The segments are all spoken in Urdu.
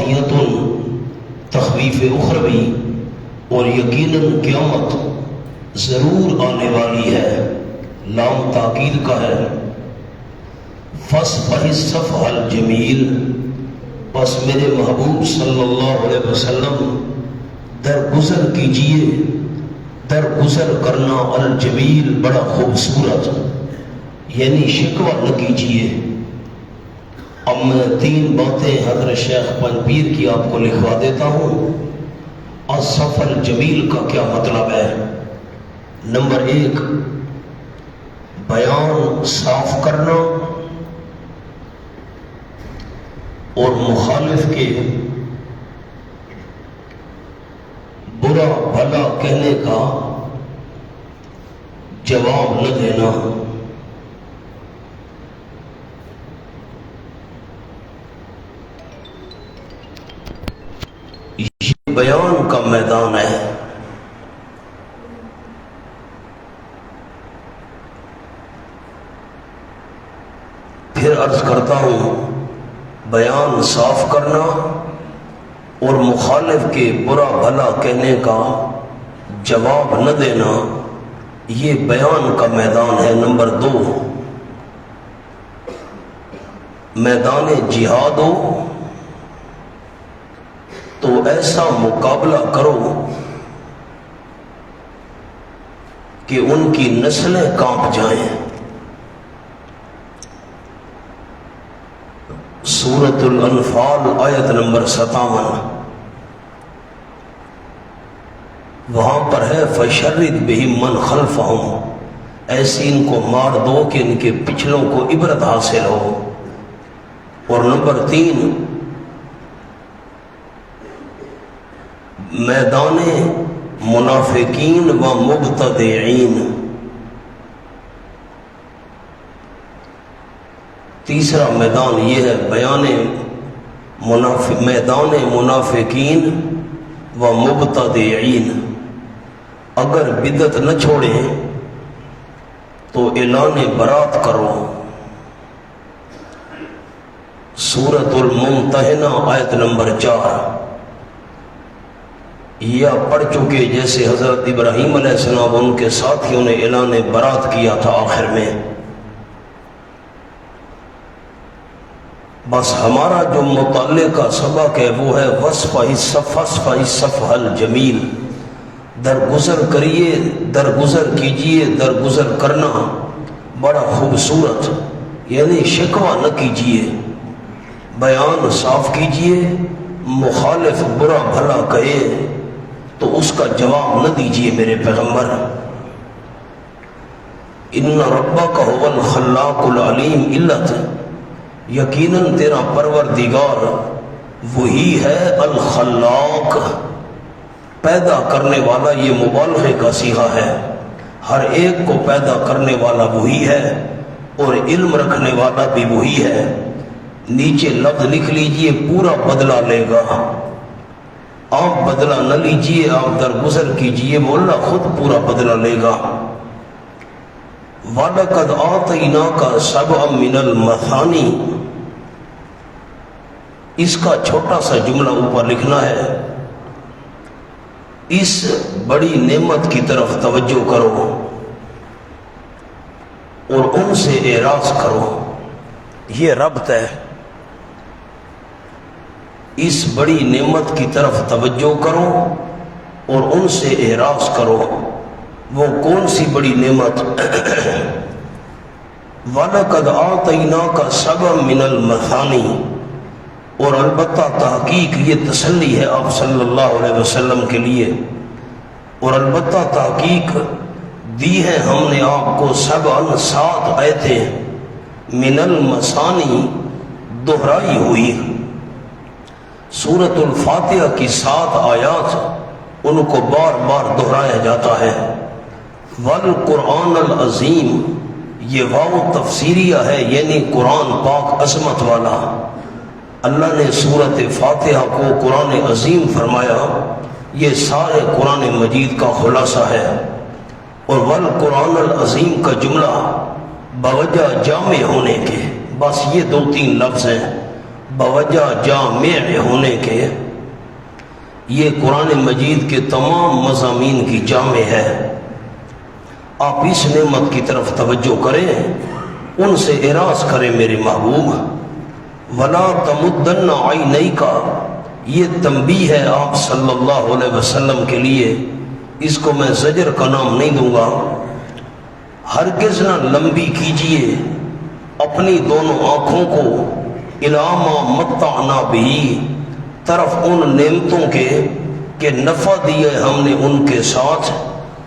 عافیت تخویف اخروی، اور یقیناً قیامت ضرور آنے والی ہے، لام تاکید کا ہے۔ فاصفح الصفح الجمیل، بس میرے محبوب صلی اللہ علیہ وسلم درگزر کیجئے، درگزر کرنا الجمیل بڑا خوبصورت، یعنی شکوہ نہ کیجئے۔ اب میں 3 باتیں حضرت شیخ پنجپیر کی آپ کو لکھوا دیتا ہوں۔ الصفح الجمیل کا کیا مطلب ہے؟ نمبر 1، بیان صاف کرنا اور مخالف کے برا بھلا کہنے کا جواب نہ دینا۔ یہ بیان کا میدان ہے۔ پھر عرض کرتا ہوں، بیان صاف کرنا اور مخالف کے برا بھلا کہنے کا جواب نہ دینا، یہ بیان کا میدان ہے۔ نمبر 2، میدان جہاد ہو تو ایسا مقابلہ کرو کہ ان کی نسلیں کانپ جائیں۔ سورۃ الانفال آیت نمبر 57، وہاں پر ہے فَشَرِّدْ بِهِمْ مَنْ خَلْفَهُمْ، ایسی ان کو مار دو کہ ان کے پچھلوں کو عبرت حاصل ہو۔ اور نمبر 3، میدان منافقین و مبتدعین، تیسرا میدان یہ ہے میدان منافقین و مبتدعین۔ اگر بدعت نہ چھوڑیں تو اعلان برات کرو۔ سورۃ الممتحنہ آیت نمبر 4، یا پڑھ چکے جیسے حضرت ابراہیم علیہ السلام ان کے ساتھیوں نے اعلان برات کیا تھا آخر میں۔ بس ہمارا جو متعلقہ سبق ہے وہ ہے فاصفح الصفح الجمیل، درگزر کریے، درگزر کیجئے، درگزر کرنا بڑا خوبصورت، یعنی شکوہ نہ کیجئے، بیان صاف کیجئے، مخالف برا بھلا کہے تو اس کا جواب نہ دیجئے میرے پیغمبر۔ ان ربک هو الخلاق العلیم، علت یقیناً تیرا پروردگار وہی ہے الخلاق، پیدا کرنے والا، یہ مبالغے کا صیغہ ہے، ہر ایک کو پیدا کرنے والا وہی ہے اور علم رکھنے والا بھی وہی ہے۔ نیچے لفظ لکھ لیجئے، پورا بدلہ لے گا، آپ بدلہ نہ لیجئے، آپ درگزر کیجئے، وہ اللہ خود پورا بدلہ لے گا۔ وَلَقَدْ آتَيْنَاكَ سَبْعًا مِنَ الْمَثَانِي، اس کا چھوٹا سا جملہ اوپر لکھنا ہے۔ اس بڑی نعمت کی طرف توجہ کرو اور ان سے اعراض کرو، یہ ربط ہے۔ اس بڑی نعمت کی طرف توجہ کرو اور ان سے اعراض کرو۔ وہ کون سی بڑی نعمت؟ وَلَقَدْ آتَيْنَاكَ سَبْعًا مِنَ الْمَثَانِي، اور البتہ تحقیق یہ تسلی ہے آپ صلی اللہ علیہ وسلم کے لیے، اور البتہ تحقیق دی ہے ہم نے آپ کو 7 آیتیں من المثانی، دہرائی ہوئی۔ سورۃ الفاتحہ کی 7 آیات ان کو بار بار دہرایا جاتا ہے۔ والقرآن العظیم، یہ واو تفسیریہ ہے، یعنی قرآن پاک عظمت والا۔ اللہ نے سورۃ فاتحہ کو قرآن عظیم فرمایا، یہ سارے قرآن مجید کا خلاصہ ہے۔ اور والقرآن العظیم کا جملہ بوجہ جامع ہونے کے، بس یہ 2-3 لفظ ہیں، بوجہ جامع ہونے کے یہ قرآن مجید کے تمام مضامین کی جامع ہے۔ آپ اس نعمت کی طرف توجہ کریں، ان سے اعراض کریں میرے محبوب۔ وَلَا تَمُدَّنَّ عَيْنَيْكَ، یہ تنبیہ ہے آپ صلی اللہ علیہ وسلم کے لیے، اس کو میں زجر کا نام نہیں دوں گا۔ ہرگز نہ لمبی کیجئے اپنی دونوں آنکھوں کو اِلیٰ مَا مَتَّعْنَا بِهِ، طرف ان نعمتوں کے کہ نفع دیے ہم نے ان کے ساتھ،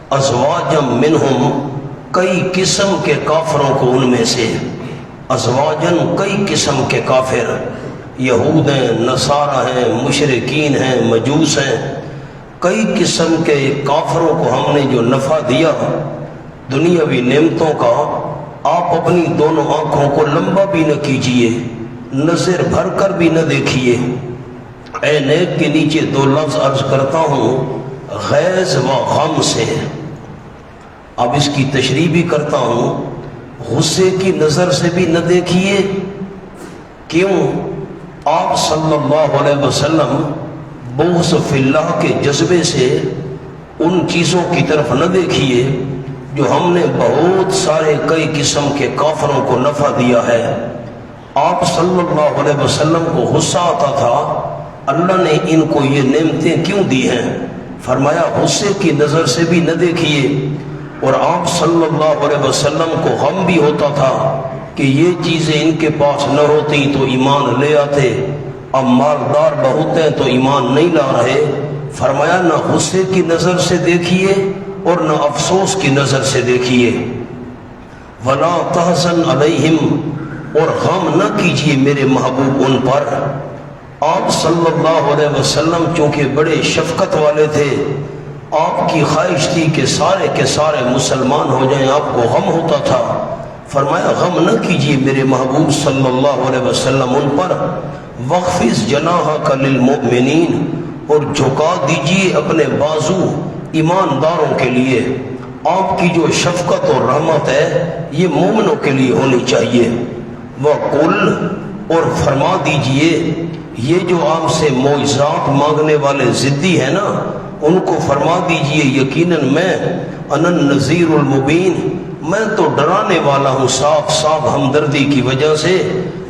ازواجم منہم، کئی قسم کے کافروں کو ان میں سے، ازواجن کئی قسم کے کافر، یہود ہیں، نصارہ ہیں، مشرکین ہیں، مجوس ہیں، کئی قسم کے کافروں کو ہم نے جو نفع دیا دنیاوی نعمتوں کا، آپ اپنی دونوں آنکھوں کو لمبا بھی نہ کیجئے، نظر بھر کر بھی نہ دیکھیے۔ اے نیک کے نیچے دو لفظ عرض کرتا ہوں، غیظ و غم سے۔ اب اس کی تشریح بھی کرتا ہوں، غصے کی نظر سے بھی نہ دیکھیے۔ کیوں؟ آپ صلی اللہ علیہ وسلم بغض فی اللہ کے جذبے سے ان چیزوں کی طرف نہ دیکھیے جو ہم نے بہت سارے کئی قسم کے کافروں کو نفع دیا ہے۔ آپ صلی اللہ علیہ وسلم کو غصہ آتا تھا، اللہ نے ان کو یہ نعمتیں کیوں دی ہیں؟ فرمایا غصے کی نظر سے بھی نہ دیکھیے۔ اور آپ صلی اللہ علیہ وسلم کو غم بھی ہوتا تھا کہ یہ چیزیں ان کے پاس نہ ہوتی تو ایمان لے آتے، اب مالدار بہت ہیں تو ایمان نہیں لا رہے۔ فرمایا نہ غصے کی نظر سے دیکھیے اور نہ افسوس کی نظر سے دیکھیے۔ وَلَا تَحْزَنْ عَلَيْهِمْ، اور غم نہ کیجیے میرے محبوب ان پر۔ آپ صلی اللہ علیہ وسلم چونکہ بڑے شفقت والے تھے، آپ کی خواہش تھی کہ سارے کے سارے مسلمان ہو جائیں، آپ کو غم ہوتا تھا۔ فرمایا غم نہ کیجیے میرے محبوب صلی اللہ علیہ وسلم ان پر۔ وَخْفِضْ جَنَاحَكَ لِلْمُؤْمِنِينَ، اور جھکا دیجیے اپنے بازو ایمانداروں کے لیے۔ آپ کی جو شفقت اور رحمت ہے یہ مومنوں کے لیے ہونی چاہیے۔ وَقُلْ، اور فرما دیجئے، یہ جو آپ سے معجزات مانگنے والے ضدی ہیں نا، ان کو فرما دیجئے یقیناً میں انا النذیر المبین، میں تو ڈرانے والا ہوں صاف صاف ہمدردی کی وجہ سے،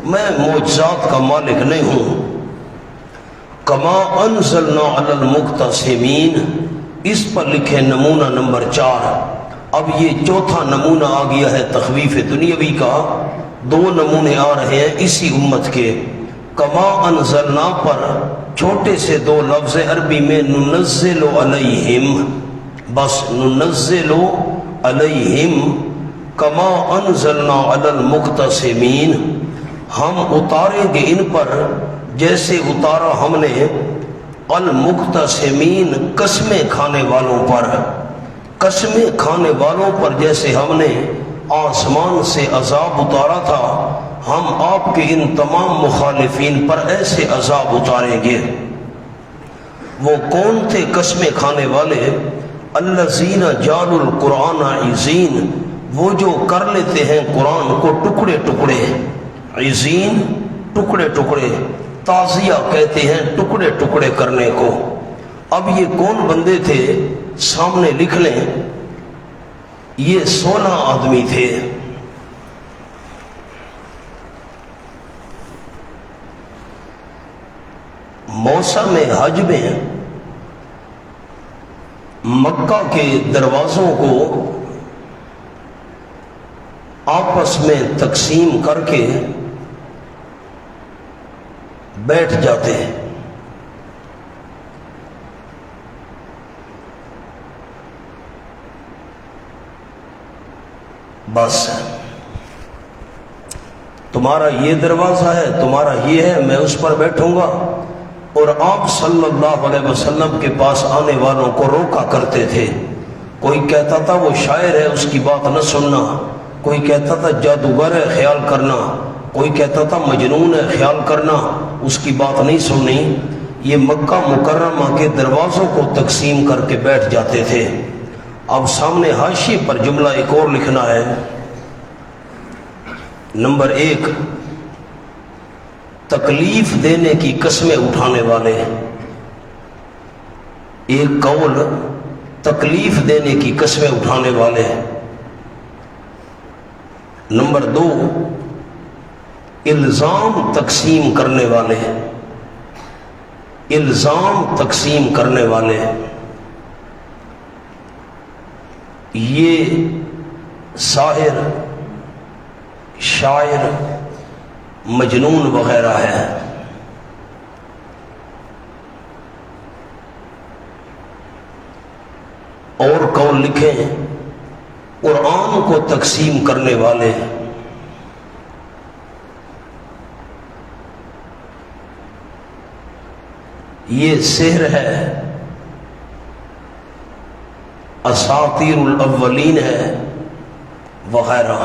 میں معجزات کا مالک نہیں ہوں۔ کما انزلنا علی المقتسمین، اس پر لکھے نمونہ نمبر 4۔ اب یہ چوتھا نمونہ آ گیا ہے تخویف دنیاوی کا، دو نمونے آ رہے ہیں اسی امت کے۔ کما انزلنا پر چھوٹے سے دو لفظ عربی میں ننزل علیہم، بس ننزل علیہم کما انزلنا علی المقتسمین، ہم اتاریں گے ان پر جیسے اتارا ہم نے المقتسمین قسمیں کھانے والوں پر، قسمیں کھانے والوں پر جیسے ہم نے آسمان سے عذاب اتارا تھا، ہم آپ کے ان تمام مخالفین پر ایسے عذاب اتاریں گے۔ وہ کون تھے قسمیں کھانے والے؟ الذین جعلوا القرآن عضین، وہ جو کر لیتے ہیں قرآن کو ٹکڑے ٹکڑے، عضین ٹکڑے ٹکڑے، تعزیہ کہتے ہیں ٹکڑے ٹکڑے کرنے کو۔ اب یہ کون بندے تھے؟ سامنے لکھ لیں، یہ 16 آدمی تھے۔ موسم حج میں مکہ کے دروازوں کو آپس میں تقسیم کر کے بیٹھ جاتے ہیں۔ بس تمہارا یہ دروازہ ہے، تمہارا یہ ہے، میں اس پر بیٹھوں گا۔ اور آپ صلی اللہ علیہ وسلم کے پاس آنے والوں کو روکا کرتے تھے۔ کوئی کہتا تھا وہ شاعر ہے، اس کی بات نہ سننا، کوئی کہتا تھا جادوگر ہے، خیال کرنا، کوئی کہتا تھا مجنون ہے، خیال کرنا، اس کی بات نہیں سننی۔ یہ مکہ مکرمہ کے دروازوں کو تقسیم کر کے بیٹھ جاتے تھے۔ اب سامنے حاشیے پر جملہ ایک اور لکھنا ہے، نمبر 1، تکلیف دینے کی قسمیں اٹھانے والے، ایک قول تکلیف دینے کی قسمیں اٹھانے والے، نمبر 2 الزام تقسیم کرنے والے، الزام تقسیم کرنے والے، یہ ساحر، شاعر، مجنون وغیرہ ہے۔ اور قول لکھیں قرآن کو تقسیم کرنے والے، یہ سحر ہے، اساطیر الاولین ہے وغیرہ۔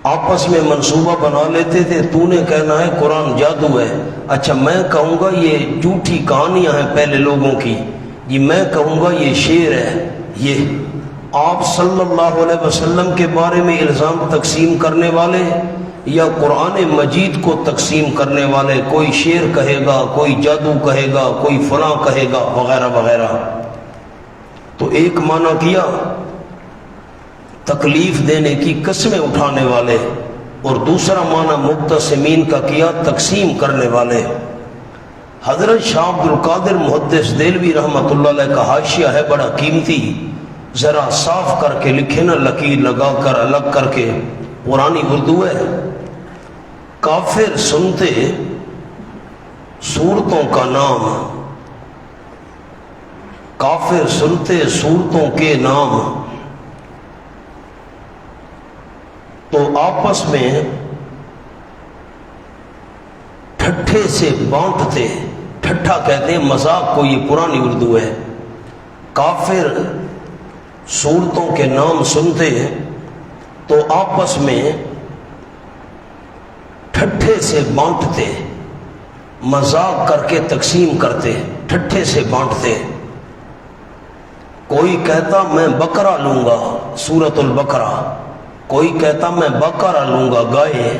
آپس میں منصوبہ بنا لیتے تھے، تو نے کہنا ہے قرآن جادو ہے، اچھا میں کہوں گا یہ جھوٹی کہانیاں ہیں پہلے لوگوں کی، جی میں کہوں گا یہ شعر ہے۔ یہ آپ صلی اللہ علیہ وسلم کے بارے میں الزام تقسیم کرنے والے یا قرآن مجید کو تقسیم کرنے والے، کوئی شعر کہے گا، کوئی جادو کہے گا، کوئی فلاں کہے گا وغیرہ وغیرہ۔ تو ایک معنی کیا تکلیف دینے کی قسمیں اٹھانے والے، اور دوسرا معنی مقتسمین کا کیا تقسیم کرنے والے۔ حضرت شاہ عبد القادر محدث دہلوی رحمۃ اللہ علیہ کا حاشیہ ہے بڑا قیمتی، ذرا صاف کر کے لکھے نا، لکیر لگا کر الگ کر کے، پرانی اردو ہے۔ کافر سنتے صورتوں کا نام، کافر سنتے صورتوں کے نام، تو آپس میں ٹھٹھے سے بانٹتے، ٹھٹھا کہتے ہیں مذاق کو، یہ پرانی اردو ہے۔ کافر صورتوں کے نام سنتے تو آپس میں ٹھٹھے سے بانٹتے، مذاق کر کے تقسیم کرتے، ٹھٹھے سے بانٹتے۔ کوئی کہتا میں بکرا لوں گا، سورۃ البقرہ، کوئی کہتا میں بکرا لوں گا گائے،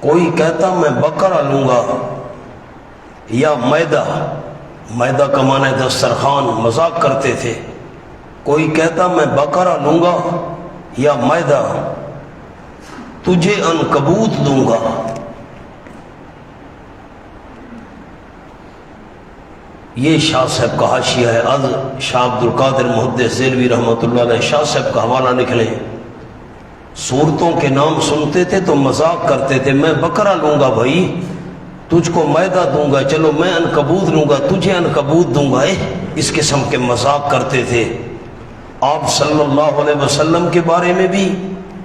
کوئی کہتا میں بکرا لوں گا، یا میدہ، میدہ کا معنی دسترخوان، مذاق کرتے تھے۔ کوئی کہتا میں بکرا لوں گا یا میدہ، تجھے عنکبوت دوں گا۔ یہ شاہ صاحب کا حاشیہ ہے، از شاہ عبد القادر محدث دہلوی رحمۃ اللہ علیہ، شاہ صاحب کا حوالہ نکلیں۔ صورتوں کے نام سنتے تھے تو مذاق کرتے تھے، میں بکرا لوں گا بھائی، تجھ کو میدہ دوں گا، چلو میں عنکبوت لوں گا، تجھے عنکبوت دوں گا، اس قسم کے مذاق کرتے تھے آپ صلی اللہ علیہ وسلم کے بارے میں بھی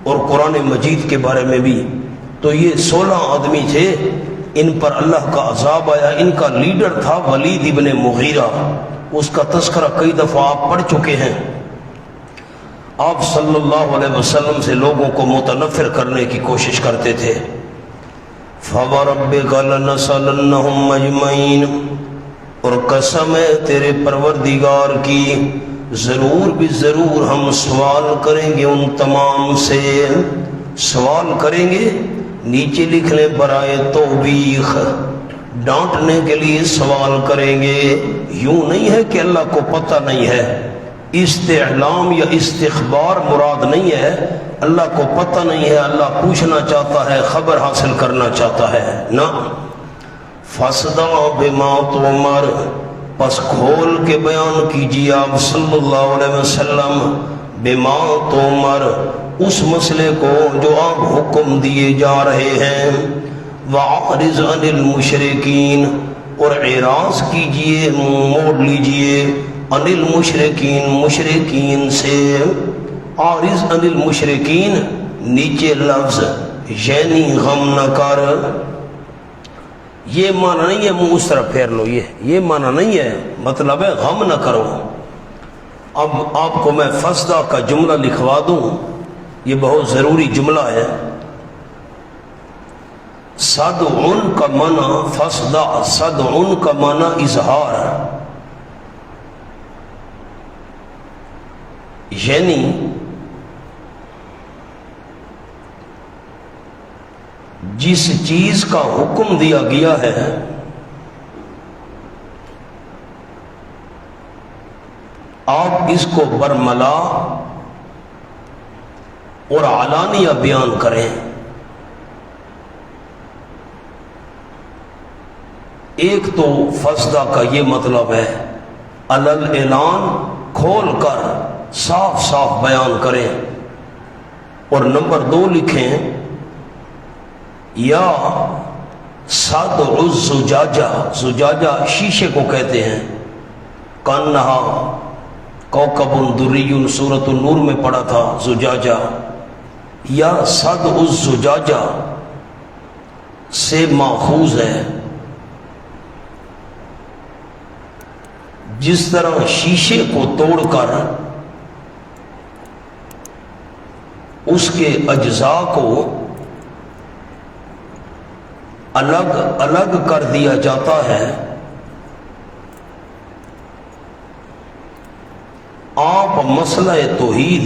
اور قرآن مجید کے بارے میں بھی۔ تو یہ 16 آدمی تھے، ان پر اللہ کا عذاب آیا۔ ان کا لیڈر تھا ولید ابن مغیرہ، اس کا تذکرہ کئی دفعہ آپ پڑھ چکے ہیں۔ آپ صلی اللہ علیہ وسلم سے لوگوں کو متنفر کرنے کی کوشش کرتے تھے۔ فَوَرَبِّكَ لَنَسْأَلَنَّهُمْ أَجْمَعِينَ، اور قسم ہے تیرے پروردگار کی، ضرور بھی ضرور ہم سوال کریں گے ان تمام سے۔ سوال کریں گے، نیچے لکھ لیں برائے توبیخ، ڈانٹنے کے لیے سوال کریں گے۔ یوں نہیں ہے کہ اللہ کو پتہ نہیں ہے، استعلام یا استخبار مراد نہیں ہے، اللہ کو پتہ نہیں ہے، اللہ پوچھنا چاہتا ہے، خبر حاصل کرنا چاہتا ہے نا۔ فَاصْدَعْ بِمَا تُؤْمَرُ، پس کھول کے بیان کیجیے آپ صلی اللہ علیہ وسلم، بِمَا تُؤْمَرُ، اس مسئلے کو جو آپ حکم دیے جا رہے ہیں، وَأَعْرِضْ عَنِ الْمُشْرِكِينَ، اور اعراض کیجیے، موڑ لیجیے، عن المشرکین، مشرکین سے۔ عارض عن المشرکین، نیچے لفظ یعنی غم نہ کر، یہ معنی نہیں ہے منہ اس طرح پھیر لو، یہ معنی نہیں ہے، مطلب ہے غم نہ کرو۔ اب آپ کو میں فسدہ کا جملہ لکھوا دوں، یہ بہت ضروری جملہ ہے۔ صدعن کا معنی فسدہ، صدعن کا معنی اظہار، یعنی جس چیز کا حکم دیا گیا ہے آپ اس کو برملا اور علانیہ بیان کریں۔ ایک تو فسدہ کا یہ مطلب ہے علل اعلان، کھول کر صاف صاف بیان کریں، اور نمبر 2 لکھیں یا صدع الزجاجہ، زجاجہ شیشے کو کہتے ہیں، کانہا کوکب دری، سورۃ النور میں پڑھا تھا زجاجہ، یا صدع الزجاجہ سے ماخوذ ہے۔ جس طرح شیشے کو توڑ کر اس کے اجزاء کو الگ الگ کر دیا جاتا ہے، آپ مسئلہ توحید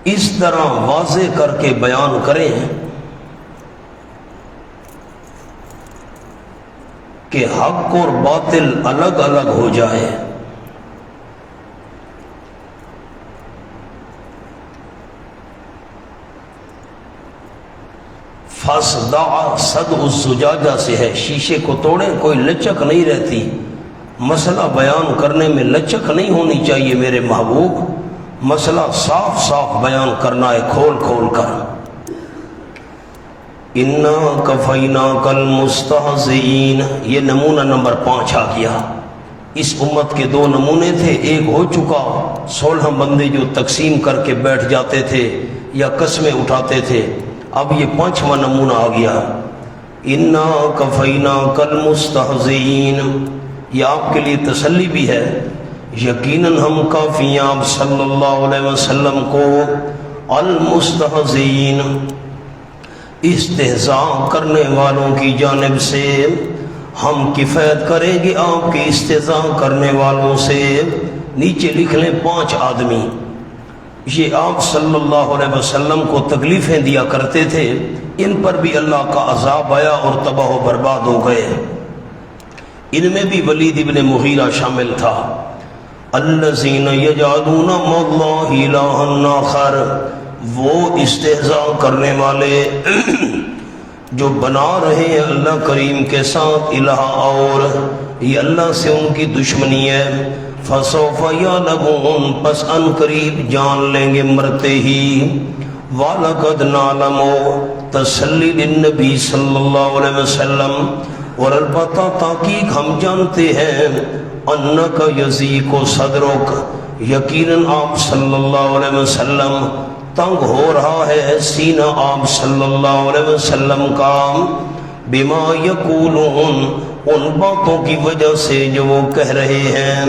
اس طرح واضح کر کے بیان کریں کہ حق اور باطل الگ الگ ہو جائے۔ فَصْدَعَ صَدْعُ الزُّجَاجَہ سے ہے، شیشے کو توڑیں، کوئی لچک نہیں رہتی۔ مسئلہ بیان کرنے میں لچک نہیں ہونی چاہیے میرے محبوب، مسئلہ صاف صاف بیان کرنا ہے، کھول کھول کر۔ اِنَّا كَفَيْنَاكَ الْمُسْتَهْزِئِينَ، یہ نمونہ نمبر 5 آ گیا۔ اس امت کے 2 نمونے تھے، ایک ہو چکا 16 بندے جو تقسیم کر کے بیٹھ جاتے تھے یا قسمیں اٹھاتے تھے، اب یہ 5واں نمونہ آ گیا۔ اِنَّا كَفَيْنَاكَ الْمُسْتَهْزِئِينَ، یہ آپ کے لیے تسلی بھی ہے، یقیناً ہم کافی ہیں آپ صلی اللہ علیہ وسلم کو المستہزئین، استہزاء کرنے والوں کی جانب سے، ہم کفایت کریں گے آپ کے استہزاء کرنے والوں سے۔ نیچے لکھ لیں 5 آدمی، یہ آپ صلی اللہ علیہ وسلم کو تکلیفیں دیا کرتے تھے، ان پر بھی اللہ کا عذاب آیا اور تباہ و برباد ہو گئے۔ ان میں بھی ولید ابن مغیرہ شامل تھا۔ الذین یجعلون مع اللہ الہا آخر، وہ استہزاء کرنے والے جو بنا رہے ہیں اللہ کریم کے ساتھ الہ اور، یہ اللہ سے ان کی دشمنی ہے۔ فسوف یعلمون، پس ان قریب جان لیں گے مرتے ہی۔ وَلَقَدْ نَعْلَمُ، تسلی للنبی صلی اللہ علیہ وسلم، اور البتہ تحقیق ہم جانتے ہیں، اَنَّكَ يَضِيقُ صَدْرُكَ، یقیناً آپ صلی اللہ علیہ وسلم تنگ ہو رہا ہے سینہ آپ صلی اللہ علیہ وسلم کا، بما یقولون، ان باتوں کی وجہ سے جو وہ کہہ رہے ہیں،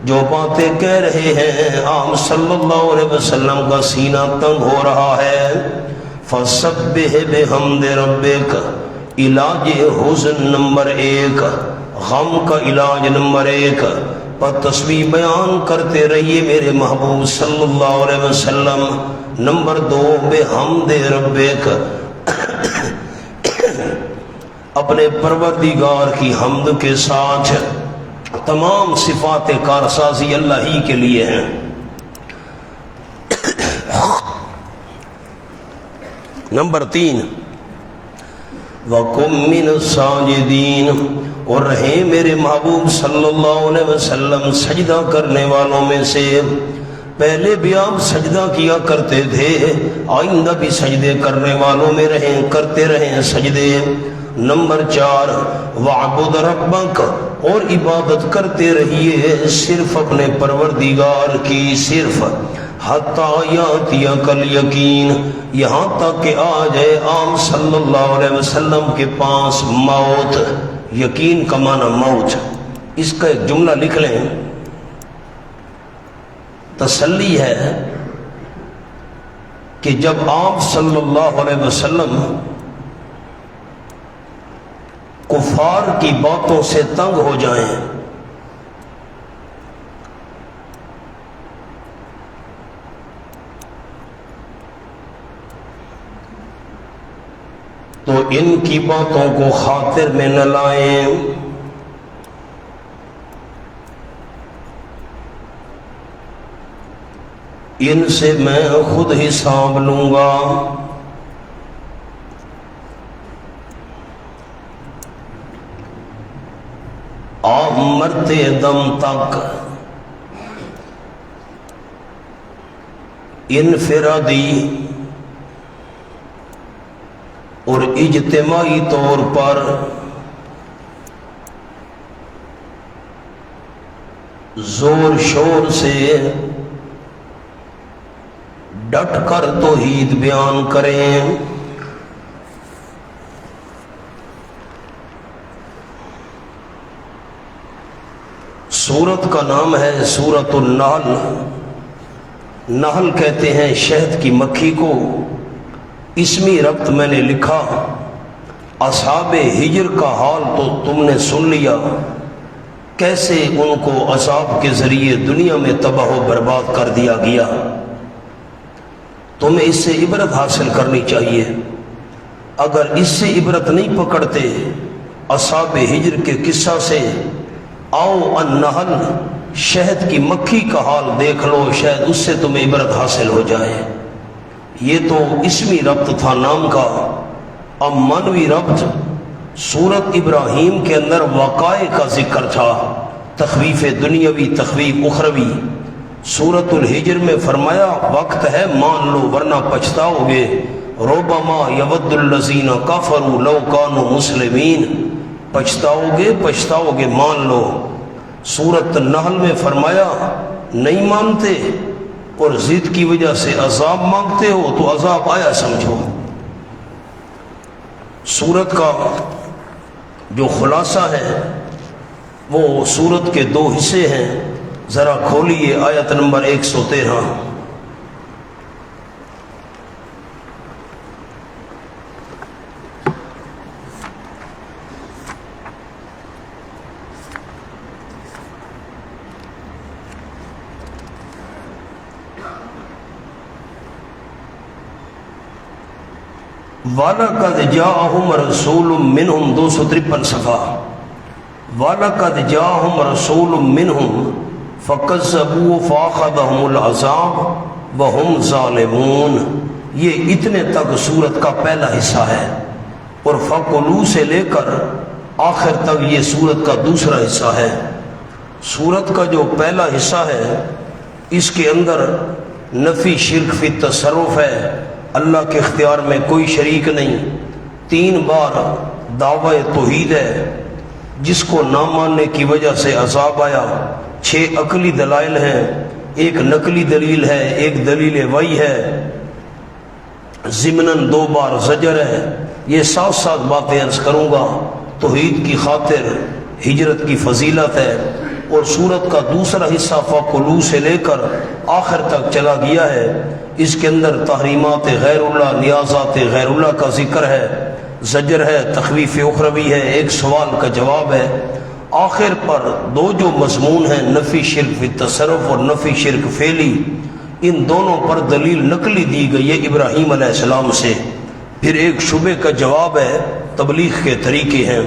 جو باتیں کہہ رہے ہیں آپ صلی اللہ علیہ وسلم کا سینہ تنگ ہو رہا ہے۔ فَسَبِّحْ بِحَمْدِ رَبِّكَ، علاج حزن نمبر 1، غم کا علاج نمبر 1، پر تسبیح بیان کرتے رہیے میرے محبوب صلی اللہ علیہ وسلم۔ نمبر 2، بحمد ربک، اپنے پروردگار کی حمد کے ساتھ، تمام صفات کارسازی اللہ ہی کے لیے ہیں۔ نمبر 3، وَقُم مِّنَ السَّاجِدِينَ، اور رہیں میرے محبوب صلی اللہ علیہ وسلم سجدہ کرنے والوں میں سے۔ پہلے بھی آپ سجدہ کیا کرتے تھے، آئندہ بھی سجدے کرنے والوں میں رہیں، کرتے رہیں سجدے۔ نمبر 4، وَعْبُدْ رَبَّكَ، اور عبادت کرتے رہیے صرف اپنے پروردگار کی، صرف حتیٰ یاتیک الیقین، یہاں تک کہ آ جائے آپ صلی اللہ علیہ وسلم کے پاس موت۔ یقین کا معنی موت، اس کا ایک جملہ لکھ لیں، تسلی ہے کہ جب آپ صلی اللہ علیہ وسلم کفار کی باتوں سے تنگ ہو جائیں، تو ان کی باتوں کو خاطر میں نہ لائیں۔ ان سے میں خود حساب لوں گا۔ آپ مرتے دم تک انفرادی اور اجتماعی طور پر زور شور سے ڈٹ کر توحید بیان کریں۔ سورت کا نام ہے سورۃ النحل۔ نحل کہتے ہیں شہد کی مکھی کو۔ اسمی ربط میں نے لکھا، اصحاب ہجر کا حال تو تم نے سن لیا، کیسے ان کو عذاب کے ذریعے دنیا میں تباہ و برباد کر دیا گیا۔ تمہیں اس سے عبرت حاصل کرنی چاہیے۔ اگر اس سے عبرت نہیں پکڑتے اصحاب ہجر کے قصہ سے، آؤ النحل شہد کی مکھی کا حال دیکھ لو، شاید اس سے تمہیں عبرت حاصل ہو جائے۔ یہ تو اسمی ربط تھا نام کا۔ اب معنوی ربط، سورت ابراہیم کے اندر وقائع کا ذکر تھا، تخویف دنیاوی تخویف اخروی۔ سورت الحجر میں فرمایا وقت ہے مان لو ورنہ پچھتاؤ گے، ربما یود الذین کفروا لو کانوا مسلمین، پچھتاؤ گے مان لو۔ سورت النحل میں فرمایا نہیں مانتے اور ضد کی وجہ سے عذاب مانگتے ہو تو عذاب آیا سمجھو۔ سورت کا جو خلاصہ ہے وہ سورت کے دو حصے ہیں، ذرا کھولیے آیت نمبر 113۔ وَلَقَدْ جَاءَهُمْ رَسُولٌ مِّنْهُمْ 253 صفحہ۔ وَلَقَدْ جَاءَهُمْ رَسُولٌ مِّنْهُمْ فَكَذَّبُوا فَأَخَذَهُمُ الْعَذَابُ وَهُمْ ظَالِمُونَ۔ یہ اتنے تک سورت کا پہلا حصہ ہے، اور فَقُلُوا سے لے کر آخر تک یہ سورت کا دوسرا حصہ ہے۔ سورت کا جو پہلا حصہ ہے اس کے اندر نفی شرک فی تصرف ہے، اللہ کے اختیار میں کوئی شریک نہیں۔ 3 بار دعوی توحید ہے جس کو نہ ماننے کی وجہ سے عذاب آیا۔ 6 عقلی دلائل ہیں، 1 نقلی دلیل ہے، 1 دلیل وحی ہے، ضمناً 2 بار زجر ہے۔ یہ 7 باتیں عرض کروں گا۔ توحید کی خاطر ہجرت کی فضیلت ہے، اور سورت کا دوسرا حصہ فَقُلُوا سے لے کر آخر تک چلا گیا ہے۔ اس کے اندر تحریمات غیر اللہ، نیازات غیر اللہ کا ذکر ہے، زجر ہے، تخویف اخروی ہے، 1 سوال کا جواب ہے۔ آخر پر 2 جو مضمون ہیں، نفی شرک فی تصرف اور نفی شرک فعلی، ان دونوں پر دلیل نقلی دی گئی ہے ابراہیم علیہ السلام سے۔ پھر 1 شبے کا جواب ہے، تبلیغ کے طریقے ہیں۔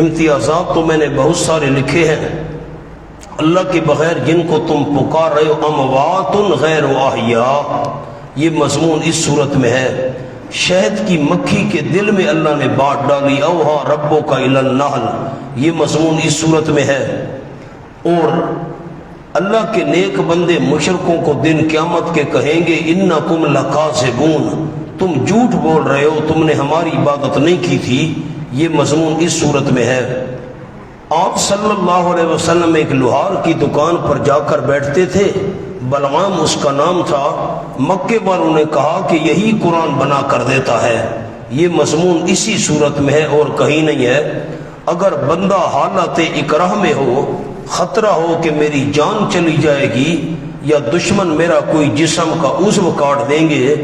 امتیازات تو میں نے بہت سارے لکھے ہیں۔ اللہ کے بغیر جن کو تم پکار رہے ہو اموات غیر احیاء، یہ مضمون اس صورت میں ہے۔ شہد کی مکھی کے دل میں اللہ نے بات ڈالی، اوہا ربک الی النحل، یہ مضمون اس صورت میں ہے۔ اور اللہ کے نیک بندے مشرکوں کو دن قیامت کے کہیں گے انکم لکاذبون، تم جھوٹ بول رہے ہو، تم نے ہماری عبادت نہیں کی تھی، یہ مضمون اس صورت میں ہے۔ آپ صلی اللہ علیہ وسلم ایک لوہار کی دکان پر جا کر بیٹھتے تھے، بلعام اس کا نام تھا۔ مکے والوں نے کہا کہ یہی قرآن بنا کر دیتا ہے، یہ مضمون اسی صورت میں ہے اور کہیں نہیں ہے۔ اگر بندہ حالت اکراہ میں ہو، خطرہ ہو کہ میری جان چلی جائے گی یا دشمن میرا کوئی جسم کا عضو کاٹ دیں گے،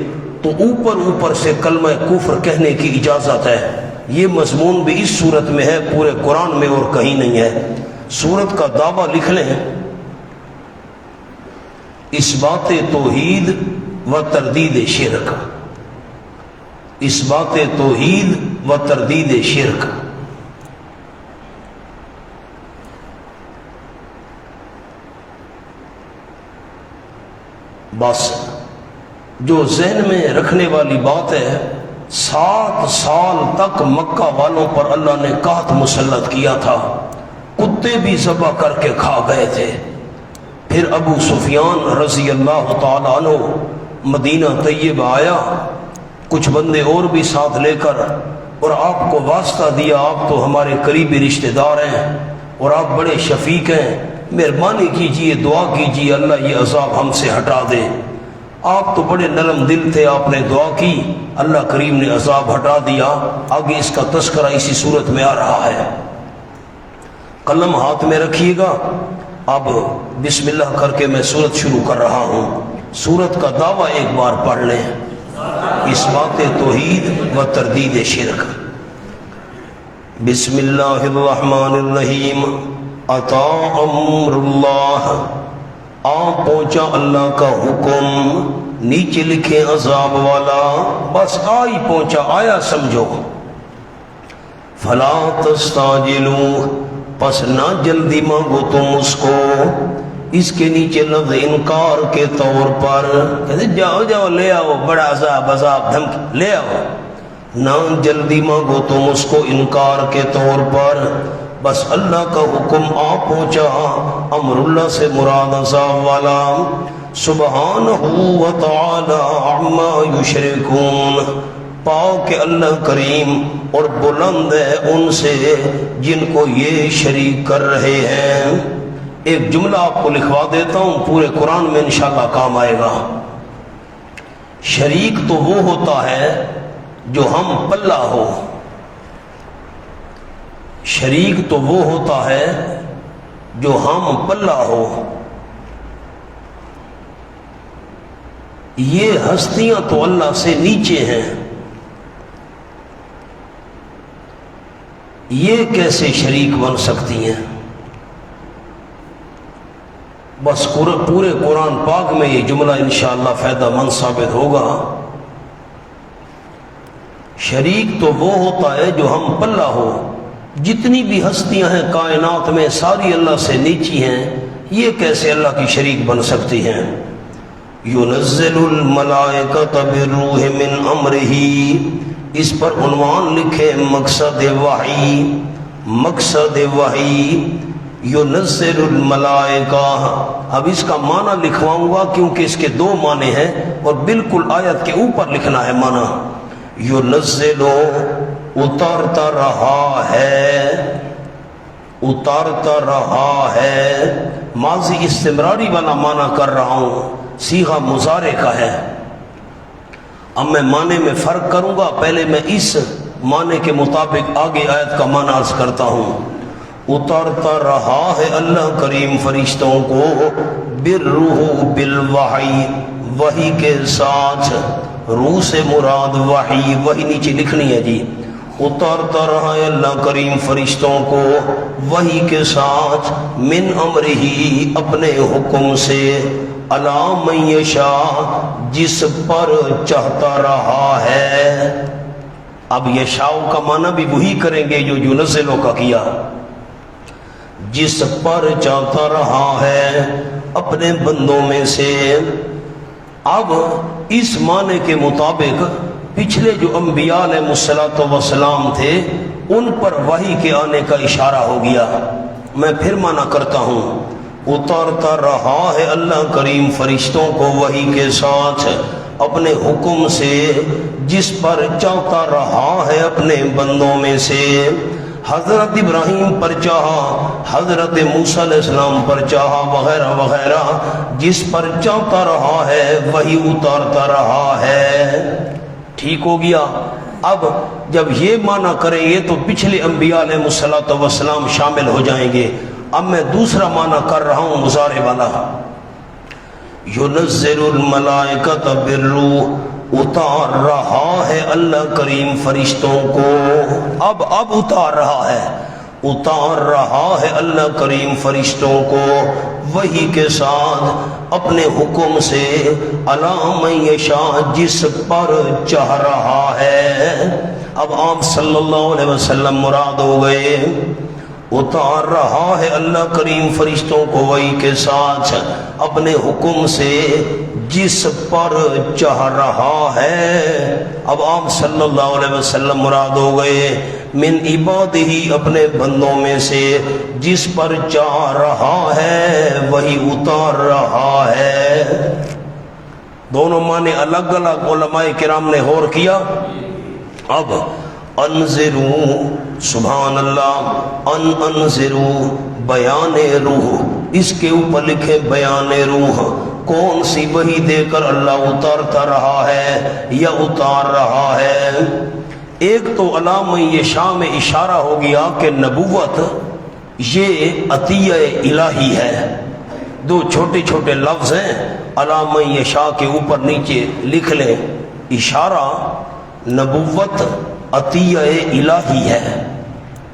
تو اوپر سے کلمہ کفر کہنے کی اجازت ہے۔ یہ مضمون بھی اس صورت میں ہے، پورے قرآن میں اور کہیں نہیں ہے۔ سورت کا دعویٰ لکھ لیں، اس بات توحید و تردید شرک، اثبات توحید و تردید شرک۔ بس جو ذہن میں رکھنے والی بات ہے، 7 سال تک مکہ والوں پر اللہ نے قحط مسلط کیا تھا، کتے بھی ذبح کر کے کھا گئے تھے۔ پھر ابو سفیان رضی اللہ تعالیٰ عنہ مدینہ طیبہ آیا، کچھ بندے اور بھی ساتھ لے کر، اور آپ کو واسطہ دیا، آپ تو ہمارے قریبی رشتہ دار ہیں اور آپ بڑے شفیق ہیں، مہربانی کیجئے، دعا کیجئے اللہ یہ عذاب ہم سے ہٹا دے۔ آپ تو بڑے نرم دل تھے، آپ نے دعا کی، اللہ کریم نے عذاب ہٹا دیا۔ آگے اس کا تذکرہ اسی صورت میں آ رہا ہے۔ قلم ہاتھ میں رکھیے گا، اب بسم اللہ کر کے میں سورت شروع کر رہا ہوں۔ سورت کا دعویٰ ایک بار پڑھ لیں، اثبات توحید و تردید شرک۔ بسم اللہ الرحمن الرحیم۔ عطا امر اللہ، آ پہنچا اللہ کا حکم، نیچے لکھے عذاب والا، بس آئی پہنچا، آیا سمجھو۔ فلا تستعجلوا، پس نہ جلدی مانگو تم اس کو، اس کے نیچے لفظ انکار کے طور پر، کہتے جاؤ جاؤ لے آؤ، بڑا عذاب دھمکی لے آؤ، نہ جلدی مانگو تم اس کو انکار کے طور پر، بس اللہ کا حکم آ پہنچا۔ امر اللہ سے مراد عذاب والا، سبحانہ و تعالی عما یشرکون، پاک اللہ کریم اور بلند ہے ان سے جن کو یہ شریک کر رہے ہیں۔ ایک جملہ آپ کو لکھوا دیتا ہوں، پورے قرآن میں انشاءاللہ کام آئے گا۔ شریک تو وہ ہوتا ہے جو ہم پلہ ہو، شریک تو وہ ہوتا ہے جو ہم پلہ ہو۔ یہ ہستیاں تو اللہ سے نیچے ہیں، یہ کیسے شریک بن سکتی ہیں؟ بس پورے قرآن پاک میں یہ جملہ انشاءاللہ فائدہ مند ثابت ہوگا۔ شریک تو وہ ہوتا ہے جو ہم پلہ ہو، جتنی بھی ہستیاں ہیں کائنات میں ساری اللہ سے نیچی ہیں، یہ کیسے اللہ کی شریک بن سکتی ہیں؟ ينزل الملائکۃ بالروح من امرہ، اس پر عنوان لکھے مقصد وحی، مقصد وحی، ينزل الملائکہ۔ اب اس کا معنی لکھواؤں گا کیونکہ اس کے 2 معنی ہیں اور بالکل آیت کے اوپر لکھنا ہے معنی۔ ينزل اتارتا رہا ہے، اتارتا رہا ہے، ماضی استمراری والا معنی کر رہا ہوں، صیغہ مضارع کا ہے۔ اب میں معنی میں فرق کروں گا، پہلے میں اس معنی کے مطابق آگے آیت کا معنی عرض کرتا ہوں۔ اتارتا رہا ہے اللہ کریم فرشتوں کو، بالروح بالوحی، وحی کے ساتھ، روح سے مراد وحی، وحی نیچے لکھنی ہے جی۔ اتارتا رہا ہے اللہ کریم فرشتوں کو وحی کے ساتھ، من امرہ، اپنے حکم سے، علی من یشاء، جس پر چاہتا رہا ہے۔ اب یشاء کا معنی بھی وہی کریں گے جو ينزلوں کا کیا، جس پر چاہتا رہا ہے اپنے بندوں میں سے۔ اب اس معنی کے مطابق پچھلے جو انبیاء علیہ السلام تھے ان پر وحی کے آنے کا اشارہ ہو گیا۔ میں پھر معنی کرتا ہوں، اتارتا رہا ہے اللہ کریم فرشتوں کو وحی کے ساتھ اپنے حکم سے، جس پر چاہتا رہا ہے اپنے بندوں میں سے۔ حضرت ابراہیم پر چاہا، حضرت موسیٰ علیہ السلام پر چاہا، وغیرہ وغیرہ، جس پر چاہتا رہا ہے وہی اتارتا رہا ہے۔ ٹھیک ہو گیا؟ اب جب یہ معنی کریں گے تو پچھلے انبیاء علیہ السلام شامل ہو جائیں گے۔ اب میں دوسرا معنی کر رہا ہوں مضارع والا۔ ينزل الملائکۃ بالروح، اتار رہا ہے اللہ کریم فرشتوں کو، اب اتار رہا ہے، اتار رہا ہے اللہ کریم فرشتوں کو وحی کے ساتھ اپنے حکم سے علی من یشاء جس پر چاہ رہا ہے۔ اب آپ صلی اللہ علیہ وسلم مراد ہو گئے۔ اتار رہا ہے اللہ کریم فرشتوں کو وحی کے ساتھ اپنے حکم سے جس پر چاہ رہا ہے۔ اب آپ صلی اللہ علیہ وسلم مراد ہو گئے من عبادہ اپنے بندوں میں سے جس پر چاہ رہا ہے وہی اتار رہا ہے۔ دونوں معنی الگ الگ علماء کرام نے غور کیا۔ اب انذرو سبحان اللہ انذرو بیان روح، اس کے اوپر لکھے بیان روح، کون سی وحی دے کر اللہ اتارتا رہا ہے یا اتار رہا ہے؟ ایک تو علی من یشاء میں اشارہ ہو گیا کہ نبوت یہ عطیہ الہی ہے۔ دو چھوٹے چھوٹے لفظ ہیں، علی من یشاء کے اوپر نیچے لکھ لیں، اشارہ نبوت عطیہ الہی ہے۔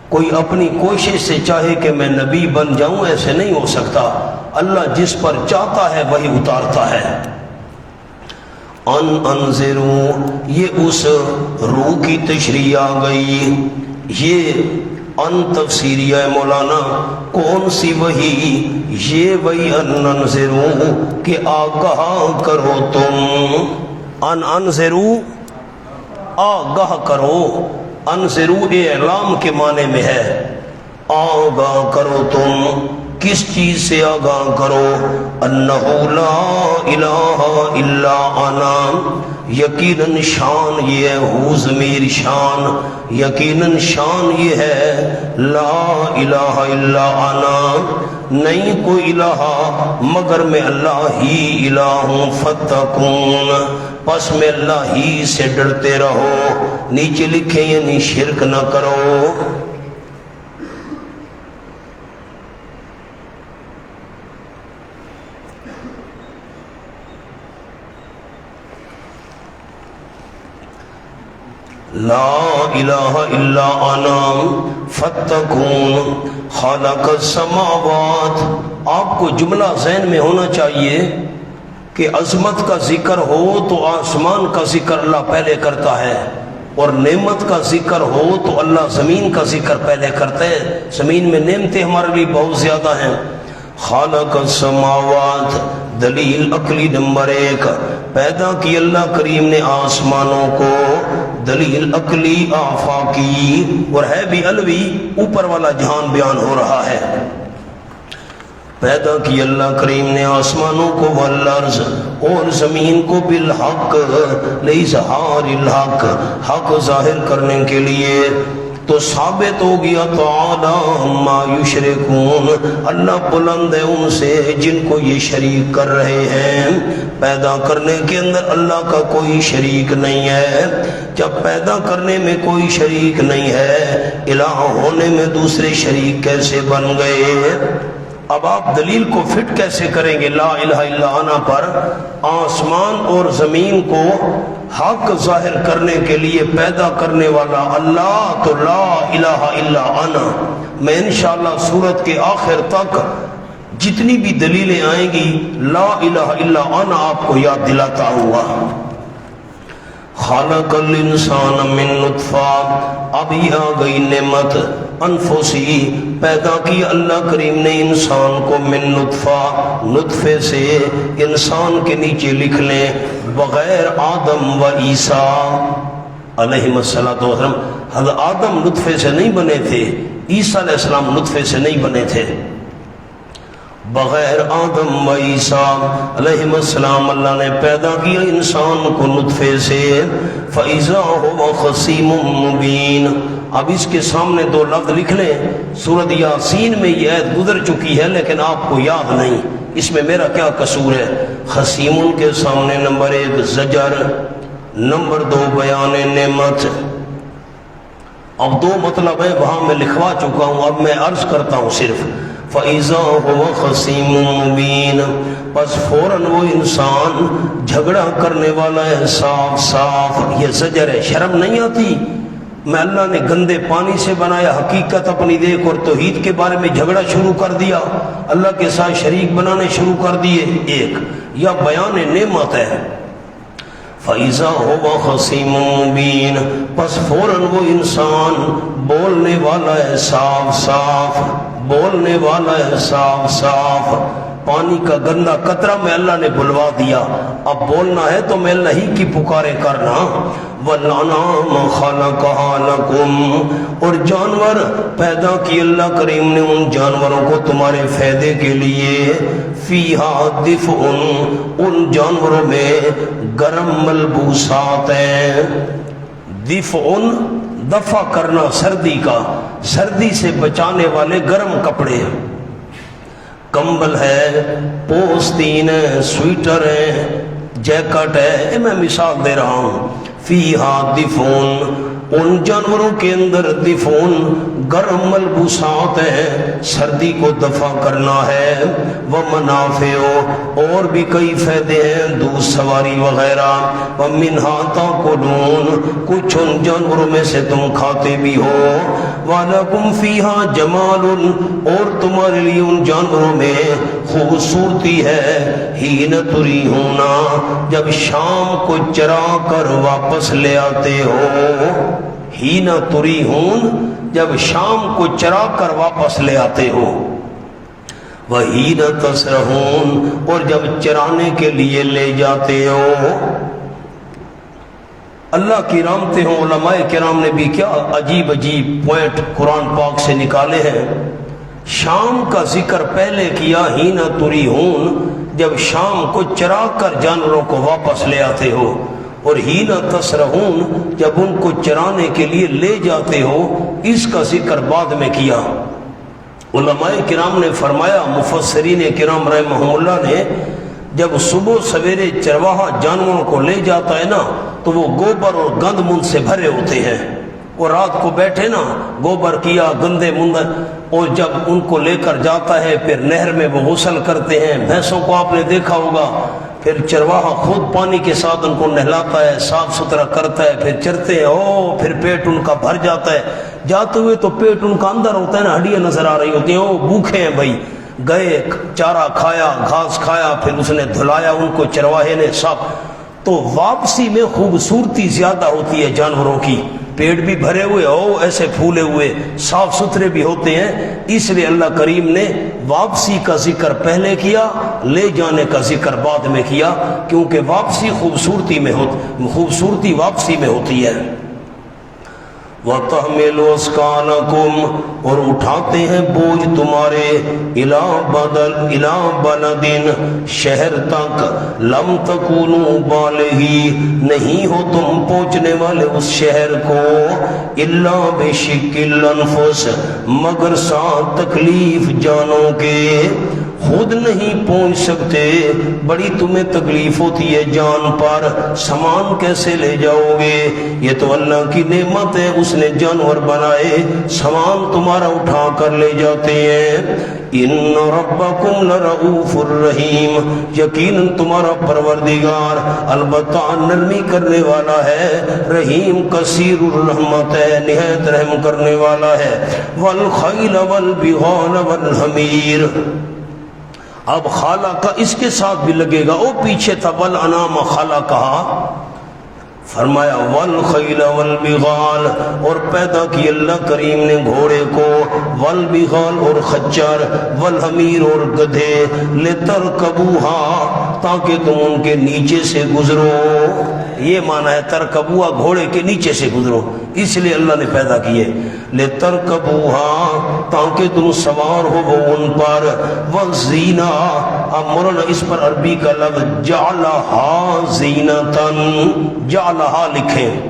کوئی اپنی کوشش سے چاہے کہ میں نبی بن جاؤں ایسے نہیں ہو سکتا، اللہ جس پر چاہتا ہے وہی اتارتا ہے۔ انذرو یہ اس روح کی تشریح آ گئی، یہ ان تفسیریہ مولانا کون سی وحی؟ یہ وہی انذرو کہ آگاہ کرو تم، انذرو آگاہ کرو، انذرو اعلام کے معنی میں ہے، آگاہ کرو تم، کس چیز سے آگاہ کرو؟ انہ لا الہ الا انا، یقیناً شان یہ ہے، ہو ضمیر شان، یقیناً شان یہ ہے، لا الہ الا انا، نہیں کوئی الہ مگر میں اللہ ہی الہ ہوں، فاتقون پس میں اللہ ہی سے ڈرتے رہو۔ نیچے لکھے یعنی شرک نہ کرو۔ لا الہ الا انا فاتقون خالق السماوات۔ آپ کو جملہ ذہن میں ہونا چاہیے کہ عظمت کا ذکر ہو تو آسمان کا ذکر اللہ پہلے کرتا ہے، اور نعمت کا ذکر ہو تو اللہ زمین کا ذکر پہلے کرتا ہے۔ زمین میں نعمتیں ہمارے لیے بہت زیادہ ہیں۔ خالق السماوات دلیل عقلی نمبر 1، پیدا کی اللہ کریم نے آسمانوں کو، دلیل عقلی آفاقی، اور ہے بھی علوی، اوپر والا جہان بیان ہو رہا ہے۔ پیدا کی اللہ کریم نے آسمانوں کو والارض اور زمین کو بالحق لإظہار الحق، حق ظاہر کرنے کے لیے۔ تو ثابت ہو گیا تعالی ما یشرکون، اللہ بلند ہے ان سے جن کو یہ شریک کر رہے ہیں۔ پیدا کرنے کے اندر اللہ کا کوئی شریک نہیں ہے، جب پیدا کرنے میں کوئی شریک نہیں ہے، الہ ہونے میں دوسرے شریک کیسے بن گئے؟ اب آپ دلیل کو فٹ کیسے کریں گے لا الہ الا انا پر؟ آسمان اور زمین کو حق ظاہر کرنے کے لیے پیدا کرنے والا اللہ، تو لا الہ الا انا۔ میں انشاءاللہ سورت کے آخر تک جتنی بھی دلیلیں آئیں گی لا الہ الا انا آپ کو یاد دلاتا ہوا۔ خالق الانسان من نطفہ، اب یہ آ گئی نعمت انفسی، پیدا کی اللہ کریم نے انسان کو من نطفہ، نطفے سے، انسان کے نیچے لکھ لیں بغیر آدم و عیسیٰ علیہ السلام۔ حضرت آدم نطفے سے نہیں بنے تھے، عیسیٰ علیہ السلام نطفے سے نہیں بنے تھے، بغیر آدم و عیسیٰ علیہ السلام اللہ نے پیدا کیا انسان کو نطفے سے۔ فَإِذَا هُوَ خَصِيمٌ مُّبِينٌ، اب اس کے سامنے دو لفظ لکھ لیں، سورۃ یاسین میں یہ آیت گزر چکی ہے لیکن آپ کو یاد نہیں، اس میں میرا کیا قصور ہے؟ خصیم کے سامنے نمبر 1 زجر، نمبر 2 بیان نعمت۔ اب دو مطلب ہے وہاں میں لکھوا چکا ہوں، اب میں عرض کرتا ہوں صرف فَإِذَا هُوَ خَصِيمٌ مُّبِينٌ، پس فوراً وہ انسان جھگڑا کرنے والا ہے صاف صاف۔ یہ زجر ہے، شرم نہیں آتی؟ میں اللہ نے گندے پانی سے بنایا، حقیقت اپنی دیکھ اور توحید کے بارے میں جھگڑا شروع کر دیا، اللہ کے ساتھ شریک بنانے شروع کر دیے۔ ایک یا بیان نعمت ہے، فَإِذَا هُوَ خَصِيمٌ مُّبِينٌ، پس فوراً وہ انسان بولنے والا ہے صاف صاف، بولنے والا ہے صاف صاف۔ پانی کا گندا قطرہ میں اللہ نے بلوا دیا، اب بولنا ہے تو میں اللہ ہی کی پکارے کرنا۔ وَالْأَنْعَامَ خَلَقَهَا لَكُمْ، اور جانور پیدا کی اللہ کریم نے ان جانوروں کو تمہارے فائدے کے لیے۔ فِيهَا دِفْءٌ، ان جانوروں میں گرم ملبوسات ہیں۔ دفع، دفع کرنا سردی کا، سردی سے بچانے والے گرم کپڑے ہیں، کمبل ہے، پوستین ہے، سویٹر ہے، جیکٹ ہے، میں مثال دے رہا ہوں۔ فیہا دفعون، ان جانوروں کے اندر دفعون گرم ملبوسات ہیں، سردی کو دفع کرنا ہے۔ ومنافع، اور بھی کئی فائدے ہیں، دودھ سواری وغیرہ۔ ومنہا تاکلون، کچھ ان جانوروں میں سے تم کھاتے بھی ہو۔ وَلَكُمْ فِيهَا جَمَالٌ، اور تمہارے لیے ان جانوروں میں خوبصورتی ہے۔ حین تریحون، جب شام کو چرا کر واپس لے آتے ہو۔ حین تریحون، جب شام کو چرا کر واپس لے آتے ہو۔ وحین تسرحون، اور جب چرانے کے لیے لے جاتے ہو۔ اللہ کی رحمتیں ہوں، علماء کرام نے بھی کیا عجیب عجیب پوائنٹ قرآن پاک سے نکالے ہیں۔ شام کا ذکر پہلے کیا، حین تریحون، جب شام کو چرا کر جانوروں کو واپس لے آتے ہو، اور حین تسرحون، جب ان کو چرانے کے لیے لے جاتے ہو، اس کا ذکر بعد میں کیا۔ علماء کرام نے فرمایا، مفسرین کرام رحمہم اللہ نے، جب صبح سویرے چرواہا جانوروں کو لے جاتا ہے نا تو وہ گوبر اور گند مند سے بھرے ہوتے ہیں، وہ رات کو بیٹھے نا، گوبر کیا، گندے مند، اور جب ان کو لے کر جاتا ہے پھر نہر میں وہ غسل کرتے ہیں۔ بھینسوں کو آپ نے دیکھا ہوگا، پھر چرواہا خود پانی کے ساتھ ان کو نہلاتا ہے، صاف ستھرا کرتا ہے، پھر چرتے ہیں، پھر پیٹ ان کا بھر جاتا ہے، جاتے ہوئے تو پیٹ ان کا اندر ہوتا ہے نا، ہڈیاں نظر آ رہی ہوتی ہیں، بھوکے ہیں بھائی، گئے چارہ کھایا، گھاس کھایا، پھر اس نے دھلایا ان کو، چرواہے نے صاف۔ تو واپسی میں خوبصورتی زیادہ ہوتی ہے جانوروں کی، پیٹ بھی بھرے ہوئے ایسے پھولے ہوئے، صاف ستھرے بھی ہوتے ہیں۔ اس لیے اللہ کریم نے واپسی کا ذکر پہلے کیا، لے جانے کا ذکر بعد میں کیا، کیونکہ واپسی خوبصورتی واپسی میں ہوتی ہے۔ وَتَحْمِلُ أَثْقَالَكُمْ، اور اٹھاتے ہیں بوجھ تمہارے، إِلَى بَلَدٍ، شہر تک، لَمْ تَكُونُوا بَالِغِيهِ، نہیں ہو تم پہنچنے والے اس شہر کو، إِلَّا بِشِقِّ الْأَنفُسِ، مگر ساتھ تکلیف جانوں کے، خود نہیں پہنچ سکتے، بڑی تمہیں تکلیف ہوتی ہے جان پر، سامان کیسے لے جاؤ گے؟ یہ تو اللہ کی نعمت ہے، اس نے جانور بنائے، سامان تمہارا اٹھا کر لے جاتے ہیں۔ ان ربکم لرؤوف الرحیم، یقیناً تمہارا پروردگار البتہ نرمی کرنے والا ہے، رحیم کثیر الرحمت ہے، نہایت رحم کرنے والا ہے۔ والخیل والبغال والحمیر، اب خالہ کا اس کے ساتھ بھی لگے گا، وہ پیچھے تھا والانعام خالہ کہا، فرمایا والخیل والبغال، اور پیدا کی اللہ کریم نے گھوڑے کو، والبغال اور خچر، والحمیر اور گدھے، لترکبوہا، تاکہ تم ان کے نیچے سے گزرو۔ یہ معنی ہے ترکبوہا، گھوڑے کے نیچے سے گزرو، اس لیے اللہ نے پیدا کیے، لترکبوہا، تاکہ تم سوار ہو وہ ان پر، والزینہ، اب مولانا اس پر عربی کا لفظ جعلہا زینتن، جعلہا لکھیں،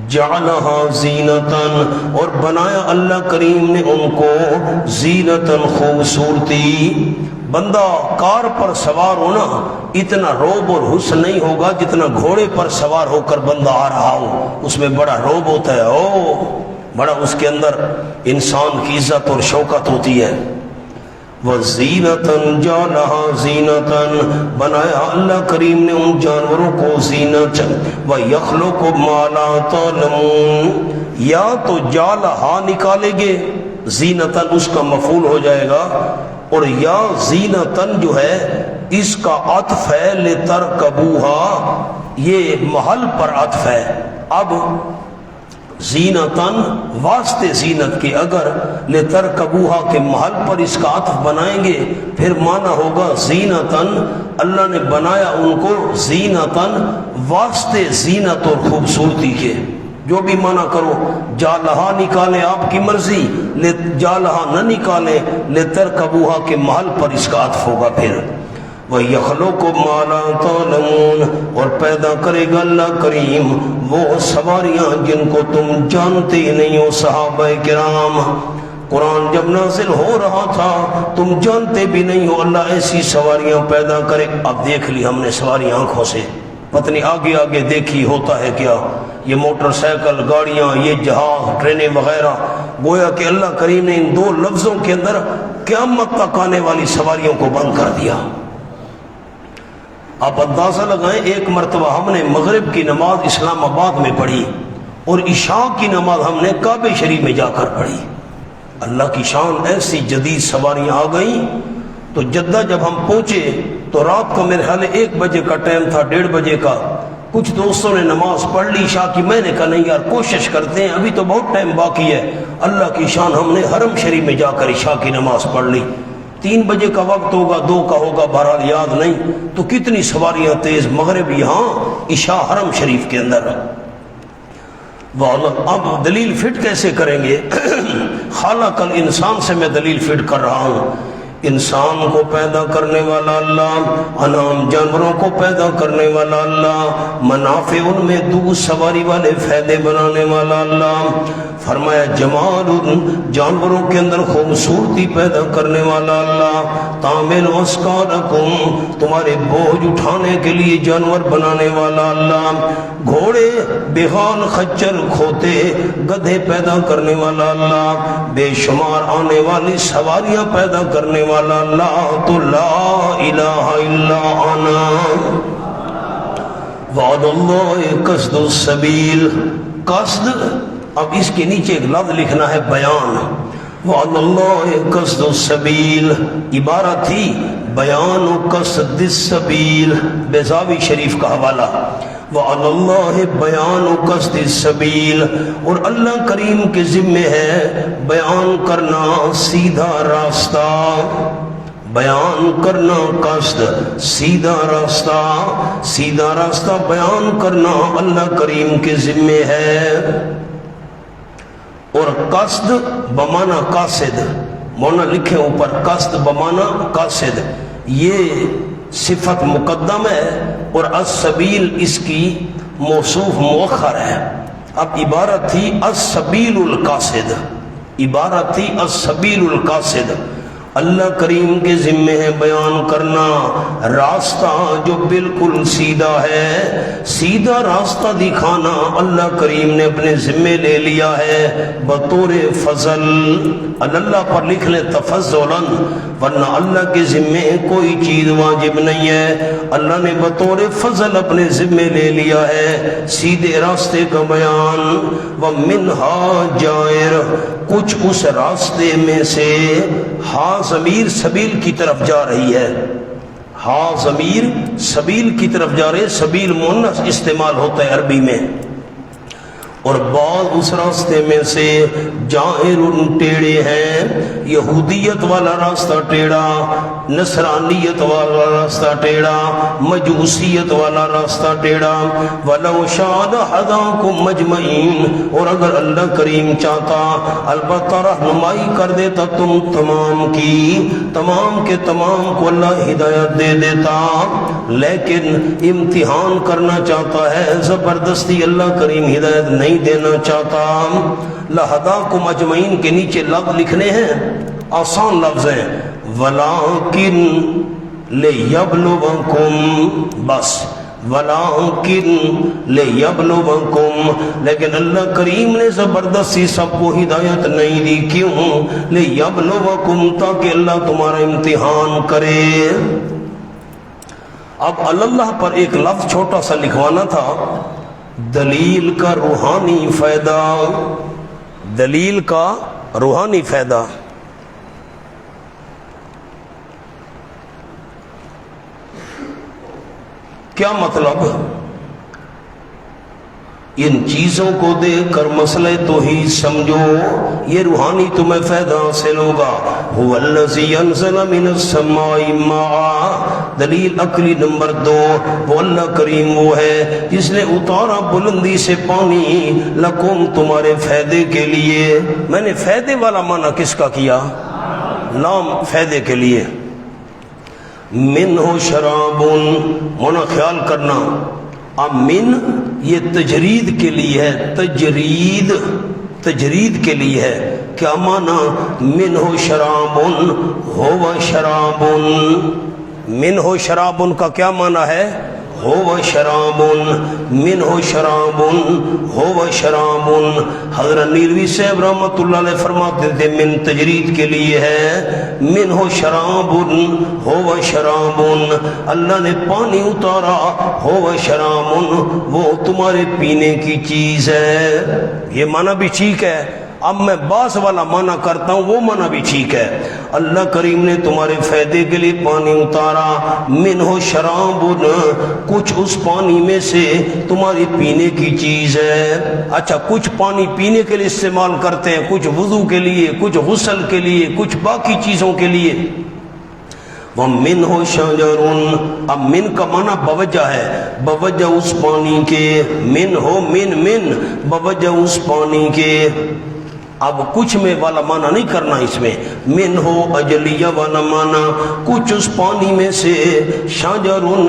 جعلہا زینتن، اور بنایا اللہ کریم نے ان کو زینتن، خوبصورتی۔ بندہ کار پر سوار ہونا اتنا روب اور حسن نہیں ہوگا جتنا گھوڑے پر سوار ہو کر بندہ آ رہا ہو، اس میں بڑا روب ہوتا ہے، بڑا اس کے اندر انسان کی عزت اور شوکت ہوتی ہے۔ وزینتن جعلہا زینتن، بنایا اللہ کریم نے ان جانوروں کو زینت، ویخلق ما لا تعلمون، یا تو جعلہا نکالے گے، زینتن اس کا مفعول ہو جائے گا، اور یا زینتن جو ہے اس کا عطف ہے لترکبوہا، یہ محل پر عطف ہے۔ اب زینتن واسطے زینت کے اگر لترکبوہا کے محل پر اس کا عطف بنائیں گے پھر معنی ہوگا زینتن، اللہ نے بنایا ان کو زینتن واسطے زینت اور خوبصورتی کے، جو بھی معنی کرو، جعلہا نکالے آپ کی مرضی، جعلہا نہ نکالے، لترکبوہا کے محل پر اس کا عطف ہوگا پھر۔ وَيَخْلُقُ مَا لَا تَعْلَمُونَ، اور پیدا کرے گا اللہ کریم وہ سواریاں جن کو تم جانتے ہی نہیں ہو صحابہ کرام۔ قرآن جب نازل ہو رہا تھا تم جانتے بھی نہیں ہو اللہ ایسی سواریاں پیدا کرے۔ اب دیکھ لی ہم نے سواری آنکھوں سے، پتنی آگے آگے دیکھی ہوتا ہے کیا، یہ موٹر سائیکل، گاڑیاں، یہ جہاز، ٹرینیں وغیرہ، گویا کہ اللہ کریم نے ان دو لفظوں کے اندر قیامت تک آنے والی سواریوں کو بند کر دیا۔ آپ اندازہ لگائیں، ایک مرتبہ ہم نے مغرب کی نماز اسلام آباد میں پڑھی اور عشاء کی نماز ہم نے کعبہ شریف میں جا کر پڑھی۔ اللہ کی شان، ایسی جدید سواریاں آ گئیں۔ تو جدہ جب ہم پہنچے تو رات کو میرے خیال 1 بجے کا ٹائم تھا، 1:30 بجے کا۔ کچھ دوستوں نے نماز پڑھ لی عشاء کی، میں نے کہا نہیں یار کوشش کرتے ہیں، ابھی تو بہت ٹائم باقی ہے۔ اللہ کی شان، ہم نے حرم شریف میں جا کر عشاء کی نماز پڑھ لی۔ 3 بجے کا وقت ہوگا، 2 کا ہوگا، بہرحال یاد نہیں۔ تو کتنی سواریاں تیز، مغرب یہاں، عشاء حرم شریف کے اندر۔ اب دلیل فٹ کیسے کریں گے؟ خالق الانسان سے میں دلیل فٹ کر رہا ہوں۔ انسان کو پیدا کرنے والا اللہ، انعام جانوروں کو پیدا کرنے والا اللہ، منافع ان میں دو سواری والے فائدے بنانے والا اللہ، فرمایا جمال جانوروں کے اندر خوبصورتی پیدا کرنے والا اللہ، تعمل اسکارکم تمہارے بوجھ اٹھانے کے لیے جانور بنانے والا اللہ، گھوڑے، بغال، خچر، کھوتے، گدھے پیدا کرنے والا اللہ، بے شمار آنے والی سواریاں پیدا کرنے والا اللہ، تو لا الہ الا انا وعد اللہ قصد السبیل۔ قصد، اب اس کے نیچے ایک لفظ لکھنا ہے بیان، وعد اللہ قصد السبیل، عبارت تھی بیان قصد السبیل، بیضاوی شریف کا حوالہ، وعد اللہ بیان قصد السبیل، اور اللہ کریم کے ذمہ ہے بیان کرنا سیدھا راستہ، بیان کرنا قصد سیدھا راستہ، سیدھا راستہ بیان کرنا اللہ کریم کے ذمہ ہے۔ اور قصد بمانا قاصد، مونا لکھے اوپر قصد بمانا قاصد، یہ صفت مقدم ہے اور السبیل اس کی موصوف مؤخر ہے۔ اب عبارت تھی السبیل القاصد، عبارت تھی السبیل القاصد، اللہ کریم کے ذمہ ہے بیان کرنا راستہ جو بالکل سیدھا ہے، سیدھا راستہ دکھانا اللہ کریم نے اپنے ذمہ لے لیا ہے بطور فضل، اللہ پر لکھ لیں تفضلاً، ورنہ اللہ کے ذمہ کوئی چیز واجب نہیں ہے، اللہ نے بطور فضل اپنے ذمہ لے لیا ہے سیدھے راستے کا بیان۔ وَمِنْهَا جَائِرٌ، کچھ اس راستے میں سے، ہاں ضمیر سبیل کی طرف جا رہی ہے، ہاں ضمیر سبیل کی طرف جا رہے ہیں، سبیل مؤنث استعمال ہوتا ہے عربی میں، اور بعض اس راستے میں سے جائر ٹیڑے ہیں، یہودیت والا راستہ ٹیڑا، نصرانیت والا راستہ ٹیڑا، مجوسیت والا راستہ ٹیڑا، وَلَوْ شَاءَ لَهَدَاكُمْ مَجْمَعِينَ، اور اگر اللہ کریم چاہتا البتہ رہنمائی کر دیتا تم تمام کی، تمام کے تمام کو اللہ ہدایت دے دیتا، لیکن امتحان کرنا چاہتا ہے، زبردستی اللہ کریم ہدایت نہیں دینا چاہتا۔ لَهَدَاكُمْ اجمعین کے نیچے لفظ لکھنے ہیں، آسان لفظ ہیں، وَلَٰكِن لِيَبْلُوَكُمْ، بس ولیکن لیبلوکم، لیکن اللہ کریم نے زبردستی سب کو ہدایت نہیں دی، کیوں؟ لیبلوکم، تاکہ اللہ تمہارا امتحان کرے۔ اب اللہ پر ایک لفظ چھوٹا سا لکھوانا تھا، دلیل کا روحانی فائدہ، دلیل کا روحانی فائدہ۔ کیا مطلب؟ ان چیزوں کو دیکھ کر مسئلہ توحید سمجھو، یہ روحانی تمہیں فائدہ حاصل ہوگا۔ هو الذی انزل من السماء ماء، دلیل عقلی نمبر 2، وہ اللہ کریم وہ ہے جس نے اتارا بلندی سے پانی، لکم، تمہارے فائدے کے لیے۔ میں نے فائدے والا معنی کس کا کیا؟ نام فائدے کے لیے۔ منہ شراب، ہونا خیال کرنا، اب من یہ تجرید کے لیے ہے، تجرید کے لیے ہے۔ کیا معنی؟ منہ شراب، ہو شراب، منہ شراب کا کیا معنی ہے؟ ہو شراب، منہ شراب، ہو شراب۔ حضرت نیلوی صاحب رحمۃ اللہ علیہ فرماتے تھے من تجرید کے لیے ہے، منہ شراب، ہو شراب، اللہ نے پانی اتارا، ہو شراب، وہ تمہارے پینے کی چیز ہے۔ یہ معنی بھی ٹھیک ہے۔ اب میں باس والا معنی کرتا ہوں، وہ معنی بھی ٹھیک ہے۔ اللہ کریم نے تمہارے فائدے کے لیے پانی اتارا، منہ شراب، کچھ اس پانی میں سے تمہاری پینے کی چیز ہے۔ اچھا، کچھ پانی پینے کے لیے استعمال کرتے ہیں، کچھ وضو کے لیے، کچھ غسل کے لیے، کچھ باقی چیزوں کے لیے۔ وَمِنْهُ شَجَرٌ، اب من کا معنی بوجہ ہے، بوجہ اس پانی کے، من بوجہ اس پانی کے۔ اب کچھ میں والا معنی نہیں کرنا اس میں، من ہو اجلیہ والا معنی، کچھ اس پانی میں سے، شاجرن،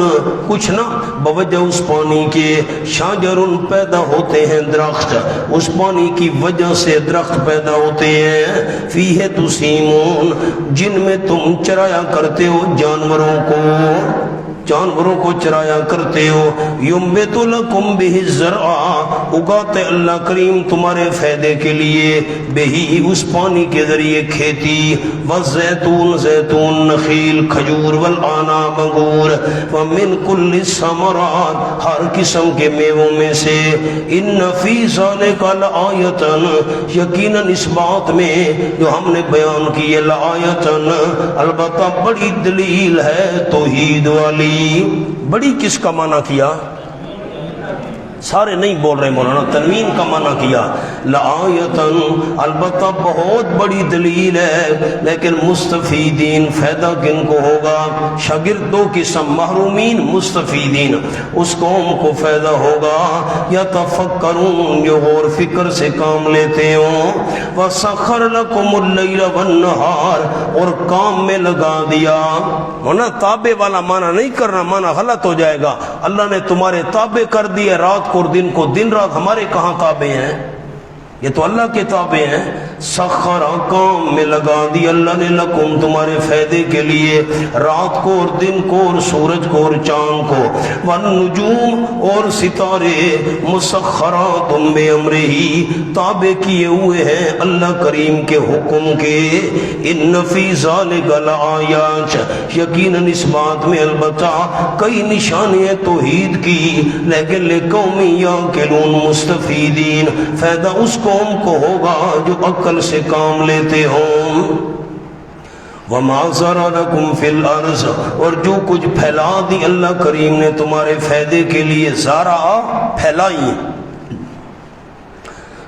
کچھ نہ، بوجہ اس پانی کے، شاجرن پیدا ہوتے ہیں درخت، اس پانی کی وجہ سے درخت پیدا ہوتے ہیں، فیہ تسیمون، جن میں تم چرایا کرتے ہو جانوروں کو چرایا کرتے ہو، یمبت لکم بہ الزرع، اگاتے اللہ کریم تمہارے فائدے کے لیے، بہی اس پانی کے ذریعے کھیتی، والزیتون، زیتون، نخیل، کھجور، والعناب، انگور، ومن کل الثمرات، ہر قسم کے میووں میں سے، ان فی ذلک لآیۃ، یقیناً اس بات میں جو ہم نے بیان کی ہے، لآیۃ، البتہ بڑی دلیل ہے توحید والی۔ بڑی کس کا معنی کیا؟ سارے نہیں بول رہے مولانا، تنوین کا معنی کیا، لآیتن، البتہ بہت بڑی دلیل ہے، لیکن مستفیدین، فائدہ کن کو ہوگا؟ شاگرد دو قسم، محرومین، مستفیدین، اس قوم کو فائدہ ہوگا، یا تفکرون، جو غور فکر سے کام لیتے ہوں، وَسَخَّرَ لَكُمُ اللَّيْلَ وَالنَّهَارَ، اور کام میں لگا دیا، ہونا تابع والا معنی نہیں کرنا، معنی غلط ہو جائے گا۔ اللہ نے تمہارے تابع کر دیے رات کو اور دن کو، دن رات ہمارے کہاں تابع ہیں؟ یہ تو اللہ کے تابع ہیں۔ سخر، کام میں لگا دی اللہ نے، لکم، تمہارے فائدے کے لیے، رات کو اور دن کو، اور سورج کو اور چاند کو، والنجوم، اور ستارے، مسخرات بامرہ، تابع کیے ہوئے ہیں اللہ کریم کے حکم کے۔ ان فی ذلک لآیات، یقیناً اس بات میں البتہ کئی نشانیاں توحید کی، لیکن لقوم یعقلون، مستفیدین، فائدہ اس قوم کو ہوگا جو عقل سے کام لیتے ہوں۔ وما ذرا لکم فی الارض، اور جو کچھ پھیلا دی اللہ کریم نے تمہارے فائدے کے لیے، ذرا پھیلائی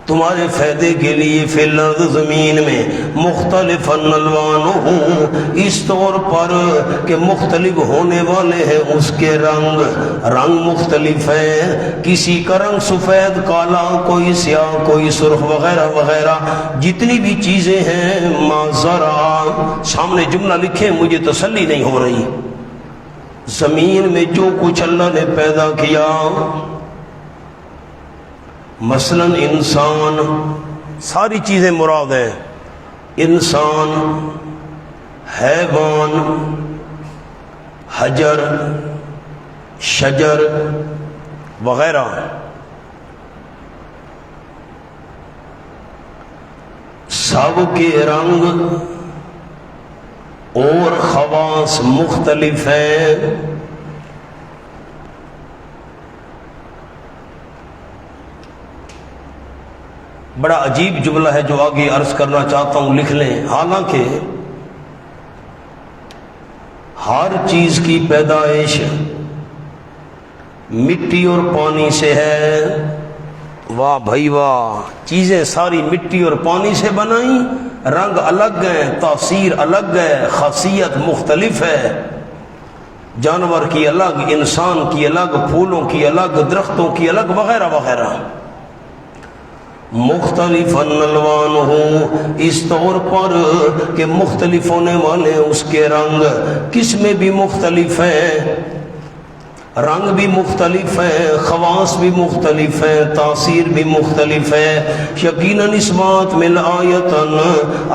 تمہارے فائدے کے لیے، فی الارض، زمین میں، مختلف الوانہ، اس طور پر کہ مختلف ہونے والے ہیں اس کے رنگ مختلف ہیں، کسی کا رنگ سفید، کالا، کوئی سیاہ، کوئی سرخ، وغیرہ وغیرہ، جتنی بھی چیزیں ہیں، ما ذرا، سامنے جملہ لکھیں، مجھے تسلی نہیں ہو رہی، زمین میں جو کچھ اللہ نے پیدا کیا، مثلا انسان، ساری چیزیں مراد ہیں، انسان، حیوان، حجر، شجر وغیرہ، سب کے رنگ اور خواص مختلف ہیں۔ بڑا عجیب جملہ ہے جو آگے عرض کرنا چاہتا ہوں، لکھ لیں۔ حالانکہ ہر چیز کی پیدائش مٹی اور پانی سے ہے۔ واہ بھائی واہ، چیزیں ساری مٹی اور پانی سے بنائیں، رنگ الگ ہیں، تاثیر الگ ہے، خاصیت مختلف ہے، جانور کی الگ، انسان کی الگ، پھولوں کی الگ، درختوں کی الگ، وغیرہ وغیرہ۔ مختلف الوان ہوں، اس طور پر کہ مختلف ہونے والے اس کے رنگ، قسمیں بھی مختلف ہیں، رنگ بھی مختلف ہے، خواص بھی مختلف ہے، تاثیر بھی مختلف ہے۔ یقیناً اس بات میں لآیتن،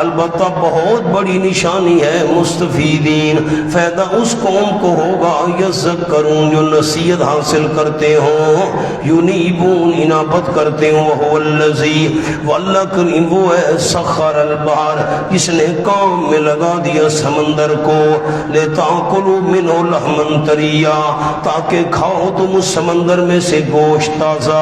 البتہ بہت بڑی نشانی ہے، مستفیدین، فائدہ اس قوم کو ہوگا، یذکرون، جو نصیحت حاصل کرتے ہوں، یونیبون، انابت کرتے ہوں، وہو الذی، واللہ کریم وہ ہے، سخر البحر، جس نے کام میں لگا دیا سمندر کو، لتاکلوا منہ لحما طریا، تاکہ کھاؤ تم اس سمندر میں سے گوشت تازہ،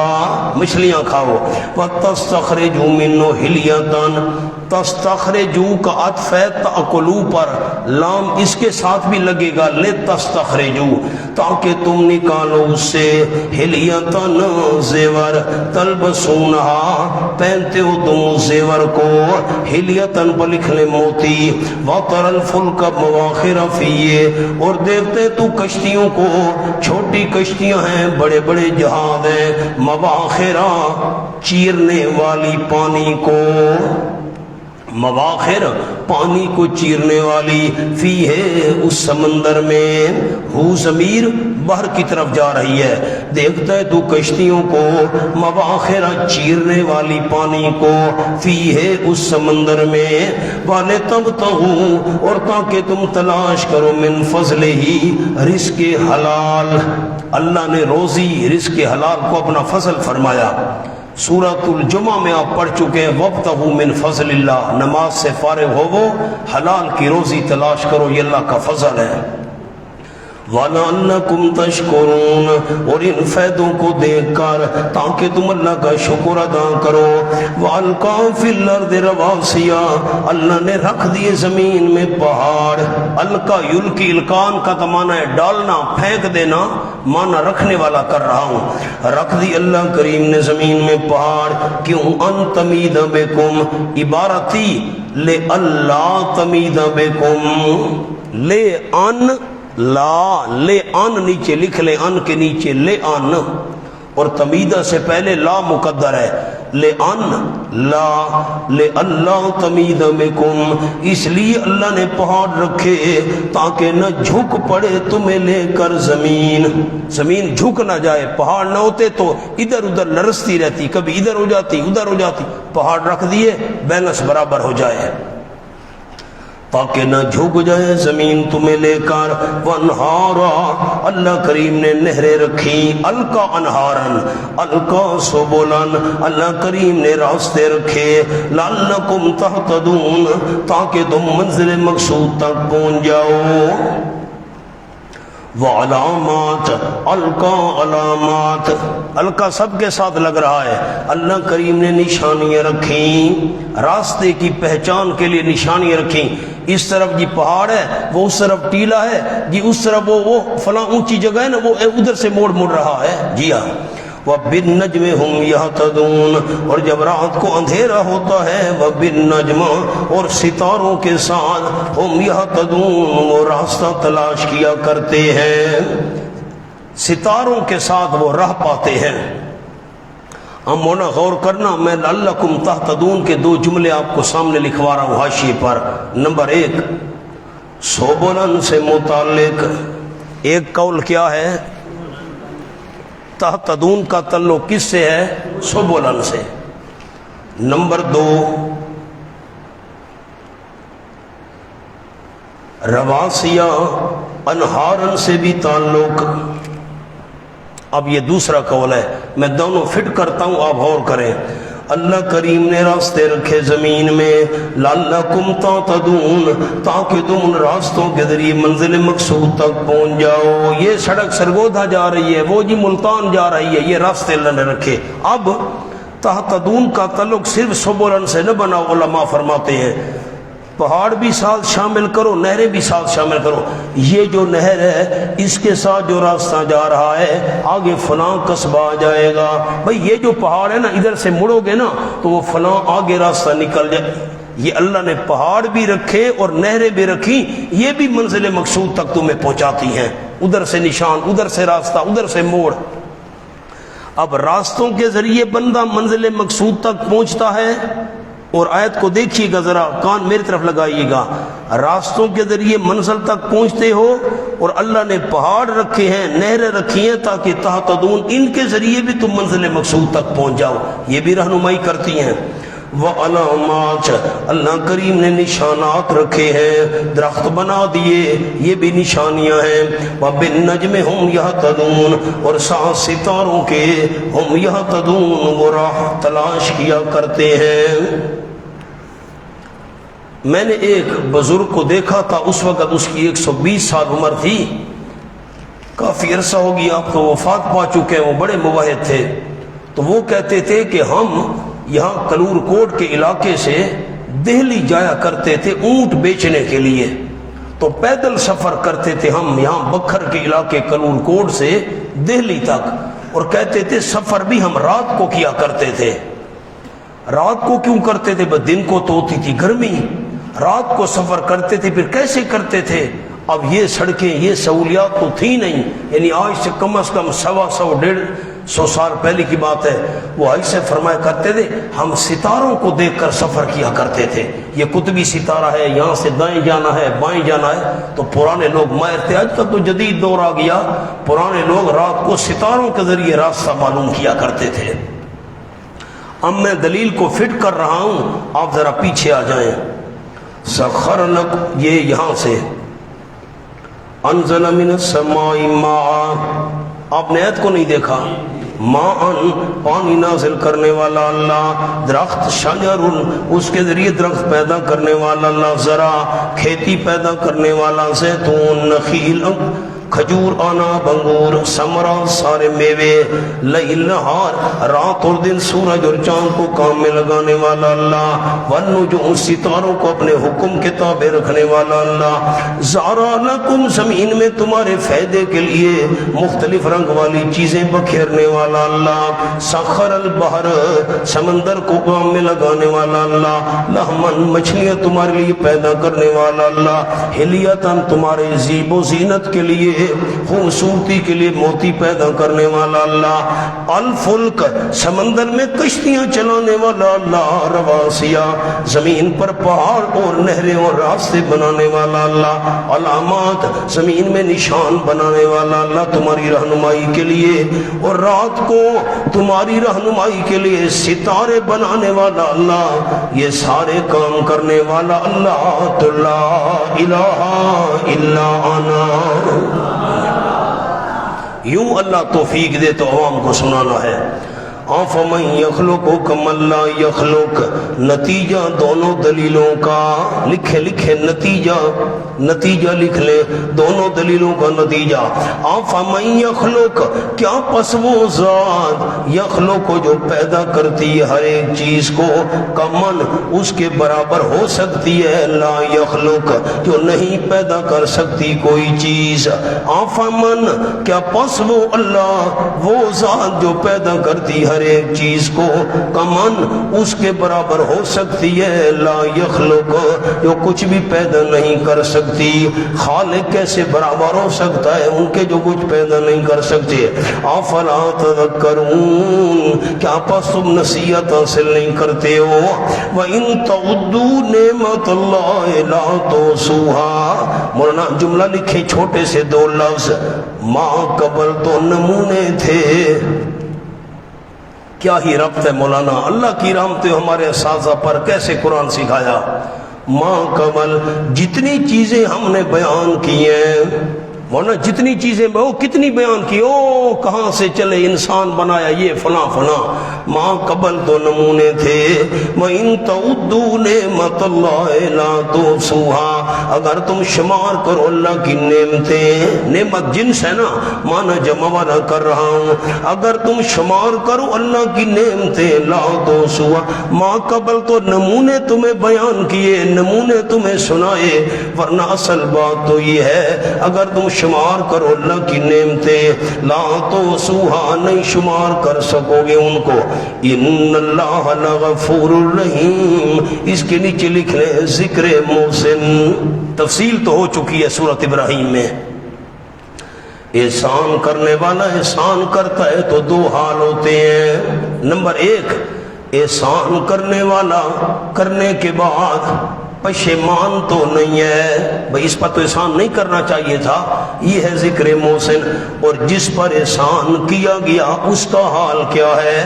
مچھلیاں کھاؤ، وَتَسْتَخْرِجُوا مِنْهُ حِلْيَةً، تستخرجو کا عطف ہے تأکلو پر، لام اس کے ساتھ بھی لگے گا، لِتَسْتَخْرِجُوا، تاکہ تم نکالو اس سے، حِلْيَةً، زیور، تلبسونہا، پہنتے ہو تم اس زیور کو، حِلْيَةً پر لکھ لیں موتی، وَتَرَى الْفُلْكَ مَوَاخِرَ فِيهِ، اور دیکھتے تو کشتیوں کو، چھوٹی کشتیاں ہیں، بڑے بڑے جہاز ہیں، مواخرہ، چیرنے والی پانی کو، مواخر، پانی کو چیرنے والی، فی ہے، اس سمندر میں، ہو ضمیر باہر کی طرف جا رہی ہے، دیکھتا ہے تو کشتیوں کو، مواخر، چیرنے والی پانی کو، فی ہے، اس سمندر میں، والے تب اور تاکہ تم تلاش کرو، من فضل ہی، رزق حلال، اللہ نے روزی رزق حلال کو اپنا فضل فرمایا۔ سورۃ الجمعہ میں آپ پڑھ چکے ہیں، وابتغوا من فضل اللہ، نماز سے فارغ ہوو، حلال کی روزی تلاش کرو، یہ اللہ کا فضل ہے۔ وَلَعَلَّكُمْ تَشْكُرُونَ، اور ان فائدوں کو دیکھ کر تاکہ تم اللہ کا شکر ادا کرو۔ وَأَلْقَىٰ فِي الْأَرْضِ رَوَاسِيَ، اللہ نے رکھ دیے زمین میں پہاڑ، القا یلقی، القان کا معنی ہے ڈالنا، پھینک دینا، معنی رکھنے والا کر رہا ہوں، رکھ دی اللہ کریم نے زمین میں پہاڑ، کیوں؟ ان تمید بکم، عبارتی لے اللہ تمید بکم، لے ان لا، لے ان نیچے لکھ لے، ان کے نیچے لے ان، اور تمیدہ سے پہلے لا مقدر ہے، لے ان لا، لے اللہ تمید بکم، اس لیے اللہ نے پہاڑ رکھے تاکہ نہ جھک پڑے تمہیں لے کر زمین، زمین جھک نہ جائے، پہاڑ نہ ہوتے تو ادھر ادھر لرزتی رہتی، کبھی ادھر ہو جاتی ادھر ہو جاتی، پہاڑ رکھ دیے بیلنس برابر ہو جائے، تاکہ نہ جھک جائے زمین تمہیں لے کر۔ وانہارا، اللہ کریم نے نہریں رکھی، القا انہارن، القا سبلن، اللہ کریم نے راستے رکھے، لعلکم تہتدون، تاکہ تم منزل مقصود تک پہنچ جاؤ۔ وعلامات، القا علامات، القا سب کے ساتھ لگ رہا ہے، اللہ کریم نے نشانیاں رکھیں، راستے کی پہچان کے لیے نشانیاں رکھیں، اس طرف جی پہاڑ ہے، وہ اس طرف ٹیلا ہے جی، اس طرف وہ فلاں اونچی جگہ ہے نا، وہ ادھر سے موڑ رہا ہے، جی ہاں۔ وَبِالنَّجْمِ هُمْ يَهْتَدُونَ، اور جب رات کو اندھیرا ہوتا ہے، وَبِالنَّجْمِ، اور ستاروں کے ساتھ، ہم يَهْتَدُونَ، وہ راستہ تلاش کیا کرتے ہیں، ستاروں کے ساتھ وہ راہ پاتے ہیں۔ ہم مونا غور کرنا، میں لعلکم تہتدون کے دو جملے آپ کو سامنے لکھوا رہا ہوں حاشیے پر۔ نمبر ایک، سبلن سے متعلق ایک قول کیا ہے؟ تہتدون کا تعلق کس سے ہے؟ سبلن سے۔ نمبر دو، رواسیہ، انہارن سے بھی تعلق، اب یہ دوسرا قول ہے، میں دونوں فٹ کرتا ہوں، آپ غور کریں۔ اللہ کریم نے راستے رکھے زمین میں لعلکم تعتدون، تاکہ تم ان راستوں کے ذریعے منزل مقصود تک پہنچ جاؤ۔ یہ سڑک سرگودا جا رہی ہے، وہ جی ملتان جا رہی ہے، یہ راستے اللہ نے رکھے۔ اب تعتدون کا تعلق صرف سبلن سے نہ بنا، علماء فرماتے ہیں پہاڑ بھی ساتھ شامل کرو، نہریں بھی ساتھ شامل کرو۔ یہ جو نہر ہے اس کے ساتھ جو راستہ جا رہا ہے آگے فلاں قصبہ آ جائے گا، بھئی یہ جو پہاڑ ہے نا ادھر سے مڑو گے نا تو وہ فلاں آگے راستہ نکل جائے۔ یہ اللہ نے پہاڑ بھی رکھے اور نہریں بھی رکھی، یہ بھی منزل مقصود تک تمہیں پہنچاتی ہیں، ادھر سے نشان، ادھر سے راستہ، ادھر سے موڑ۔ اب راستوں کے ذریعے بندہ منزل مقصود تک پہنچتا ہے، اور آیت کو دیکھیے گا ذرا، کان میری طرف لگائیے گا، راستوں کے ذریعے منزل تک پہنچتے ہو اور اللہ نے پہاڑ رکھے ہیں، نہریں رکھی ہیں تاکہ تہتدون، ان کے ذریعے بھی تم منزل مقصود تک پہنچ جاؤ، یہ بھی رہنمائی کرتی ہیں۔ وعلامات، اللہ کریم نے نشانات رکھے ہیں، درخت بنا دیے، یہ بھی نشانیاں ہیں۔ وبالنجم ہم یہتدون، اور ساتھ ستاروں کے ہم یہتدون، وہ راہ تلاش کیا کرتے ہیں۔ میں نے ایک بزرگ کو دیکھا تھا، اس وقت اس کی 120 سال عمر تھی، کافی عرصہ ہو گیا، آپ تو وفات پا چکے ہیں، وہ بڑے موحد تھے۔ تو وہ کہتے تھے کہ ہم یہاں کلور کوٹ کے علاقے سے دہلی جایا کرتے تھے اونٹ بیچنے کے لیے، تو پیدل سفر کرتے تھے ہم یہاں بکھر کے علاقے کلور کوٹ سے دہلی تک، اور کہتے تھے سفر بھی ہم رات کو کیا کرتے تھے۔ رات کو کیوں کرتے تھے؟ بس دن کو تو ہوتی تھی گرمی، رات کو سفر کرتے تھے، پھر کیسے کرتے تھے؟ اب یہ سڑکیں، یہ سہولیات تو تھی نہیں، یعنی آج سے کم از کم 100 سال پہلے کی بات ہے۔ وہ ایسے فرمایا کرتے تھے ہم ستاروں کو دیکھ کر سفر کیا کرتے تھے، یہ قطبی ستارہ ہے، یہاں سے دائیں جانا ہے، بائیں جانا ہے، تو پرانے لوگ ماہر تھے، آج کل تو جدید دور آ گیا، پرانے لوگ رات کو ستاروں کے ذریعے راستہ معلوم کیا کرتے تھے۔ اب میں دلیل کو فٹ کر رہا ہوں، آپ ذرا پیچھے آ جائیں۔ سخر لکم، یہ یہاں سے انزل من السماء ماء، آپ نے آیت کو نہیں دیکھا، ماءن، پانی نازل کرنے والا اللہ، درخت شجر، اس کے ذریعے درخت پیدا کرنے والا اللہ، زرع، کھیتی پیدا کرنے والا، زیتون، نخیل، کھجور، انار، انگور، ثمرہ، سارے میوے، لیل نہار، رات اور دن، سورج اور چاند کو کام میں لگانے والا اللہ، والنجوم، ستاروں کو اپنے حکم کے تابع رکھنے والا اللہ، زرع لکم، زمین میں تمہارے فائدے کے لیے مختلف رنگ والی چیزیں بکھیرنے والا اللہ، سخر البحر، سمندر کو کام میں لگانے والا اللہ، لحمن، مچھلیاں تمہارے لیے پیدا کرنے والا اللہ، حلیتن، تمہارے زیب و زینت کے لیے، خوبصورتی کے لیے موتی پیدا کرنے والا اللہ، الفلک، سمندر میں کشتیاں چلانے والا اللہ، رواسیہ، زمین پر پہاڑ اور نہریں اور راستے بنانے والا اللہ، علامات، زمین میں نشان بنانے والا اللہ تمہاری رہنمائی کے لیے، اور رات کو تمہاری رہنمائی کے لیے ستارے بنانے والا اللہ، یہ سارے کام کرنے والا اللہ، تو لا الہ الا انا۔ یوں اللہ توفیق دے تو عوام کو سنانا ہے۔ آفمن یخلق کمن لا یخلق، نتیجہ دونوں دلیلوں کا، لکھے نتیجہ لکھ لے، دونوں دلیلوں کا نتیجہ۔ آفمن یخلق، کیا پس وہ ذات، یخلق جو پیدا کرتی ہے ہر ایک چیز کو، کمن اس کے برابر ہو سکتی ہے، لا یخلق جو نہیں پیدا کر سکتی کوئی چیز۔ آفمن، کیا پس وہ اللہ، وہ ذات جو پیدا کرتی ہر ایک چیز کو، کمن اس کے برابر ہو سکتی ہے، لا یخلق جو کچھ بھی پیدا نہیں کر سکتی۔ خالق کیسے برابر ہو سکتا ہے ان کے جو کچھ پیدا نہیں کر سکتے۔ افلا تذکرون، کیا پس تم نصیحت حاصل نہیں کرتے ہو؟ وَإِن تَعُدُّوا نِعْمَتَ اللَّهِ لَا تُحْصُوهَا، مولانا جملہ لکھے چھوٹے سے دو لفظ، ماں قبل تو نمونے تھے۔ کیا ہی ربط ہے مولانا، اللہ کی رحمت ہمارے اساتذہ پر کیسے قرآن سکھایا۔ ماں قبل جتنی چیزیں ہم نے بیان کی ہیں ورنہ جتنی چیزیں وہ کتنی بیان کی، او کہاں سے چلے انسان بنایا یہ فلاں فلاں، ماں قبل تو نمونے تھے۔ وَإِن تَعُدُّوا نِعْمَتَ اللَّهِ لَا تُحْصُوهَا، اگر تم شمار کرو اللہ کی نعمتیں، نعمت جنس ہے نا، مانا جمع والا کر رہا ہوں، اگر تم شمار کرو اللہ کی نعمتیں لا تحصوها، ماں قبل تو نمونے تمہیں بیان کیے، نمونے تمہیں سنائے، ورنہ اصل بات تو یہ ہے اگر تم شمار کرو اللہ کی نعمتیں لا تحصوها، نہیں شمار کر سکو گے ان کو۔ ان اللہ لغفور الرحیم، اس کے نیچے لکھ لیں ذکر محسن، تفصیل تو ہو چکی ہے سورۃ ابراہیم میں۔ احسان کرنے والا احسان کرتا ہے تو دو حال ہوتے ہیں، نمبر ایک، احسان کرنے والا کرنے کے بعد پشیمان تو نہیں ہے، بھئی اس پر تو احسان نہیں کرنا چاہیے تھا، یہ ہے ذکر محسن۔ اور جس پر احسان کیا گیا اس کا حال کیا ہے؟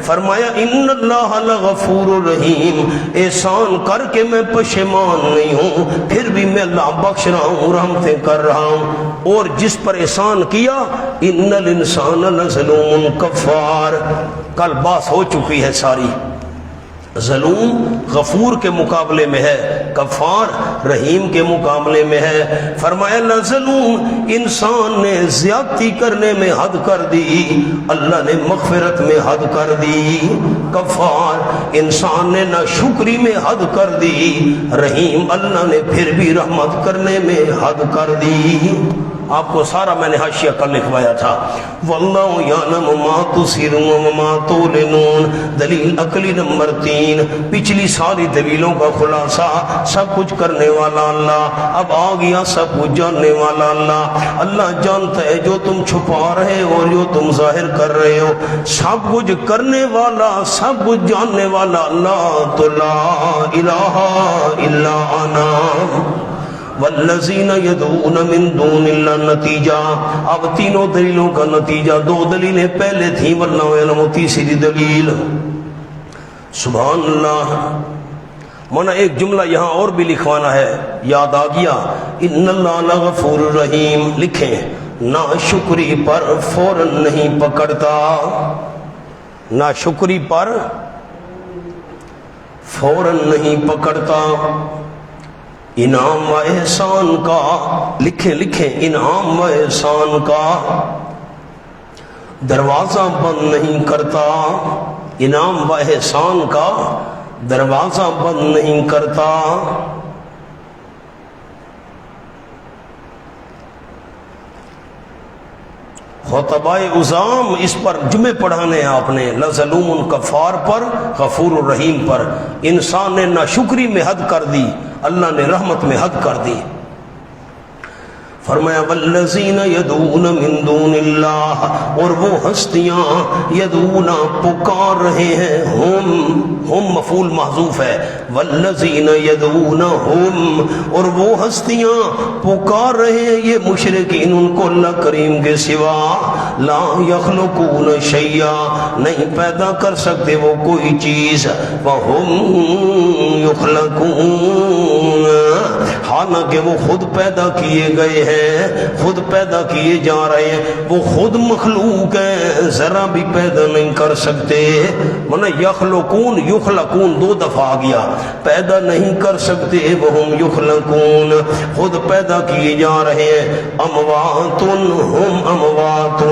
فرمایا ان اللہ لغفور الرحیم، احسان کر کے میں پشیمان نہیں ہوں، پھر بھی میں اللہ بخش رہا ہوں، رحمتیں کر رہا ہوں۔ اور جس پر احسان کیا ان الانسان لظلوم کفار، کل بات ہو چکی ہے ساری، ظلوم غفور کے مقابلے میں ہے، کفار رحیم کے مقابلے میں ہے۔ فرمایا لظلوم، انسان نے زیادتی کرنے میں حد کر دی، اللہ نے مغفرت میں حد کر دی۔ کفار، انسان نے ناشکری میں حد کر دی، رحیم اللہ نے پھر بھی رحمت کرنے میں حد کر دی۔ آپ کو سارا میں نے حاشیہ کل لکھوایا تھا، واللہ یعلم ما تسرون وما تعلنون، دلیل عقلی نمبر 3، پچھلی ساری دلیلوں کا خلاصہ، سب کچھ کرنے والا اللہ، اب آ گیا سب کچھ جاننے والا اللہ۔ اللہ جانتا ہے جو تم چھپا رہے ہو اور جو تم ظاہر کر رہے ہو، سب کچھ کرنے والا سب کچھ جاننے والا اللہ تو لا الہ الا انا والذین یدعون من دون اللہ۔ نتیجہ اب تینوں دلیلوں کا نتیجہ، دو دلیلیں پہلے تھیں ورنہ علم، تیسری دلیل سبحان اللہ۔ مانا ایک جملہ یہاں اور بھی لکھوانا ہے، یاد آ گیا، ان اللہ لغفور الرحیم، لکھیں نا شکری پر فوراً نہیں پکڑتا، نا شکری پر فوراً نہیں پکڑتا، انعام و احسان کا، لکھیں انعام و احسان کا دروازہ بند نہیں کرتا، انعام و احسان کا دروازہ بند نہیں کرتا۔ خطبہ عظام اس پر جمعے پڑھانے ہیں آپ نے، لظلوم کفار پر، غفور الرحیم پر۔ انسان نے ناشکری میں حد کر دی، اللہ نے رحمت میں حد کر دی۔ فرمایا والذین یدعون من دون اللہ، اور وہ ہستیاں یدعون پکار رہے ہیں، ہم مفعول محذوف ہے، والذین یدعون ہم، اور وہ ہستیاں پکار رہے ہیں یہ مشرکین ان کو اللہ کریم کے سوا، لا یخلقون شیئا، نہیں پیدا کر سکتے وہ کوئی چیز، وہم یخلقون، حالانکہ وہ خود پیدا کیے گئے ہیں، خود پیدا کیے جا رہے ہیں، وہ خود مخلوق ہیں، ذرا بھی پیدا نہیں کر سکتے۔ مانا یخلقون یخلقون دو دفعہ آ گیا، پیدا نہیں کر سکتے، وہم یخلقون، خود پیدا کیے جا رہے ہیں، اموات ہم اموات،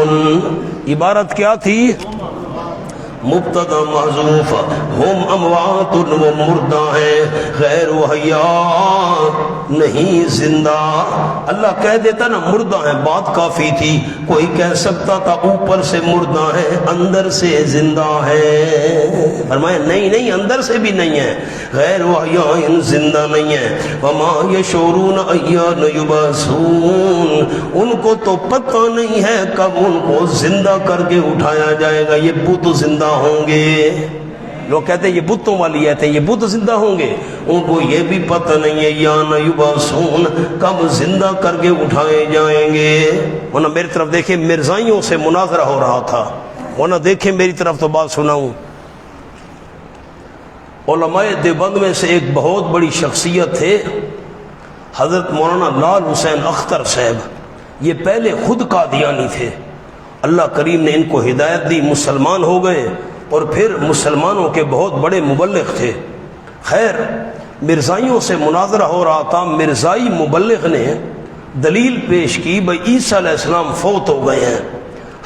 عبارت کیا تھی؟ مبتدا محذوف، ہم اموات، وہ مردہ ہیں، غیر حیات، نہیں زندہ۔ اللہ کہہ دیتا نا مردہ ہیں، بات کافی تھی، کوئی کہہ سکتا تھا اوپر سے مردہ ہیں اندر سے زندہ ہیں، فرمایا نہیں اندر سے بھی نہیں ہے، غیر حیات، زندہ نہیں ہے۔ وما یشعرون ایان یبعثون، ان کو تو پتہ نہیں ہے کب ان کو زندہ کر کے اٹھایا جائے گا، یہ بت زندہ ہوں گے۔ لوگ کہتے ہیں یہ بتوں والی آیت ہے، یہ بت زندہ ہوں گے، ان کو یہ بھی پتہ نہیں ہے یان یبعثون، کب زندہ کر کے اٹھائے جائیں گے۔ ورنہ میری طرف دیکھیں، مرزائیوں سے مناظرہ ہو رہا تھا، ورنہ دیکھیں میری طرف تو بات سناؤں۔ علماء دیوبند میں سے ایک بہت بڑی شخصیت تھے حضرت مولانا لال حسین اختر صاحب، یہ پہلے خود قادیانی تھے، اللہ کریم نے ان کو ہدایت دی، مسلمان ہو گئے، اور پھر مسلمانوں کے بہت بڑے مبلغ تھے۔ خیر، مرزائیوں سے مناظرہ ہو رہا تھا، مرزائی مبلغ نے دلیل پیش کی بھئی عیسیٰ علیہ السلام فوت ہو گئے ہیں۔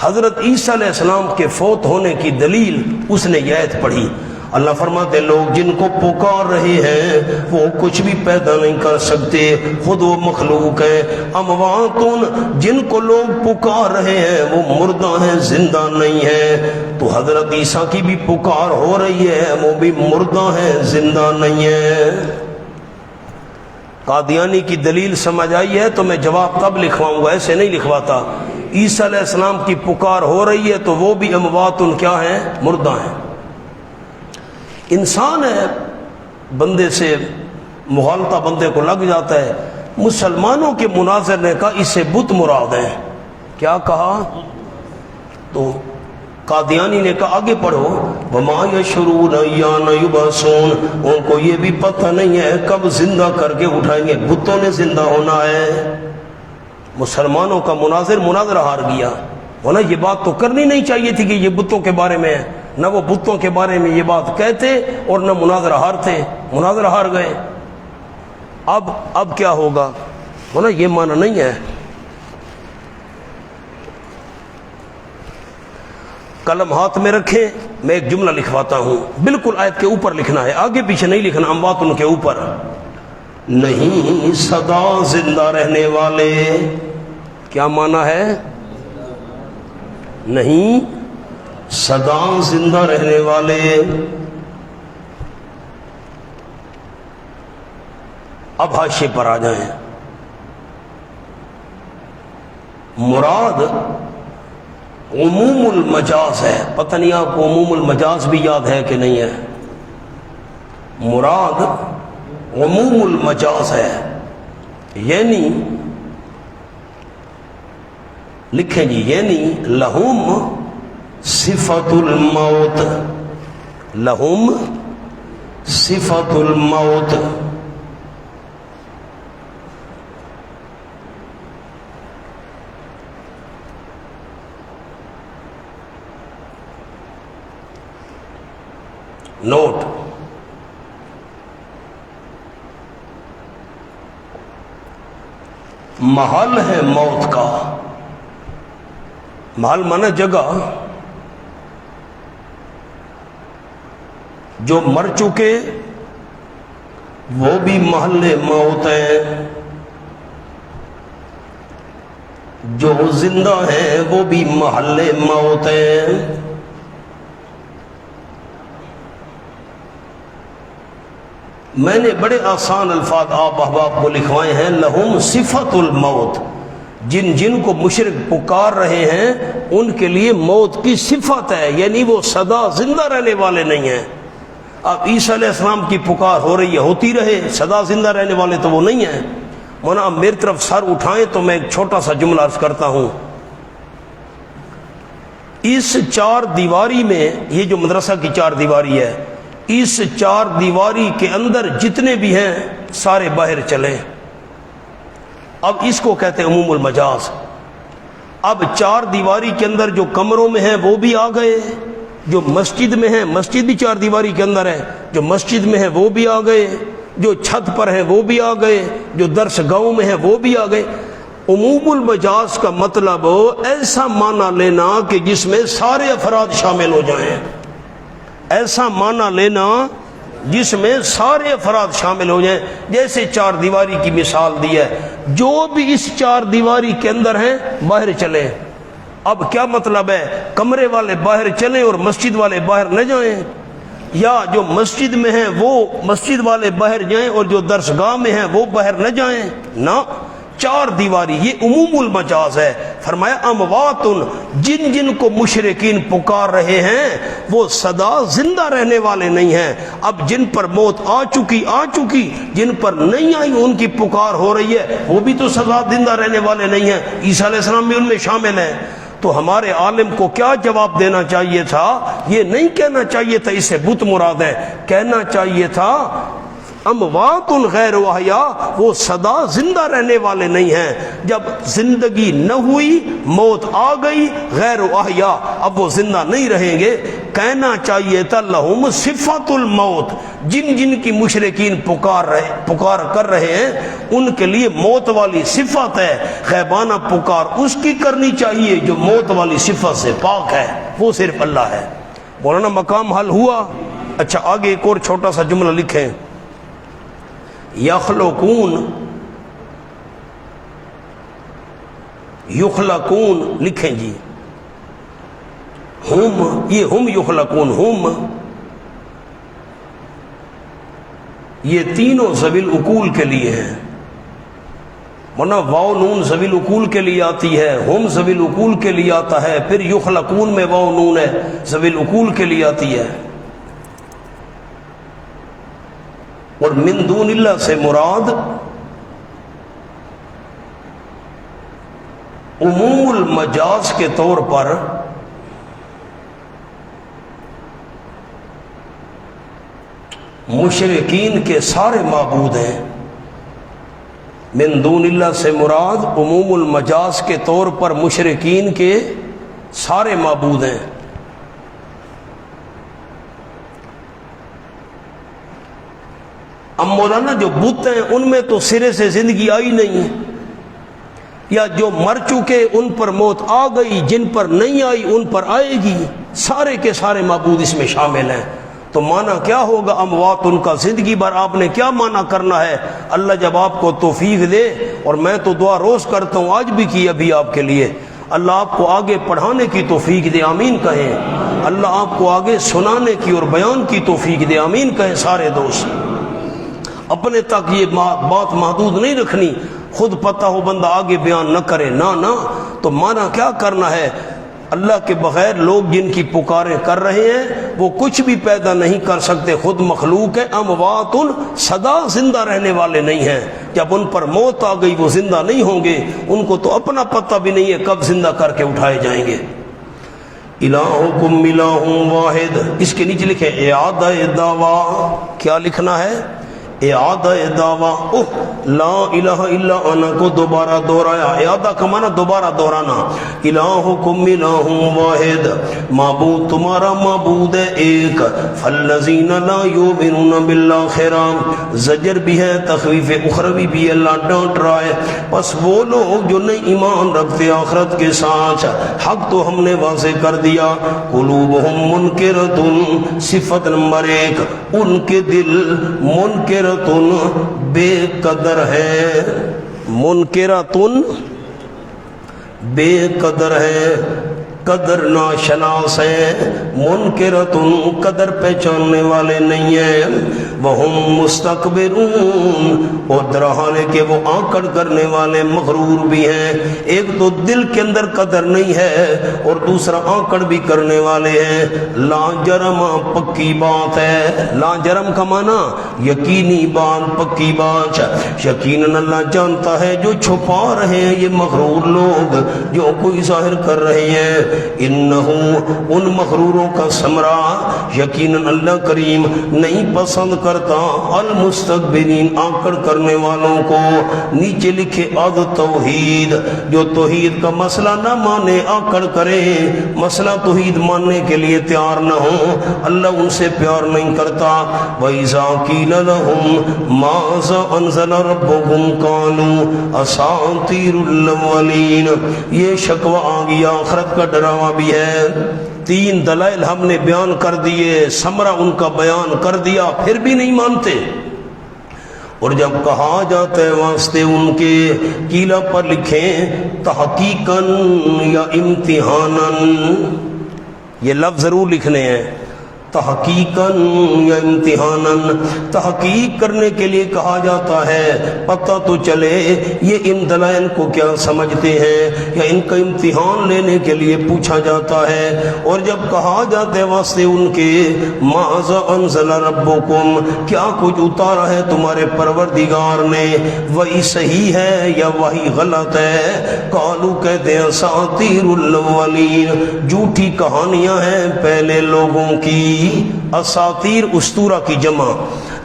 حضرت عیسیٰ علیہ السلام کے فوت ہونے کی دلیل اس نے یہ آیت پڑھی، اللہ فرماتے لوگ جن کو پکار رہے ہیں وہ کچھ بھی پیدا نہیں کر سکتے، خود وہ مخلوق ہیں۔ امواتن، جن کو لوگ پکار رہے ہیں وہ مردہ ہیں، زندہ نہیں ہیں۔ تو حضرت عیسیٰ کی بھی پکار ہو رہی ہے، وہ بھی مردہ ہیں، زندہ نہیں ہیں۔ قادیانی کی دلیل سمجھ آئی ہے تو میں جواب تب لکھواؤں گا، ایسے نہیں لکھواتا۔ عیسیٰ علیہ السلام کی پکار ہو رہی ہے تو وہ بھی امواتن کیا ہیں؟ مردہ ہیں۔ انسان ہے، بندے سے مغالطہ بندے کو لگ جاتا ہے۔ مسلمانوں کے مناظر نے کہا اس سے بت مراد ہیں، کیا کہا؟ تو قادیانی نے کہا آگے پڑھو، وما یشعرون ایان یبعثون، ان کو یہ بھی پتہ نہیں ہے کب زندہ کر کے اٹھائیں گے، بتوں نے زندہ ہونا ہے۔ مسلمانوں کا مناظر ہار گیا، ورنہ یہ بات تو کرنی نہیں چاہیے تھی کہ یہ بتوں کے بارے میں ہے، نہ وہ بتوں کے بارے میں یہ بات کہتے اور نہ مناظر ہارتے، مناظر ہار گئے۔ اب کیا ہوگا؟ ورنہ یہ معنی نہیں ہے۔ قلم ہاتھ میں رکھیں، میں ایک جملہ لکھواتا ہوں، بالکل آیت کے اوپر لکھنا ہے، آگے پیچھے نہیں لکھنا، اموات ان کے اوپر نہیں، سدا زندہ رہنے والے۔ کیا معنی ہے؟ نہیں، سدا زندہ رہنے والے۔ اب حاشیے پر آ جائیں، مراد عموم المجاز ہے، پتہ نہیں آپ کو عموم المجاز بھی یاد ہے کہ نہیں ہے؟ مراد عموم المجاز ہے، یعنی لکھیں جی، یعنی لہم صفت الموت، لہم صفت الموت، نوٹ، محل ہے موت کا، محل مانا جگہ، جو مر چکے وہ بھی محل موت ہے، جو زندہ ہیں وہ بھی محل موت ہے۔ میں نے بڑے آسان الفاظ آپ احباب کو لکھوائے ہیں، لہم صفت الموت، جن کو مشرک پکار رہے ہیں ان کے لیے موت کی صفت ہے، یعنی وہ سدا زندہ رہنے والے نہیں ہیں۔ اب عیسیٰ علیہ السلام کی پکار ہو رہی ہے، ہوتی رہے، سدا زندہ رہنے والے تو وہ نہیں ہیں۔ مولانا اب میری طرف سر اٹھائیں تو میں ایک چھوٹا سا جملہ عرض کرتا ہوں۔ اس چار دیواری میں، یہ جو مدرسہ کی چار دیواری ہے، اس چار دیواری کے اندر جتنے بھی ہیں سارے باہر چلیں۔ اب اس کو کہتے ہیں عموم المجاز۔ اب چار دیواری کے اندر جو کمروں میں ہیں وہ بھی آ گئے، جو مسجد میں ہیں، مسجد بھی چار دیواری کے اندر ہے، جو مسجد میں ہیں وہ بھی آ گئے، جو چھت پر ہیں وہ بھی آ گئے، جو درس گاہوں میں ہیں وہ بھی آ گئے۔ عموم المجاز کا مطلب ایسا معنی لینا کہ جس میں سارے افراد شامل ہو جائیں، ایسا معنی لینا جس میں سارے افراد شامل ہو جائیں۔ جیسے چار دیواری کی مثال دی ہے، جو بھی اس چار دیواری کے اندر ہیں باہر چلیں۔ اب کیا مطلب ہے؟ کمرے والے باہر چلیں اور مسجد والے باہر نہ جائیں، یا جو مسجد میں ہیں وہ مسجد والے باہر جائیں اور جو درسگاہ میں ہیں وہ باہر نہ جائیں؟ نہ، چار دیواری، یہ عموم المجاز ہے۔ فرمایا امواتن، جن کو مشرکین پکار رہے ہیں وہ سدا زندہ رہنے والے نہیں ہیں۔ اب جن پر موت آ چکی، جن پر نہیں آئی ان کی پکار ہو رہی ہے، وہ بھی تو سدا زندہ رہنے والے نہیں ہیں، عیسیٰ علیہ السلام بھی ان میں شامل ہیں۔ تو ہمارے عالم کو کیا جواب دینا چاہیے تھا؟ یہ نہیں کہنا چاہیے تھا اس سے بت مراد ہے، کہنا چاہیے تھا اموات غیر احیا، وہ سدا زندہ رہنے والے نہیں ہیں، جب زندگی نہ ہوئی موت آ گئی غیر احیا، اب وہ زندہ نہیں رہیں گے۔ کہنا چاہیے تھا لہم صفت الموت، جن جن کی مشرکین پکار کر رہے ہیں ان کے لیے موت والی صفت ہے، غیبانہ پکار اس کی کرنی چاہیے جو موت والی صفت سے پاک ہے، وہ صرف اللہ ہے۔ مولانا مقام حل ہوا؟ اچھا آگے ایک اور چھوٹا سا جملہ لکھیں، یخلقون، یخلقون لکھیں جی، ہم، یہ ہم یخلقون، ہم یہ تینوں ذوی العقول کے لیے ہیں، ورنہ واو نون ذوی العقول کے لیے آتی ہے، ہم ذوی العقول کے لیے آتا ہے، پھر یخلقون میں واو نون ہے ذوی العقول کے لیے آتی ہے۔ اور من دون اللہ سے مراد عموم المجاز کے طور پر مشرکین کے سارے معبود ہیں۔ من دون اللہ سے مراد عموم المجاز کے طور پر مشرکین کے سارے معبود ہیں۔ اب مولانا جو بت ہیں ان میں تو سرے سے زندگی آئی نہیں، یا جو مر چکے ان پر موت آ گئی، جن پر نہیں آئی ان پر آئے گی، سارے کے سارے معبود اس میں شامل ہیں۔ تو معنی کیا ہوگا اموات ان کا؟ زندگی بھر آپ نے کیا معنی کرنا ہے؟ اللہ جب آپ کو توفیق دے، اور میں تو دعا روز کرتا ہوں، آج بھی کی ابھی آپ کے لیے، اللہ آپ کو آگے پڑھانے کی توفیق دے، آمین کہیں۔ اللہ آپ کو آگے سنانے کی اور بیان کی توفیق دے، آمین کہیں سارے دوست۔ اپنے تک یہ بات محدود نہیں رکھنی، خود پتہ ہو بندہ آگے بیان نہ کرے، نہ تو معنی کیا کرنا ہے؟ اللہ کے بغیر لوگ جن کی پکاریں کر رہے ہیں وہ کچھ بھی پیدا نہیں کر سکتے، خود مخلوق ہے۔ اموات سدا زندہ رہنے والے نہیں ہیں، جب ان پر موت آ گئی وہ زندہ نہیں ہوں گے، ان کو تو اپنا پتہ بھی نہیں ہے کب زندہ کر کے اٹھائے جائیں گے۔ الہکم الہ واحد، اس کے نیچے لکھے اعادہ دعویٰ، کیا لکھنا ہے؟ اعادہ دعویٰ، لا الہ الا انا کو دوبارہ دہرایا، اعادہ کا معنی دوبارہ دہرانا۔ الہکم الہ واحد، معبود تمہارا معبود ہے ایک، فالذین لا یؤمنون بالآخرہ، زجر بھی ہے، تخویف اخروی بھی اللہ ڈانٹ رہا ہے، پس وہ لوگ جو نہیں ایمان رکھتے آخرت کے ساتھ، حق تو ہم نے واضح کر دیا، قلوبہم منکرۃ، صفت نمبر 1، ان کے دل منکر بے قدر ہے، منکرتن بے قدر ہے، قدر ناشناس ہے، منکرتن قدر پہچاننے والے نہیں ہیں، وہم مستکبرون، اور درحالے کہ وہ آکڑ کرنے والے مغرور بھی ہیں۔ ایک تو دل کے اندر قدر نہیں ہے اور دوسرا آکڑ بھی کرنے والے ہیں۔ لا جرم پکی بات ہے، لا جرم کا معنی یقینی بات، پکی بات، یقیناً اللہ جانتا ہے جو چھپا رہے ہیں یہ مغرور لوگ، جو کوئی ظاہر کر رہے ہیں۔ انہو، ان مغروروں کا ثمرہ، یقیناً اللہ کریم نہیں پسند کرتا المستکبرین، آکڑ کرنے والوں کو۔ نیچے لکھے عد توحید، جو توحید کا مسئلہ نہ مانے آکڑ کرے، مسئلہ توحید ماننے کے لیے تیار نہ ہو، اللہ ان سے پیار نہیں کرتا۔ وَإِذَا قِيلَ لَهُم مَاذَا أَنزَلَ رَبُّكُمْ قَالُوا أَسَاطِيرُ الْأَوَّلِينَ، یہ شکوہ آ گیا، آخرت کا ڈراوا بھی ہے۔ 3 دلائل ہم نے بیان کر دیے، ثمرہ ان کا بیان کر دیا، پھر بھی نہیں مانتے۔ اور جب کہا جاتا ہے واسطے ان کے، قیلہ پر لکھیں تحقیقاً یا امتحاناً، یہ لفظ ضرور لکھنے ہیں، تحقیقاً یا امتحاناً، تحقیق کرنے کے لیے کہا جاتا ہے، پتہ تو چلے یہ ان دلائل کو کیا سمجھتے ہیں، یا ان کا امتحان لینے کے لیے پوچھا جاتا ہے۔ اور جب کہا جاتا ہے واسطے ان کے ماذا انزل ربکم، کیا کچھ اتارا ہے تمہارے پروردگار نے، وہی صحیح ہے یا وہی غلط ہے، قالو کہتے ہیں اساطیر الاولین، جھوٹی کہانیاں ہیں پہلے لوگوں کی، اساطیر اسطورہ کی جمع،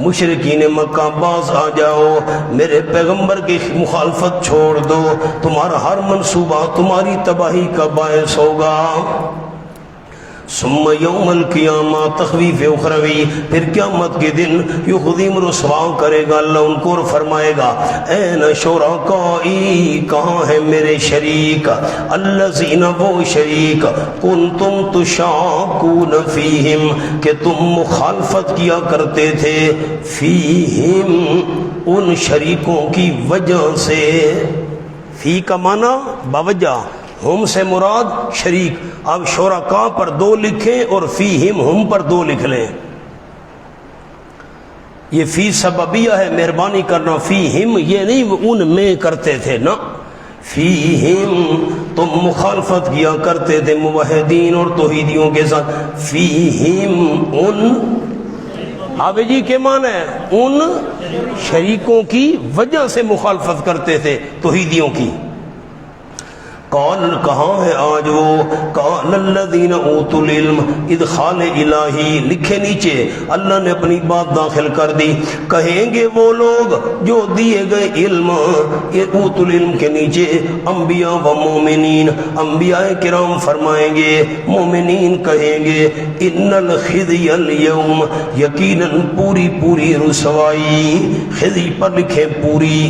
مشرکین مکہ باز آ جاؤ، میرے پیغمبر کی مخالفت چھوڑ دو، تمہارا ہر منصوبہ تمہاری تباہی کا باعث ہوگا۔ ثم یوم القیامہ، تخویف اخروی، پھر قیامت کے دن یخذیم رسوا کرے گا اللہ ان کو اور فرمائے گا این شرکائی، کہاں ہے میرے شریک، الذین، وہ شریک، کنتم تشاکون فیہم، کہ تم مخالفت کیا کرتے تھے، فیہم، ان شریکوں کی وجہ سے، فی کا معنی باوجہ، ہم سے مراد شریک، اب شرکاء پر دو لکھیں اور فیہم ہم پر دو لکھ لیں، یہ فی سببیہ ہے، مہربانی کرنا، فیہم یہ نہیں ان میں کرتے تھے نا، فیہم تم مخالفت کیا کرتے تھے موحدین اور توحیدیوں کے ساتھ، فیہم ان، آبے جی کے معنی ہے ان شریکوں کی وجہ سے مخالفت کرتے تھے توحیدیوں کی۔ قال، کہاں ہے آج وہ، قال الذین اوتوا العلم، ادخال الہی، لکھے نیچے اللہ نے اپنی بات داخل کر دی، کہیں گے وہ لوگ جو دیے گئے علم، اوتوا العلم کے نیچے انبیاء و مومنین، انبیاء کرام فرمائیں گے، مومنین کہیں گے ان الخزی اليوم، یقیناً پوری پوری رسوائی، خزی پر لکھیں پوری،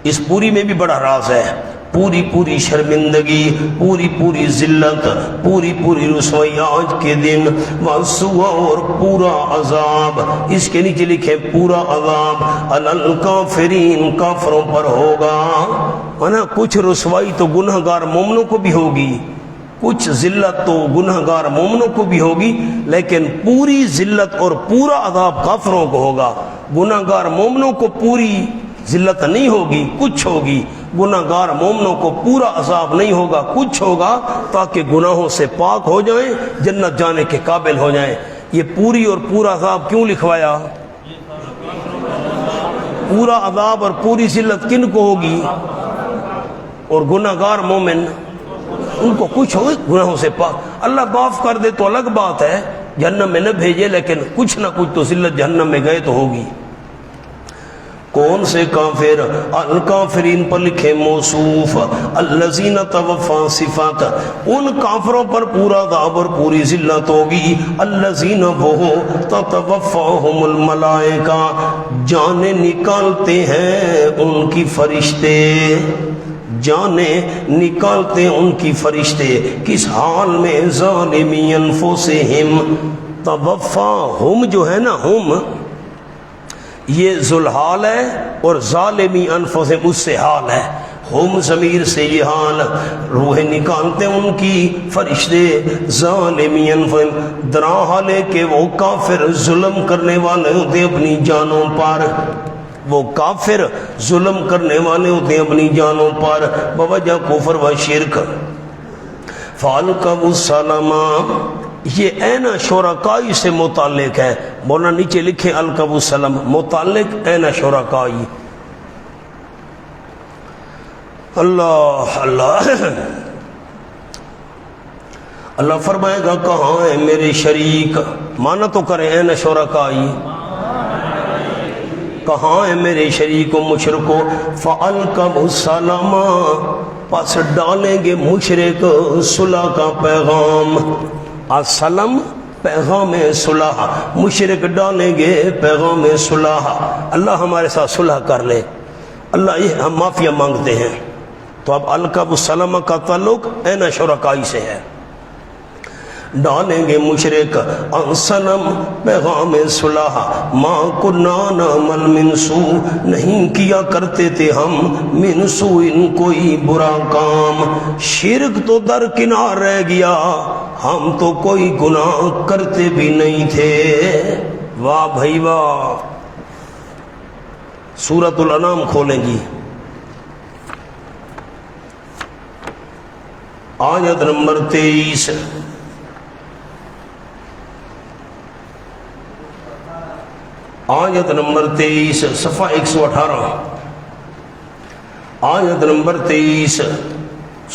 اس پوری میں بھی بڑا راز ہے، پوری پوری شرمندگی، پوری پوری ذلت، پوری پوری رسوائی آج کے دن، وسوء، اور پورا عذاب، اس کے نیچے لکھے پورا عذاب، علی الکافرین، کافروں پر ہوگا، نا کچھ رسوائی تو گنہگار مومنوں کو بھی ہوگی، کچھ ذلت تو گنہگار مومنوں کو بھی ہوگی، لیکن پوری ذلت اور پورا عذاب کافروں کو ہوگا، گنہگار مومنوں کو پوری ذلت نہیں ہوگی، کچھ ہوگی، گناہگار مومنوں کو پورا عذاب نہیں ہوگا، کچھ ہوگا، تاکہ گناہوں سے پاک ہو جائیں، جنت جانے کے قابل ہو جائیں۔ یہ پوری اور پورا عذاب کیوں لکھوایا؟ پورا عذاب اور پوری ذلت کن کو ہوگی؟ اور گناہگار مومن ان کو کچھ ہوگی گناہوں سے پاک، اللہ معاف کر دے تو الگ بات ہے، جہنم میں نہ بھیجے، لیکن کچھ نہ کچھ تو ذلت جہنم میں گئے تو ہوگی۔ کون سے کافر؟ الکافرین پر لکھے موصوف، الذین توفا صفات، ان کافروں پر پورا عذاب اور پوری ذلت ہوگی، الذین وہ تتوفاہم الملائکہ، جانیں نکالتے ہیں ان کی فرشتے، جانیں نکالتے ہیں ان کی فرشتے، کس حال میں؟ ظالمی انفسہم، توفاہم جو ہے نا ہم، یہ ذوالحال ہے، اور ظالمی انفسہم اس سے حال ہے، ہم ضمیر سے یہ حال، روح نکالتے ان کی فرشتے، ظالمی انفسہم، درا حالے کہ وہ کافر ظلم کرنے والے ہوتے اپنی جانوں پر، وہ کافر ظلم کرنے والے ہوتے ہیں اپنی جانوں پر، بوجہ کفر و شرک۔ فالقوا السلام، یہ این شرکائی سے متعلق ہے، مولانا نیچے لکھیں القوا السلام، متعلق این شرکائی۔ اللہ اللہ اللہ فرمائے گا کہاں ہے میرے شریک، مانا تو کریں این شرکائی، کہاں ہے میرے شریک و مشرکو، فالقوا السلام، پس ڈالیں گے مشرک صلح کا پیغام، السلام پیغام صلح، مشرک ڈالیں گے پیغام صلح، اللہ ہمارے ساتھ صلح کر لے، اللہ یہ ہم معافیا مانگتے ہیں، تو اب القوا السلام کا تعلق این شرکائی سے ہے، ڈالیں گے مشرک انسلم پیغام صلح، ما کنا نعمل من سوء، نہیں کیا کرتے تھے ہم من سوء کوئی برا کام، شرک تو درکنار رہ گیا، ہم تو کوئی گناہ کرتے بھی نہیں تھے۔ واہ بھائی واہ، سورۃ الانعام کھولیں گی، آیت نمبر 23، آیت نمبر 23، صفحہ 118، آیت نمبر 23،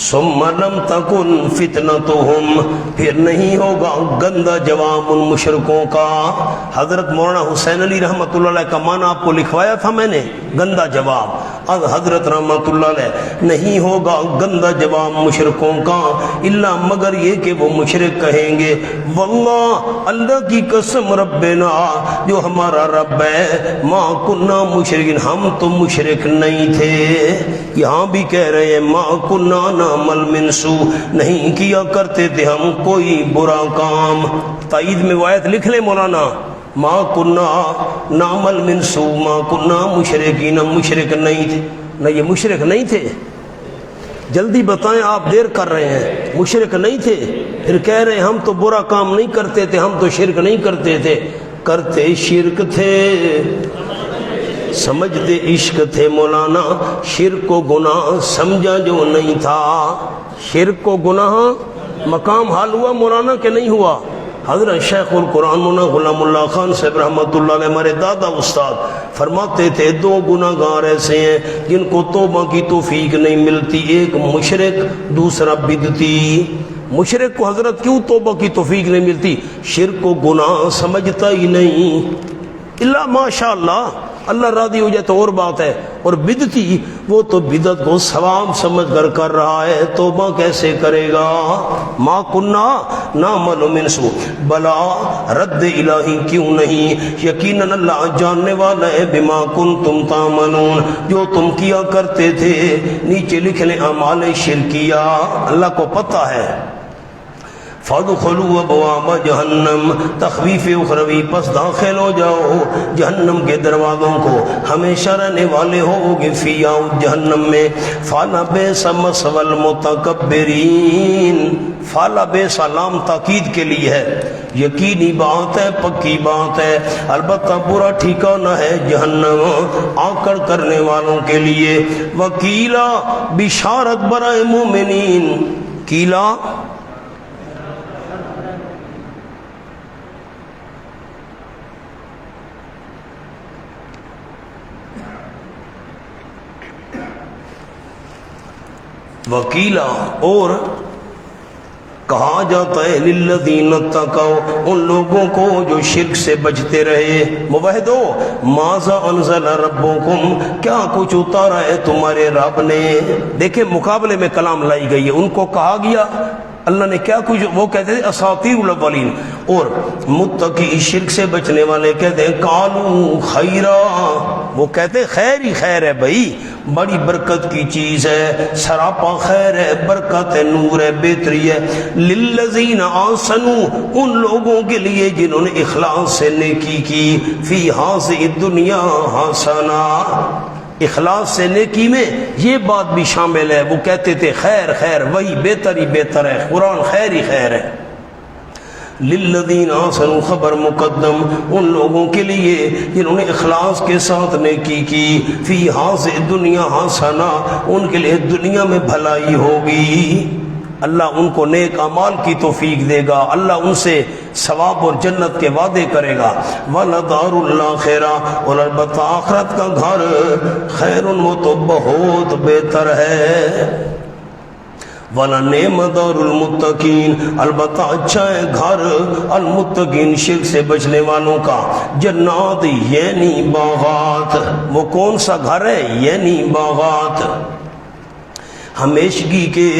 ثم لم تکن فتنتہم، پھر نہیں ہوگا گندا جواب ان مشرکوں کا۔ حضرت مولانا حسین علی رحمۃ اللہ علیہ کا معنی آپ کو لکھوایا تھا میں نے، گندا جواب۔ اب حضرت رحمۃ اللہ علیہ، نہیں ہوگا گندا جواب مشرکوں کا الا مگر یہ کہ وہ مشرک کہیں گے واللہ، اللہ کی قسم، ربنا، جو ہمارا رب ہے، ما کننا مشرکین، ہم تو مشرک نہیں تھے۔ یہاں بھی کہہ رہے ہیں ما کننا نعمل من سوء، نہیں کیا کرتے تھے ہم کوئی برا کام۔ تائید میں وہ آیت لکھ لیں مولانا، ما کننا نعمل من سوء ما کننا مشرکین، ہم مشرک نہیں تھے۔ نہ یہ مشرک نہیں تھے، جلدی بتائیں، آپ دیر کر رہے ہیں، مشرک نہیں تھے، پھر کہہ رہے ہیں ہم تو برا کام نہیں کرتے تھے، ہم تو شرک نہیں کرتے تھے۔ کرتے شرک تھے، سمجھتے عشق تھے مولانا، شرک و گناہ سمجھا جو نہیں تھا۔ شرک و گناہ مقام حال ہوا مولانا کہ نہیں ہوا؟ حضرت شیخ القرآن مولانا غلام اللہ خان صاحب رحمۃ اللہ علیہ، ہمارے دادا استاد، فرماتے تھے دو گناہ گار ایسے ہیں جن کو توبہ کی توفیق نہیں ملتی، ایک مشرک، دوسرا بدعتی۔ مشرک کو حضرت کیوں توبہ کی توفیق نہیں ملتی؟ شرک و گناہ سمجھتا ہی نہیں، اللہ ماشاء اللہ، اللہ راضی ہو جائے تو اور بات ہے۔ اور بدعتی، وہ تو بدعت کو ثواب سمجھ کر رہا ہے، توبہ کیسے کرے گا؟ ما کننا نعمل من سوء، بلا، رد الہی کیوں نہیں، یقیناً اللہ جاننے والا ہے، بما کنتم تعملون، جو تم کیا کرتے تھے۔ نیچے لکھ لیں اعمال شرکیہ، اللہ کو پتہ ہے۔ فادخلوا ابواب جہنم، تخویف اخروی، پس داخل ہو جاؤ جہنم کے دروازوں کو، ہمیشہ رہنے والے ہو گے فیہا جہنم میں۔ فلبئس مثوی المتکبرین، فلبئس لام تاکید کے لیے ہے، یقینی بات ہے، پکی بات ہے، البتہ برا ٹھکانہ ہے جہنم آکڑ کرنے والوں کے لیے۔ وکیلا، بشارت برائے مومنین، کیلا وکیلا، اور کہا جاتا ہے للذین اتقوا، ان لوگوں کو جو شرک سے بچتے رہے۔ موحدو، ماذا انزل ربکم، کیا کچھ اتارا ہے تمہارے رب نے؟ دیکھیں مقابلے میں کلام لائی گئی ہے، ان کو کہا گیا اللہ نے کیا کچھ، وہ کہتے ہیں اساطیر الاولین، اور متقی شرک سے بچنے والے کہتے ہیں قالوا خیرا، وہ کہتے ہیں خیر ہی خیر ہے بھائی، بڑی برکت کی چیز ہے، سراپا خیر ہے، برکت ہے، نور ہے، بہتری ہے۔ للذین آحسنوا، ان لوگوں کے لیے جنہوں نے اخلاص سے نیکی کی، فی ہذہ الدنیا حسنہ، اخلاص سے نیکی میں یہ بات بھی شامل ہے، وہ کہتے تھے خیر خیر، وہی بہتر ہی بہتر ہے، قرآن خیر ہی خیر ہے۔ للذین آحسنوا، خبر مقدم، ان لوگوں کے لیے جنہوں نے اخلاص کے ساتھ نیکی کی، فی ہذہ الدنیا حسنہ، ان کے لیے دنیا میں بھلائی ہوگی، اللہ ان کو نیک اعمال کی توفیق دے گا، اللہ ان سے ثواب اور جنت کے وعدے کرے گا۔ وَلَدَارُ الْآخِرَةِ، اور البتہ آخرت کا گھر، خیر، وہ تو بہت بہتر ہے۔ وَلَنِعْمَ دَارُ الْمُتَّقِينَ، البتہ اچھا ہے گھر المتقین، شرک سے بچنے والوں کا۔ جنات، یعنی باغات، وہ کون سا گھر ہے؟ یعنی باغات، ہمیشگی کے،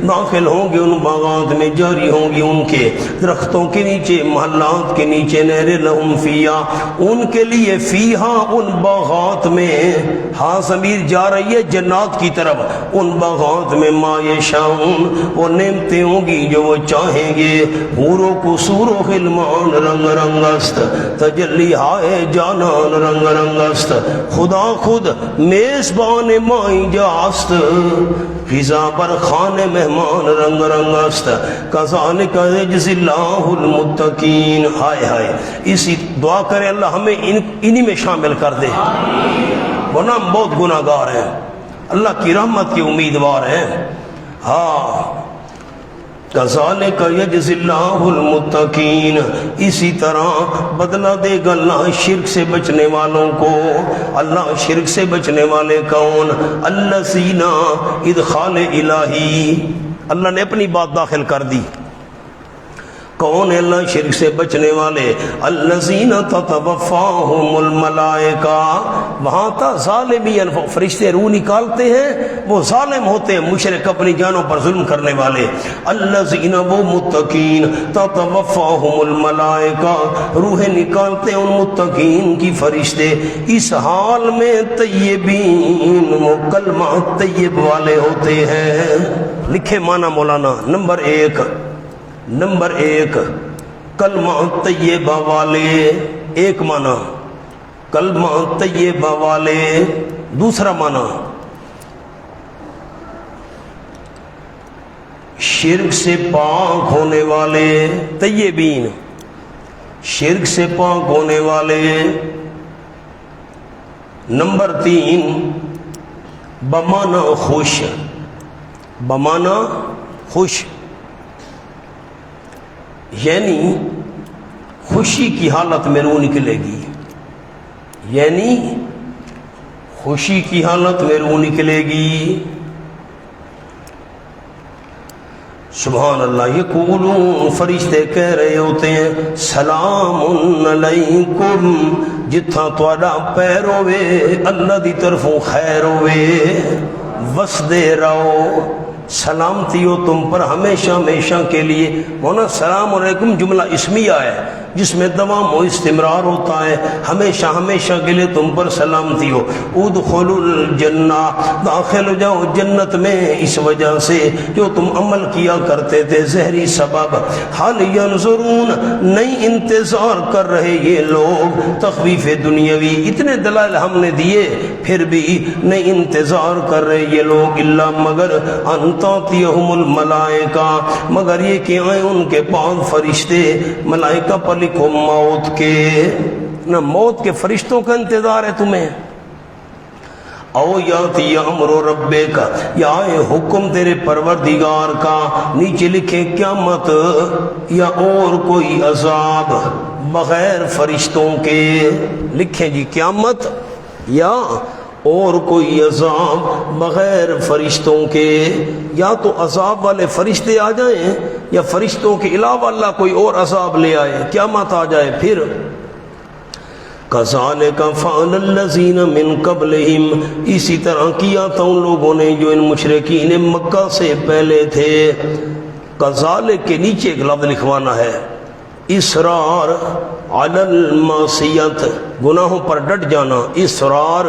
داخل ہوں گے ان باغات میں، جاری ہوں گے ان کے درختوں کے نیچے، محلات کے نیچے، نہر لہم فیہا، ان کے لیے، فیہا ان باغات میں، ہاں ضمیر جا رہی ہے جنات کی طرف، ان باغات میں، ما یشاؤن، وہ نعمتیں ہوں گی جو وہ چاہیں گے، حور و قصور و غلمان، رنگ رنگ است، تجلی ہائے جانان، رنگ رنگ است، خدا خود میزبان مائی جاست، فضا پر خان مہمان، رنگ رنگ است، کذالک یجزی اللہ المتقین۔ ہائے ہائے، اسی دعا کرے اللہ ہمیں انہی میں شامل کر دے، ورنہ ہم بہت گناہ گار ہیں، اللہ کی رحمت کے امیدوار ہیں۔ ہاں، کذالک یجزی اللہ المتقین، اسی طرح بدلہ دے گا اللہ شرک سے بچنے والوں کو۔ اللہ شرک سے بچنے والے کون؟ الذین، ادخال الہی، اللہ نے اپنی بات داخل کر دی۔ کون ہے اللہ شرک سے بچنے والے؟ الذین تتوفاہم الملائکہ، وہاں تھا ظالمین، فرشتے روح نکالتے ہیں، وہ ظالم ہوتے ہیں، مشرک اپنی جانوں پر ظلم کرنے والے۔ الذین، وہ متقین، تتوفاہم الملائکہ، روح نکالتے ہیں ان متقین کی فرشتے، اس حال میں طیبین، وہ کلمہ طیب والے ہوتے ہیں۔ لکھے معنی مولانا، نمبر ایک کلمہ طیبہ والے، ایک معنی کلمہ طیبہ والے، دوسرا معنی شرک سے پاک ہونے والے، طیبین شرک سے پاک ہونے والے۔ نمبر تین بمعنی خوش، بمعنی خوش، یعنی خوشی کی حالت میں روح نکلے گی، یعنی خوشی کی حالت میں روح نکلے گی۔ سبحان اللہ، یقولون، فرشتے کہہ رہے ہوتے ہیں، سلام علیکم، جتھا تواڈا پیر ہوئے اللہ دی طرفوں خیر ہوئے، وسدے رہو، سلامتی ہو تم پر ہمیشہ ہمیشہ کے لیے۔ مولانا سلام علیکم جملہ اسمیہ ہے جس میں دوام و استمرار ہوتا ہے، ہمیشہ ہمیشہ کے لیے تم پر سلامتی ہو۔ ادخلوا الجنہ، داخل ہو جاؤ جنت میں اس وجہ سے جو تم عمل کیا کرتے تھے، زہری سبب۔ حال ینظرون، نہیں انتظار کر رہے یہ لوگ، تخویف دنیاوی، اتنے دلائل ہم نے دیے پھر بھی نہیں انتظار کر رہے یہ لوگ، الا مگر ان تاتیہم الملائکہ، مگر یہ کہ آئیں ان کے پاس فرشتے، ملائکہ پر لکھو موت کے، نہ موت کے فرشتوں کا انتظار ہے تمہیں۔ او یاتی امر ربک، یا آئے حکم تیرے پروردگار کا، نیچے لکھے قیامت یا اور کوئی عذاب بغیر فرشتوں کے، لکھیں جی قیامت یا اور کوئی عذاب بغیر فرشتوں کے، یا تو عذاب والے فرشتے آ جائیں یا فرشتوں کے علاوہ اللہ کوئی اور عذاب لے آئے، قیامت آ جائے۔ پھر کذالک فعل الذین من قبلہم، اسی طرح کیا تھا ان لوگوں نے جو ان مشرکین مکہ سے پہلے تھے۔ کذالک کے نیچے ایک لفظ لکھوانا ہے، اصرار علی المعصیت، گناہوں پر ڈٹ جانا، اصرار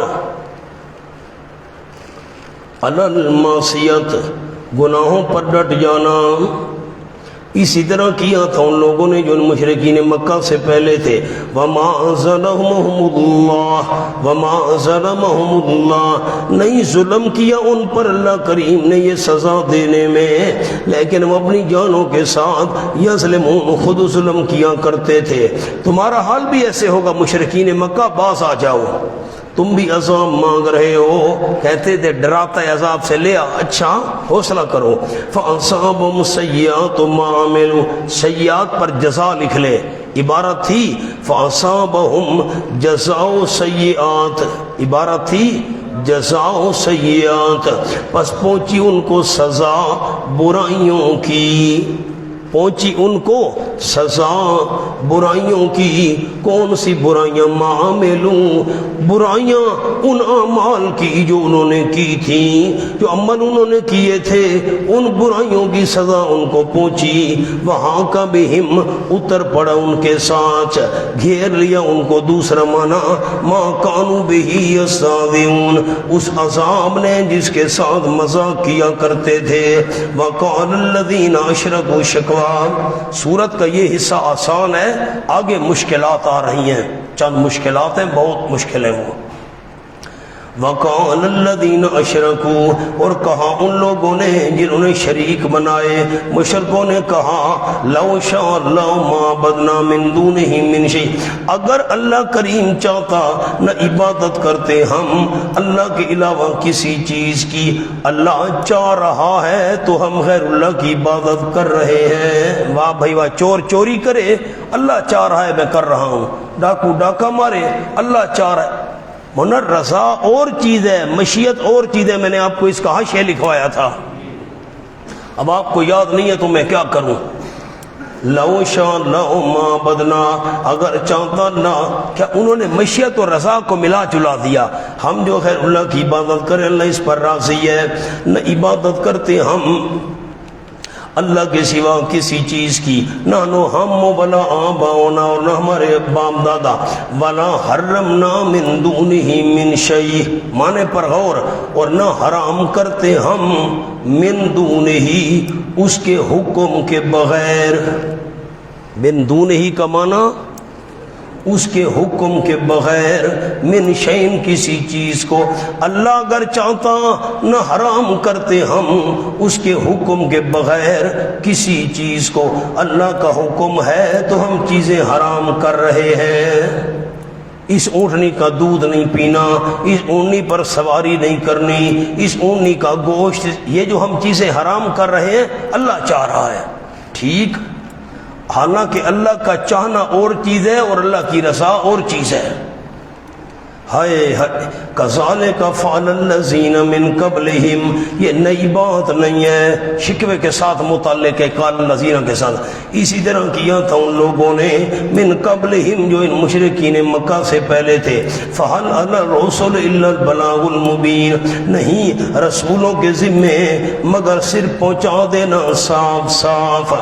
علی المعصیت، گناہوں پر ڈٹ جانا۔ اسی طرح کیا تھا ان لوگوں نے جو ان مشرکین مکہ سے پہلے تھے۔ وما ظلمهم اللہ، وما ظلمهم اللہ، نہیں ظلم کیا ان پر اللہ کریم نے یہ سزا دینے میں، لیکن وہ اپنی جانوں کے ساتھ یظلمون، خود ظلم کیا کرتے تھے۔ تمہارا حال بھی ایسے ہوگا مشرکین مکہ، باز آ جاؤ، تم بھی عذاب مانگ رہے ہو، کہتے تھے ڈراتا ہے عذاب سے، لے آ، اچھا حوصلہ کرو۔ فَأَصَابَهُمْ سَيِّئَاتُ مَا عَمِلُوا، سیئات پر جزا لکھ لے، عبارت تھی فَأَصَابَهُمْ جَزَاءُ سَيِّئَاتِ، عبارت تھی جزاء سیئات، پس پہنچی ان کو سزا برائیوں کی، پہنچی ان کو سزا برائیوں کی۔ کون سی برائیاں؟ معاملوں، برائیاں ان اعمال کی جو انہوں نے کی تھیں، جو عمل انہوں نے کیے تھے، ان برائیوں کی سزا ان کو پہنچی۔ وہاں کا بہم، اتر پڑا ان کے ساتھ، گھیر لیا ان کو۔ دوسرا معنی ما کانوا بہ یستہزئون، اس عذاب نے جس کے ساتھ مذاق کیا کرتے تھے۔ وقال الذین اشرکوا، شکوا، سورت کا یہ حصہ آسان ہے، آگے مشکلات آ رہی ہیں، چند مشکلات ہیں، بہت مشکل ہے وہ۔ وَقَالَ الَّذِينَ أَشْرَكُوا، اور کہا ان لوگوں نے جنہوں نے شریک بنائے، مشرکوں نے کہا لَوْ شَاءَ اللَّهُ مَا عَبَدْنَا مِن دُونِهِ مِن شَيْءٍ، اگر اللہ کریم چاہتا نہ عبادت کرتے ہم اللہ کے علاوہ کسی چیز کی، اللہ چاہ رہا ہے تو ہم غیر اللہ کی عبادت کر رہے ہیں۔ واہ بھائی واہ، چور چوری کرے اللہ چاہ رہا ہے میں کر رہا ہوں، ڈاکو ڈاکہ مارے اللہ چاہ رہا ہے۔ منر رضا اور چیز ہے، مشیت اور چیز ہے۔ میں نے آپ کو اس کا حاشیہ لکھوایا تھا، اب آپ کو یاد نہیں ہے تو میں کیا کروں۔ لو شاء اللہ ما بدنا، اگر چاہتا نہ، کیا انہوں نے مشیت اور رضا کو ملا جلا دیا۔ ہم جو خیر اللہ کی عبادت کریں اللہ اس پر راضی ہے، نہ عبادت کرتے ہم اللہ کے سوا کسی چیز کی، نہ نو ہم ولا آباؤنا، اور نہ ہمارے باپ دادا، ولا حرمنا من دونہ من شیء، معنی پر غور، اور نہ حرام کرتے ہم من دونہ اس کے حکم کے بغیر۔ من دونہ کا معنی اس کے حکم کے بغیر، من شین کسی چیز کو، اللہ اگر چاہتا نہ حرام کرتے ہم اس کے حکم کے بغیر کسی چیز کو۔ اللہ کا حکم ہے تو ہم چیزیں حرام کر رہے ہیں۔ اس اونٹنی کا دودھ نہیں پینا، اس اونٹنی پر سواری نہیں کرنی، اس اونٹنی کا گوشت، یہ جو ہم چیزیں حرام کر رہے ہیں اللہ چاہ رہا ہے، ٹھیک، حالانکہ اللہ کا چاہنا اور چیز ہے اور اللہ کی رضا اور چیز ہے۔ ہائے کذالک فعل الذین من قبلہم، یہ نئی بات نہیں ہے، شکوے کے ساتھ متعلق ہے قال الذین کے ساتھ، اسی طرح کیا تھا ان لوگوں نے من قبلہم جو ان مشرکین مکہ سے پہلے تھے۔ فہل علی الرسل الا البلاغ المبین، نہیں رسولوں کے ذمے مگر صرف پہنچا دینا صاف صاف۔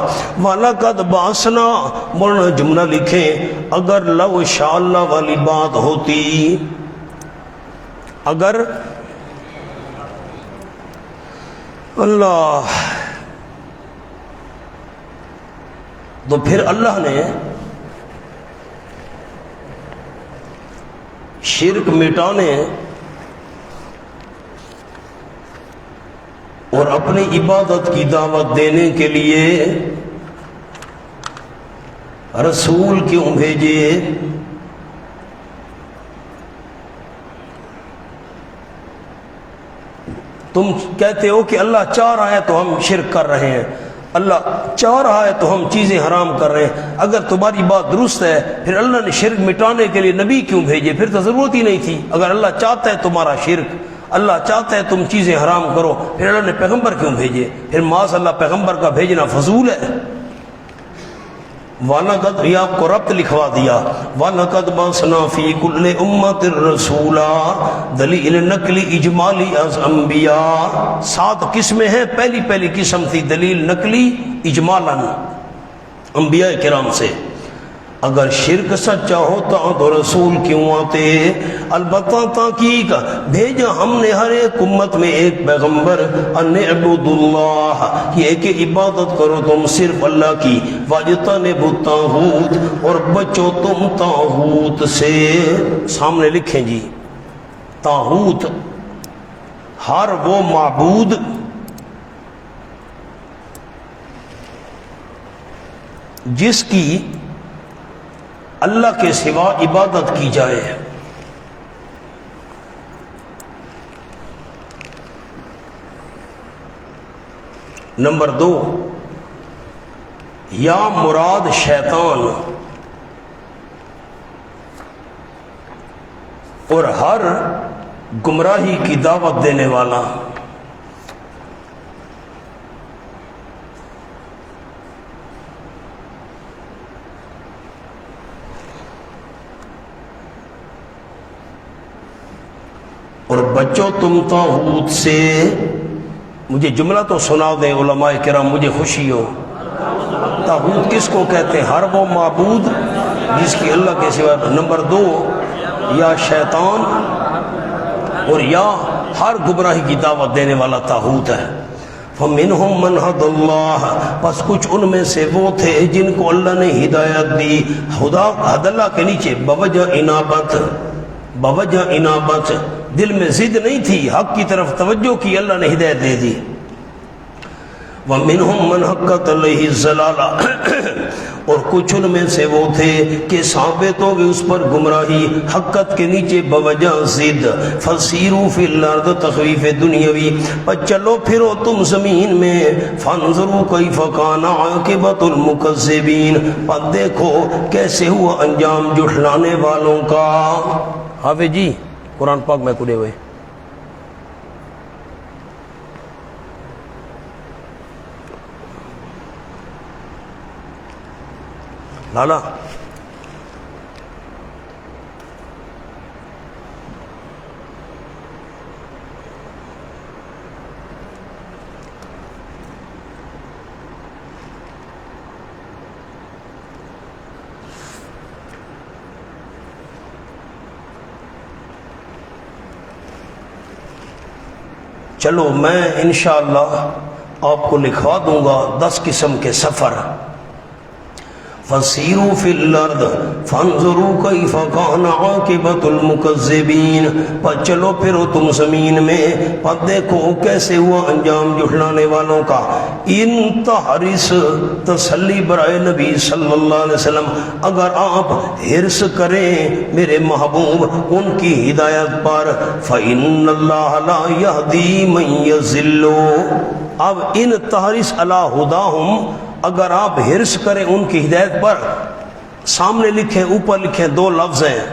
وَلَقَدْ بَعَثْنَا، مولانا جملہ لکھیں، اگر لو شاء اللہ والی بات ہوتی، اگر اللہ، تو پھر اللہ نے شرک مٹانے اور اپنی عبادت کی دعوت دینے کے لیے رسول کیوں بھیجے؟ تم کہتے ہو کہ اللہ چاہ رہا ہے تو ہم شرک کر رہے ہیں، اللہ چاہ رہا ہے تو ہم چیزیں حرام کر رہے ہیں۔ اگر تمہاری بات درست ہے پھر اللہ نے شرک مٹانے کے لیے نبی کیوں بھیجے؟ پھر تو ضرورت ہی نہیں تھی۔ اگر اللہ چاہتا ہے تمہارا شرک، اللہ چاہتا ہے تم چیزیں حرام کرو، پھر اللہ نے پیغمبر کیوں بھیجے؟ پھر معاذ اللہ پیغمبر کا بھیجنا فضول ہے۔ وَلَقَدْ، یہ آپ کو ربط لکھوا دیا، وَلَقَدْ بَعَثْنَا فِي كُلِّ أُمَّةٍ رَسُولًا، دلیل نقلی اجمالی از انبیاء، 7 قسمیں ہیں، پہلی قسم تھی دلیل نقلی اجمالاً انبیاء کرام سے۔ اگر شرک سچا ہوتا تو رسول کیوں آتے؟ البتہ تحقیق بھیجا ہم نے ہر ایک امت میں ایک پیغمبر، ان اعبدوا اللہ، یہ کہ عبادت کرو تم صرف اللہ کی، واجتنبوا الطاغوت، اور بچو تم طاغوت سے۔ سامنے لکھیں جی، طاغوت ہر وہ معبود جس کی اللہ کے سوا عبادت کی جائے۔ نمبر 2، یا مراد شیطان اور ہر گمراہی کی دعوت دینے والا۔ اور بچو تم طاغوت سے۔ مجھے جملہ تو سنا دیں علماء کرام، مجھے خوشی ہو۔ طاغوت کس کو کہتے ہیں؟ ہر وہ معبود جس کی اللہ کے سوا۔ نمبر 2، یا شیطان اور یا ہر گمراہی کی دعوت دینے والا طاغوت ہے۔ فَمِنْهُمْ مَنْ هَدَى اللَّهُ، پس کچھ ان میں سے وہ تھے جن کو اللہ نے ہدایت دی۔ خدا ہد اللہ کے نیچے بوجہ انابت دل میں ضد نہیں تھی، حق کی طرف توجہ کی، اللہ نے ہدایت دے دی۔ وَمِنْهُمْ مَنْ حَقَّتْ عَلَيْهِ الضَّلَالَةُ، اور کچھ ان میں سے وہ تھے کہ ثابت ہو گئی اس پر گمراہی حقت کے نیچے بوجہ ضد۔ فَسِيرُوا فِي الْأَرْضِ، تخویف دنیاوی، پر چلو پھرو تم زمین میں، فَانْظُرُوا كَيْفَ كَانَ عَاقِبَةُ الْمُكَذِّبِينَ، پر دیکھو کیسے ہوا انجام جھٹلانے والوں کا۔ حافظ جی قرآن پاک میں کڑے ہوئے لالا چلو میں انشاءاللہ آپ کو لکھوا دوں گا 10 قسم کے سفر۔ فَسِيرُوا فِي الْأَرْضِ فَانْظُرُوا كَيْفَ كَانَ عَاقِبَةُ الْمُكَذِّبِينَ، پر چلو پھرو تم زمین میں، پر دیکھو کیسے ہوا انجام جھٹلانے والوں کا۔ ان تحرس، تسلی برائے نبی صلی اللہ علیہ وسلم، اگر آپ حرص کریں میرے محبوب ان کی ہدایت پر، فَإِنَّ اللَّهَ لَا يَهْدِي مَن يَضِلُّ، اب ان تحرس علی ہداہم، اگر آپ حرص کریں ان کی ہدایت پر، سامنے لکھیں اوپر لکھیں 2 لفظ ہیں،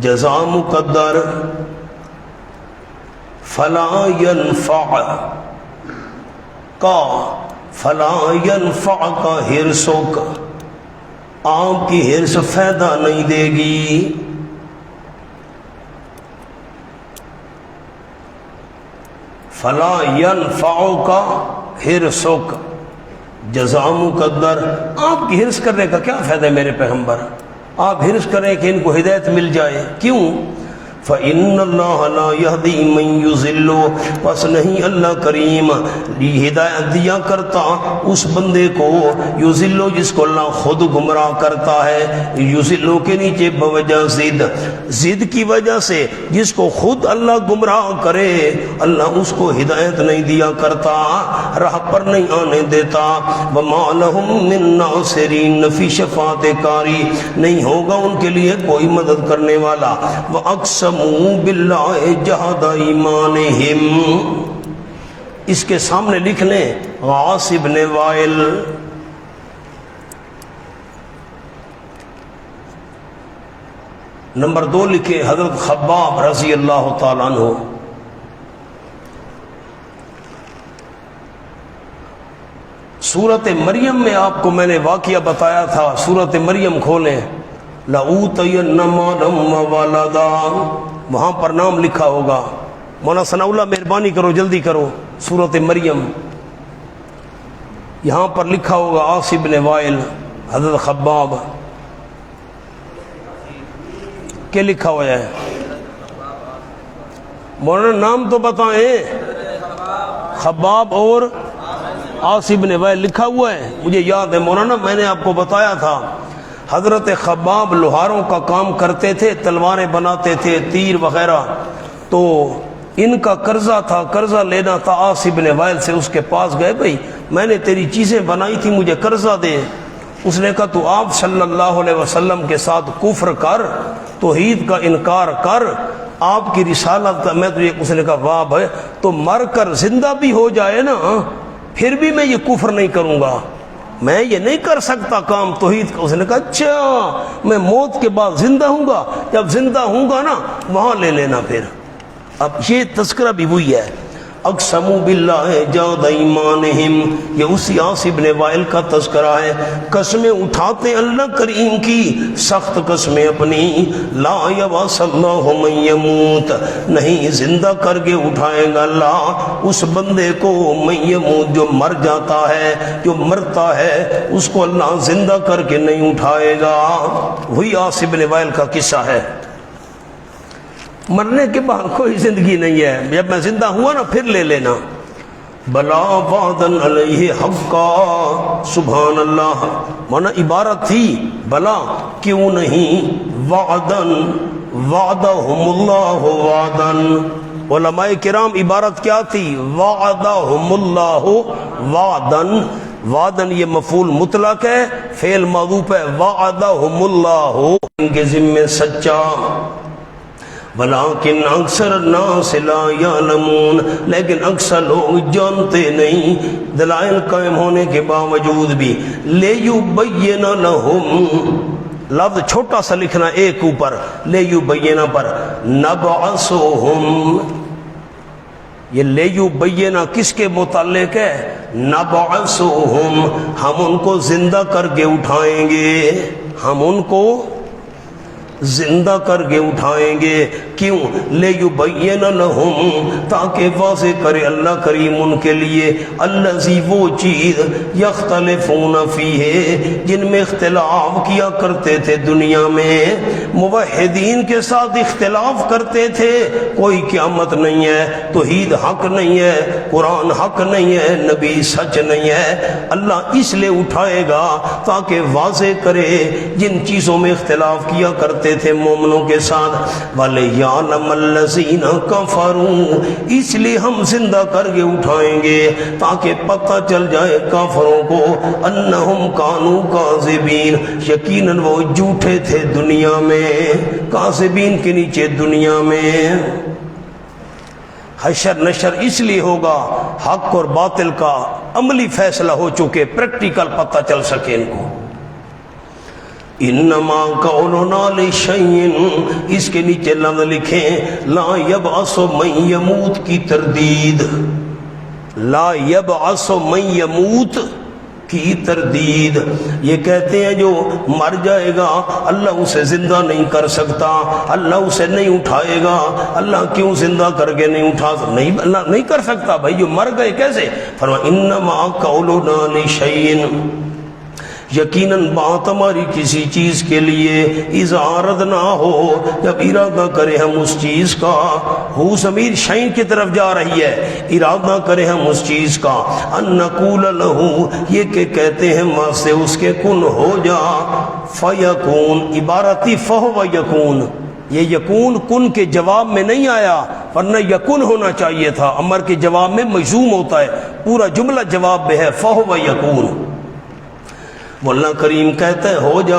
جزا مقدر، فلا ينفع کا، فلا ينفع کا حرصک، آپ کی حرص فائدہ نہیں دے گی۔ فلا ينفع کا حرصک، جزا مقدر، آپ کی حرص کرنے کا کیا فائدہ ہے میرے پیغمبر، آپ حرص کریں کہ ان کو ہدایت مل جائے، کیوں؟ فَإِنَّ اللَّهَ لَا يَهْدِي مَن يُضِلُّ، پس نہیں اللہ کریم ہدایت دیا کرتا اس بندے کو، یضل، جس کو اللہ خود گمراہ کرتا ہے، یضل کے نیچے بوجہ ضد، ضد کی وجہ سے جس کو خود اللہ گمراہ کرے اللہ اس کو ہدایت نہیں دیا کرتا، راہ پر نہیں آنے دیتا۔ وَمَا لَهُم مِّن نَاصِرِينَ، نفی شفاعت کاری نہیں ہوگا ان کے لیے کوئی مدد کرنے والا۔ وَأَقْسَمُوا بِاللَّهِ جَهْدَ ایمانِهِمْ، اس کے سامنے لکھ لیں عاص بن وائل۔ نمبر 2 لکھے حضرت خباب رضی اللہ تعالیٰ عنہ۔ سورت مریم میں آپ کو میں نے واقعہ بتایا تھا، سورت مریم کھولیں، لَأُوتَيَنَّ مَالًا وَوَلَدًا، وہاں پر نام لکھا ہوگا۔ مولانا ثناء اللہ مہربانی کرو جلدی کرو، سورت مریم یہاں پر لکھا ہوگا عاص بن وائل حضرت خباب، کیا لکھا ہوا ہے؟ مولانا نام تو بتائیں، خباب اور عاص بن وائل لکھا ہوا ہے، مجھے یاد ہے مولانا، میں نے آپ کو بتایا تھا حضرت خباب لوہاروں کا کام کرتے تھے، تلواریں بناتے تھے، تیر وغیرہ، تو ان کا قرضہ تھا، قرضہ لینا تھا عاص بن وائل سے، اس کے پاس گئے، بھائی میں نے تیری چیزیں بنائی تھی مجھے قرضہ دے۔ اس نے کہا تو آپ صلی اللہ علیہ وسلم کے ساتھ کفر کر، توحید کا انکار کر، آپ کی رسالت کا میں تجھے، اس نے کہا واہ بھائی، تو مر کر زندہ بھی ہو جائے نا پھر بھی میں یہ کفر نہیں کروں گا، میں یہ نہیں کر سکتا کام توحید کا۔ اس نے کہا اچھا میں موت کے بعد زندہ ہوں گا، جب زندہ ہوں گا نا وہاں لے لینا پھر۔ اب یہ تذکرہ بھی وہی ہے، اقسموا باللہ جہد ایمانہم، یہ اسی عاص بن وائل کا تذکرہ ہے، قسمیں اٹھاتے اللہ کریم کی، سخت قسمیں اپنی، لا یبعث اللہ من یموت، نہیں زندہ کر کے اٹھائے گا اللہ اس بندے کو، من یموت جو مر جاتا ہے، جو مرتا ہے اس کو اللہ زندہ کر کے نہیں اٹھائے گا۔ وہی عاص بن وائل کا قصہ ہے، مرنے کے بعد کوئی زندگی نہیں ہے، جب میں زندہ ہوا نا پھر لے لینا۔ بلا وعدن علیہ حقا، سبحان اللہ، مانا عبارت تھی بلا کیوں نہیں، وعدن وعدہم اللہ وعدن. علماء کرام عبارت کیا تھی؟ وعدہم اللہ وعدن. وعدن یہ مفعول مطلق ہے، فعل محذوف ہے. وعدہم اللہ ان کے ذمے سچا. ولیکن اکثر الناس لا یعلمون، لیکن اکثر لوگ جانتے نہیں. دلائل قائم ہونے کے باوجود بھی. لیبین لہم، لفظ چھوٹا سا لکھنا ایک اوپر، لیبین پر. نبعثہم، یہ لیبین کس کے متعلق ہے؟ نبعثہم، ہم ان کو زندہ کر کے اٹھائیں گے. ہم ان کو زندہ کر کے اٹھائیں گے. کیوں؟ لیبین لہم، تاکہ واضح کرے اللہ کریم ان کے لیے. الذی، وہ چیز، یختلفون فیہ، جن میں اختلاف کیا کرتے تھے دنیا میں. موحدین کے ساتھ اختلاف کرتے تھے. کوئی قیامت نہیں ہے، توحید حق نہیں ہے، قرآن حق نہیں ہے، نبی سچ نہیں ہے. اللہ اس لیے اٹھائے گا تاکہ واضح کرے جن چیزوں میں اختلاف کیا کرتے تھے مومنوں کے ساتھ. وَلِيَعْلَمَ الَّذِينَ كَفَرُوا، اس لیے ہم زندہ کر کے اٹھائیں گے تاکہ پتہ چل جائے کافروں کو. أَنَّهُمْ كَانُوا كَاذِبِينَ، یقیناً وہ جھوٹے تھے دنیا میں. کاذبین کے نیچے دنیا میں. حشر نشر اس لیے ہوگا حق اور باطل کا عملی فیصلہ ہو چکے، پریکٹیکل پتہ چل سکے ان کو. انما قولنا لشیء، اس کے نیچے لفظ لکھیں لا یبعث من یموت کی تردید. لا یبعث من یموت کی تردید. یہ کہتے ہیں جو مر جائے گا اللہ اسے زندہ نہیں کر سکتا، اللہ اسے نہیں اٹھائے گا. اللہ کیوں زندہ کر کے نہیں اٹھا سکتا؟ نہیں، اللہ نہیں کر سکتا بھائی، جو مر گئے کیسے؟ فرمایا انما قولنا لشیء، یقیناً بات ہماری کسی چیز کے لیے اذا اردنا ہو، جب ارادہ کرے ہم اس چیز کا. ہو ضمیر شین کی طرف جا رہی ہے، ارادہ کرے ہم اس چیز کا. ان نقول لہو، یہ کہ کہتے ہیں ماں سے اس کے کن ہو جا. فیکون، عبارتی فہو یکون، یہ یکون کن کے جواب میں نہیں آیا، ورنہ یکن ہونا چاہیے تھا. امر کے جواب میں مجزوم ہوتا ہے، پورا جملہ جواب میں ہے فہو یکون. وہ اللہ کریم کہتا ہے ہو جا،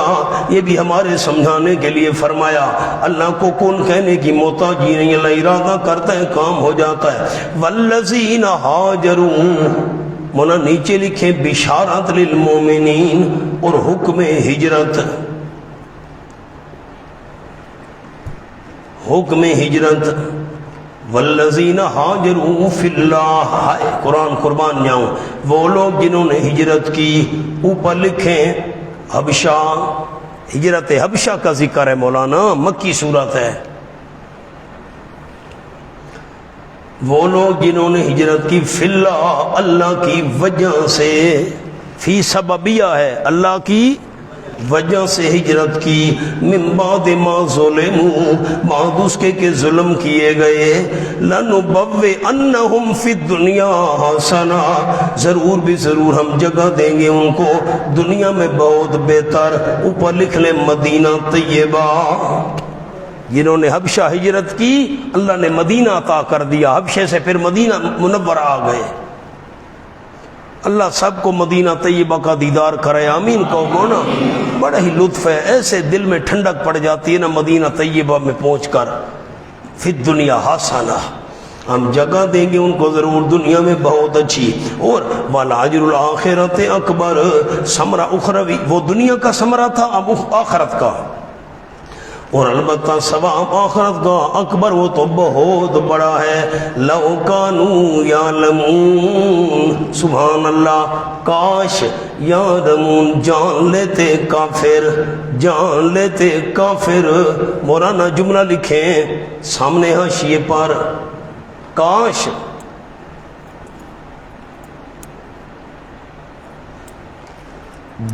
یہ بھی ہمارے سمجھانے کے لیے فرمایا. اللہ کو کن کہنے کی محتاجی نہیں، اللہ ارادہ کرتا ہے کام ہو جاتا ہے. والذین ہاجروا، مولا نیچے لکھیں بشارت للمومنین، اور حکم ہجرت. حکم ہجرت. والذین ہاجروا فی اللہ، قرآن قربان جاؤں، وہ لوگ جنہوں نے ہجرت کی. اوپر لکھیں حبشہ، ہجرت حبشہ کا ذکر ہے مولانا، مکی صورت ہے. وہ لوگ جنہوں نے ہجرت کی فی اللہ، اللہ کی وجہ سے. فی سببیہ ہے، اللہ کی وجہ سے ہجرت کی. من بعد ما ظلموا، بعد اس کے کہ ظلم کیے گئے. لنبوئنہم فی الدنیا حسنہ، ضرور بھی ضرور ہم جگہ دیں گے ان کو دنیا میں بہت بہتر. اوپر لکھ لیں مدینہ طیبہ. جنہوں نے حبشہ ہجرت کی اللہ نے مدینہ عطا کر دیا، حبشے سے پھر مدینہ منورہ آ گئے. اللہ سب کو مدینہ طیبہ کا دیدار کرے، آمین کہو گو نا. بڑا ہی لطف ہے، ایسے دل میں ٹھنڈک پڑ جاتی ہے نا مدینہ طیبہ میں پہنچ کر. فی الدنیا حسنہ، ہم جگہ دیں گے ان کو ضرور دنیا میں بہت اچھی. اور والاجر الاخرۃ اکبر، ثمرہ اخروی، وہ دنیا کا ثمرہ تھا، اب آخرت کا. اور البتہ ثواب آخرت کا اکبر، وہ تو بہت بڑا ہے. لو کانوا یعلمون، سبحان اللہ، کاش یعلمون، جان لیتے کافر، جان لیتے کافر. مولانا جملہ لکھیں سامنے حاشیے پر، کاش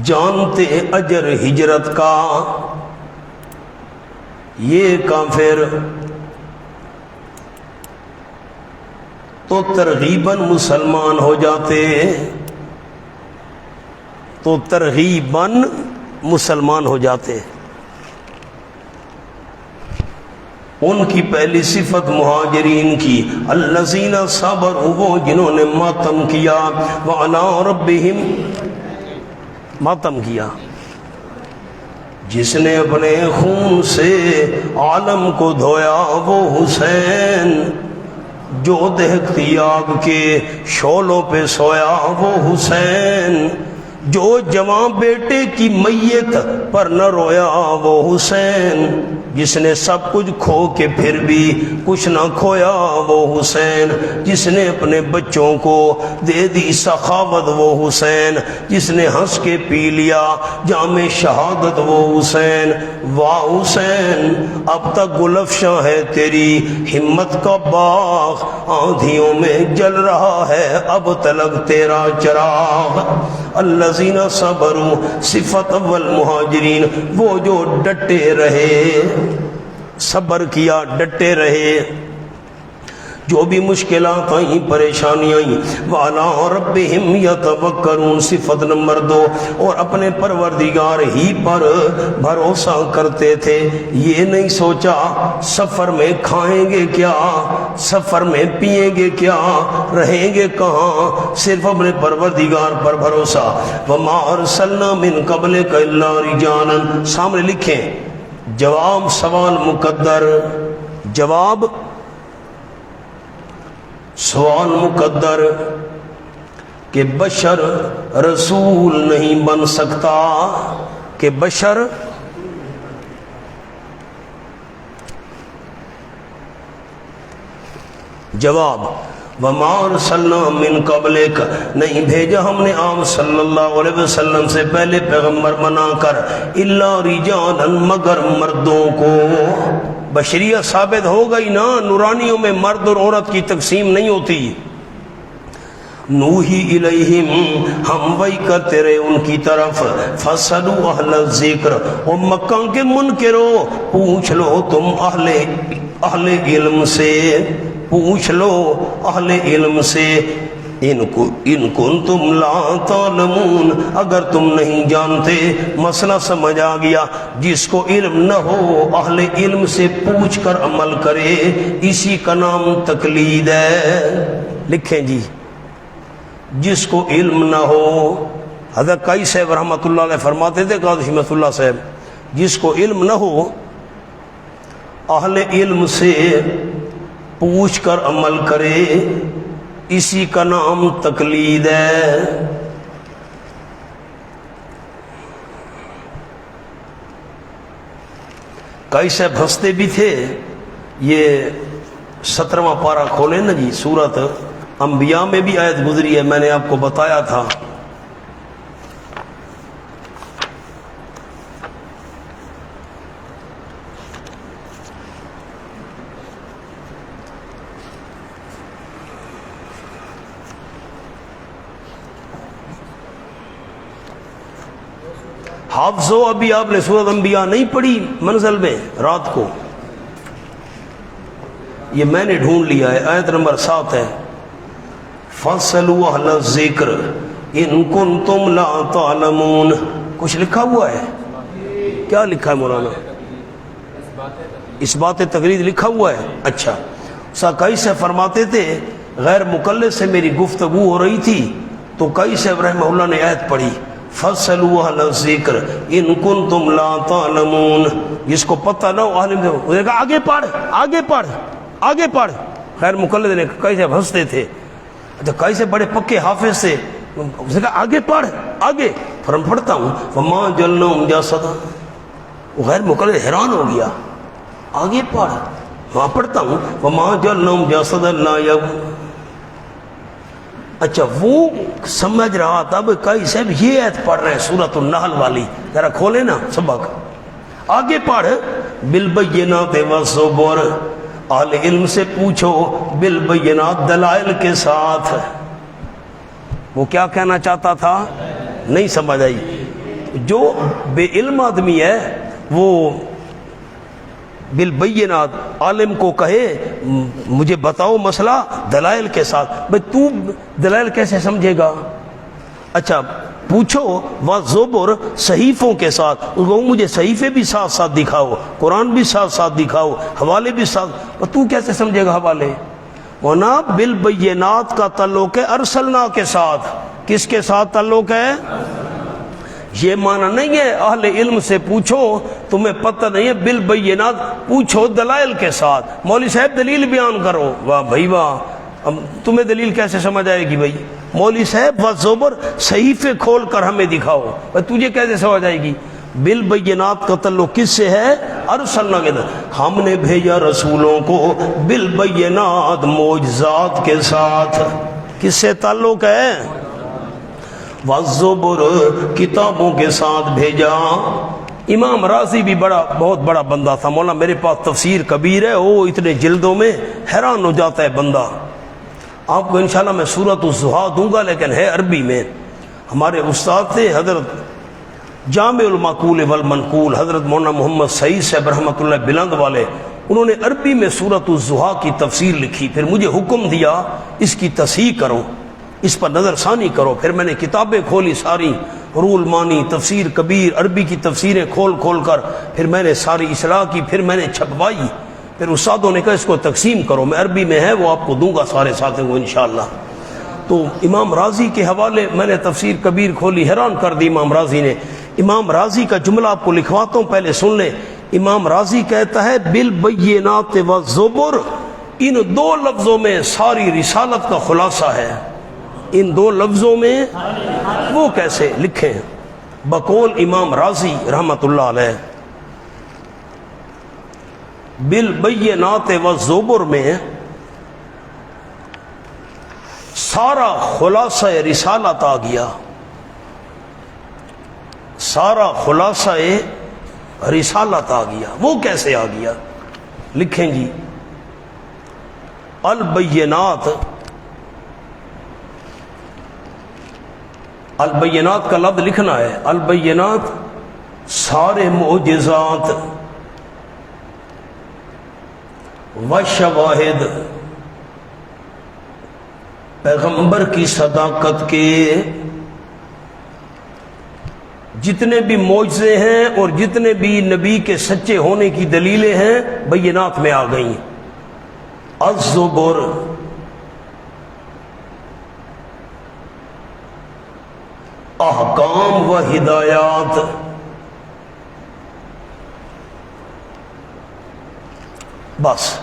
جانتے اجر ہجرت کا یہ کافر تو ترغیباً مسلمان ہو جاتے، تو ترغیباً مسلمان ہو جاتے. ان کی پہلی صفت مہاجرین کی، الذین صبروا، وہ جنہوں نے ماتم کیا، وعلی ربہم، ماتم کیا، جس نے اپنے خون سے عالم کو دھویا وہ حسین، جو دہکتی آگ کے شعلوں پہ سویا وہ حسین، جو جوان بیٹے کی میت پر نہ رویا وہ حسین، جس نے سب کچھ کھو کے پھر بھی کچھ نہ کھویا وہ حسین، جس نے اپنے بچوں کو دے دی سخاوت وہ حسین، جس نے ہنس کے پی لیا جام شہادت وہ حسین، واہ حسین اب تک گلفشاں ہے تیری ہمت کا باغ، آندھیوں میں جل رہا ہے اب تلک تیرا چراغ، الذین صبروا، صفت اول مہاجرین، وہ جو ڈٹے رہے، صبر کیا، ڈٹے رہے، جو بھی مشکلات آئیں، پریشانیاں آئیں، وَعَلَىٰ رَبِّهِمْ يَتَوَكَّلُونَ، صفت نمبر 2، اور اپنے پروردگار ہی پر بھروسہ کرتے تھے، یہ نہیں سوچا سفر میں کھائیں گے کیا، سفر میں پیئیں گے کیا، رہیں گے کہاں، صرف اپنے پروردگار پر بھروسہ، وَمَا أَرْسَلْنَا مِن قَبْلِكَ إِلَّا رِجَالًا، سامنے لکھیں جواب سوال مقدر، جواب سوال مقدر کہ بشر رسول نہیں بن سکتا، کہ بشر جواب وَمَا أَرْسَلْنَا مِن قَبْلِكَ، نہیں بھیجا ہم نے آپ صلی اللہ علیہ وسلم سے پہلے پیغمبر بنا کر، إِلَّا رِجَالًا، مگر مردوں کو، بشریہ ثابت ہو گئی نا، نورانیوں میں مرد اور عورت کی تقسیم نہیں ہوتی، نوحی الیہم، ہم وہی کرتے رہے ان کی طرف، فَاسْأَلُوا أَهْلَ الذِّكْرِ، اور مکہ کے منکرو پوچھ لو تم اہل علم سے، پوچھ لو اہل علم سے، ان کنتم لا تعلمون، اگر تم نہیں جانتے، مسئلہ سمجھ آ گیا، جس کو علم نہ ہو اہل علم سے پوچھ کر عمل کرے، اسی کا نام تقلید ہے، لکھیں جی، جس کو علم نہ ہو، حضرت قائی صاحب رحمۃ اللہ علیہ فرماتے تھے، قاضی حمت اللہ صاحب، جس کو علم نہ ہو اہل علم سے پوچھ کر عمل کرے، اسی کا نام تقلید ہے۔ کئی صاحب ہنستے بھی تھے، یہ 17واں پارہ کھولے نا جی، سورت انبیاء میں بھی آیت گزری ہے، میں نے آپ کو بتایا تھا، حافظو، ابھی آپ نے سورۃ انبیاء نہیں پڑھی منزل میں رات کو، یہ میں نے ڈھونڈ لیا ہے، آیت نمبر 7 ہے، فَاسْأَلُوا أَهْلَ الذِّكْرِ إِن كُنتُمْ لَا تَعْلَمُونَ، کچھ لکھا ہوا ہے، کیا لکھا ہے مولانا؟ اس بات تقلید لکھا ہوا ہے، اچھا، کئی سے فرماتے تھے غیر مقلد سے میری گفتگو ہو رہی تھی تو کئی سے رحمہ اللہ نے آیت پڑھی، فَاسْأَلُوا أَهْلَ الذِّكْرِ إِن كُنتُمْ لَا تَعْلَمُونَ، جس کو پتہ نہ ہو عالم نے کہا آگے پڑھ آگے پڑھ آگے پڑھ، غیر مقلد نے کئی سے ہنستے تھے، کئی سے بڑے پکے حافظ سے اس نے کہا آگے پڑھ آگے، پھر ہم پڑھتا ہوں وَمَا جَعَلْنَاهُمْ جَسَدًا، وہ غیر مقلد حیران ہو گیا، آگے پڑھ، وہاں پڑھتا ہوں وَمَا جَعَلْنَاهُمْ جَسَدًا لَا يَعْقِلُونَ، اچھا وہ سمجھ رہا تھا کئی صاحب یہ آیت پڑھ رہے ہیں سورۃ النحل والی، ذرا کھولے نا سبق، آگے پڑھ بالبینات والزبر، اہل علم سے پوچھو بالبینات، دلائل کے ساتھ، وہ کیا کہنا چاہتا تھا نہیں سمجھ آئی، جو بے علم آدمی ہے وہ بالبینات، عالم کو کہے مجھے بتاؤ مسئلہ دلائل کے ساتھ، بھئی تو دلائل کیسے سمجھے گا، اچھا پوچھو وزبر صحیفوں کے ساتھ، اس کو مجھے صحیفے بھی ساتھ ساتھ دکھاؤ، قرآن بھی ساتھ ساتھ دکھاؤ، حوالے بھی ساتھ. اور تو کیسے سمجھے گا حوالے؟ ونا بالبینات کا تعلق ہے ارسلنا کے ساتھ. کس کے ساتھ تعلق ہے؟ یہ معنی نہیں ہے اہل علم سے پوچھو تمہیں پتہ نہیں ہے، بالبینات پوچھو دلائل کے ساتھ. مولوی صاحب دلیل بیان کرو. واہ بھائی واہ، اب تمہیں دلیل کیسے سمجھ آئے گی بھائی؟ مولوی صاحب وزبر صحیفے کھول کر ہمیں دکھاؤ. تجھے کیسے سمجھ آئے گی؟ بالبینات کا تعلق کس سے ہے؟ ارسلنا کے ساتھ. ہم نے بھیجا رسولوں کو بالبینات معجزات کے ساتھ. کس سے تعلق ہے؟ والزبر کتابوں کے ساتھ بھیجا. امام راضی بھی بہت بڑا بندہ تھا. مولانا میرے پاس تفسیر کبیر ہے، وہ اتنے جلدوں میں حیران ہو جاتا ہے بندہ. آپ کو انشاءاللہ میں سورۃ الضحیٰ دوں گا، لیکن ہے عربی میں. ہمارے استاد تھے حضرت جامع المعقول والمنقول حضرت مولانا محمد سعید صاحب رحمۃ اللہ بلند والے. انہوں نے عربی میں سورۃ الضحیٰ کی تفسیر لکھی. پھر مجھے حکم دیا اس کی تصحیح کرو، اس پر نظر ثانی کرو. پھر میں نے کتابیں کھولی ساری، رول مانی، تفسیر کبیر، عربی کی تفسیریں کھول کھول کر پھر میں نے ساری اصلاح کی. پھر میں نے چھپوائی. پھر استادوں نے کہا اس کو تقسیم کرو. میں عربی میں ہے وہ آپ کو دوں گا سارے ساتھیوں کو انشاءاللہ. تو امام راضی کے حوالے میں نے تفسیر کبیر کھولی، حیران کر دی امام راضی نے. امام راضی کا جملہ آپ کو لکھواتا ہوں، پہلے سن لیں. امام راضی کہتا ہے بالبینات والزبر، ان دو لفظوں میں ساری رسالت کا خلاصہ ہے. ان دو لفظوں میں وہ کیسے لکھیں؟ بقول امام راضی رحمت اللہ علیہ، بالبینات والزبر میں سارا خلاصہ رسالت آ گیا. سارا خلاصہ رسالت آ گیا. وہ کیسے آ گیا؟ لکھیں جی البینات. البینات کا لفظ لکھنا ہے. البینات سارے معجزات وشواہد، پیغمبر کی صداقت کے جتنے بھی معجزے ہیں اور جتنے بھی نبی کے سچے ہونے کی دلیلیں ہیں بینات میں آ گئیں. الزبر احکام و ہدایات. بس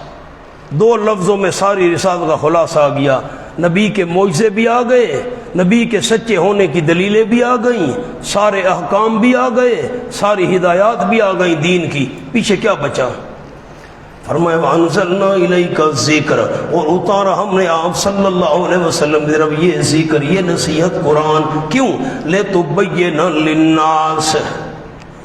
دو لفظوں میں ساری رسالت کا خلاصہ آ گیا. نبی کے معجزے بھی آ گئے، نبی کے سچے ہونے کی دلیلیں بھی آ گئیں، سارے احکام بھی آ گئے، ساری ہدایات بھی آ گئیں دین کی. پیچھے کیا بچا؟ فرمایا وَأَنزَلْنَا إِلَيْكَ الذِّكْرَ، اور اتارا ہم نے آپ صلی اللہ علیہ وسلم کی طرف یہ ذکر، یہ نصیحت قرآن. کیوں؟ لِتُبَيِّنَ لِلنَّاسِ.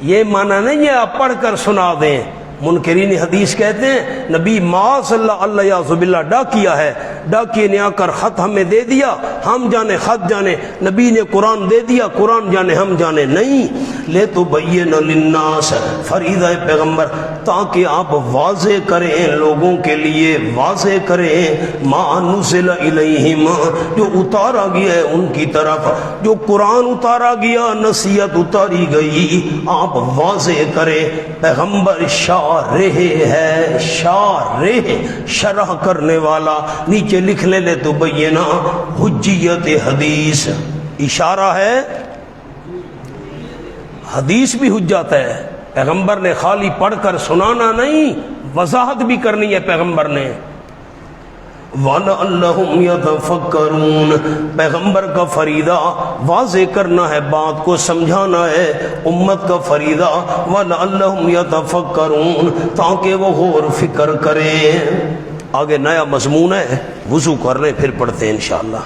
یہ معنی نہیں ہے آپ پڑھ کر سنا دیں. منکرین حدیث کہتے ہیں نبی معاذ اللہ یعوذ باللہ ڈاکیا ہے، ڈاکیے نے آ کر خط ہمیں دے دیا، ہم جانے خط جانے، نبی نے قرآن دے دیا، قرآن جانے ہم جانے. نہیں، لِتُبَيِّنَ لِلنَّاسِ، فریضہ پیغمبر تاکہ آپ واضح کریں لوگوں کے لیے، واضح کریں مَا نُزِلَ إِلَيْهِمْ، جو اتارا گیا ہے ان کی طرف، جو قرآن اتارا گیا، نصیحت اتاری گئی، آپ واضح کریں. پیغمبر شارح ہے، شارح شرح کرنے والا. نیچے لکھ لے لِتُبَيِّنَ حجیت حدیث، اشارہ ہے حدیث بھی حجت ہے. پیغمبر نے خالی پڑھ کر سنانا نہیں، وضاحت بھی کرنی ہے پیغمبر نے. وَلَعَلَّهُمْ يَتَفَكَّرُونَ، پیغمبر کا فریضہ واضح کرنا ہے، بات کو سمجھانا ہے. امت کا فریضہ وَلَعَلَّهُمْ يَتَفَكَّرُونَ، تاکہ وہ غور فکر کریں. آگے نیا مضمون ہے، وضو کر لیں پھر پڑھتے ہیں انشاءاللہ.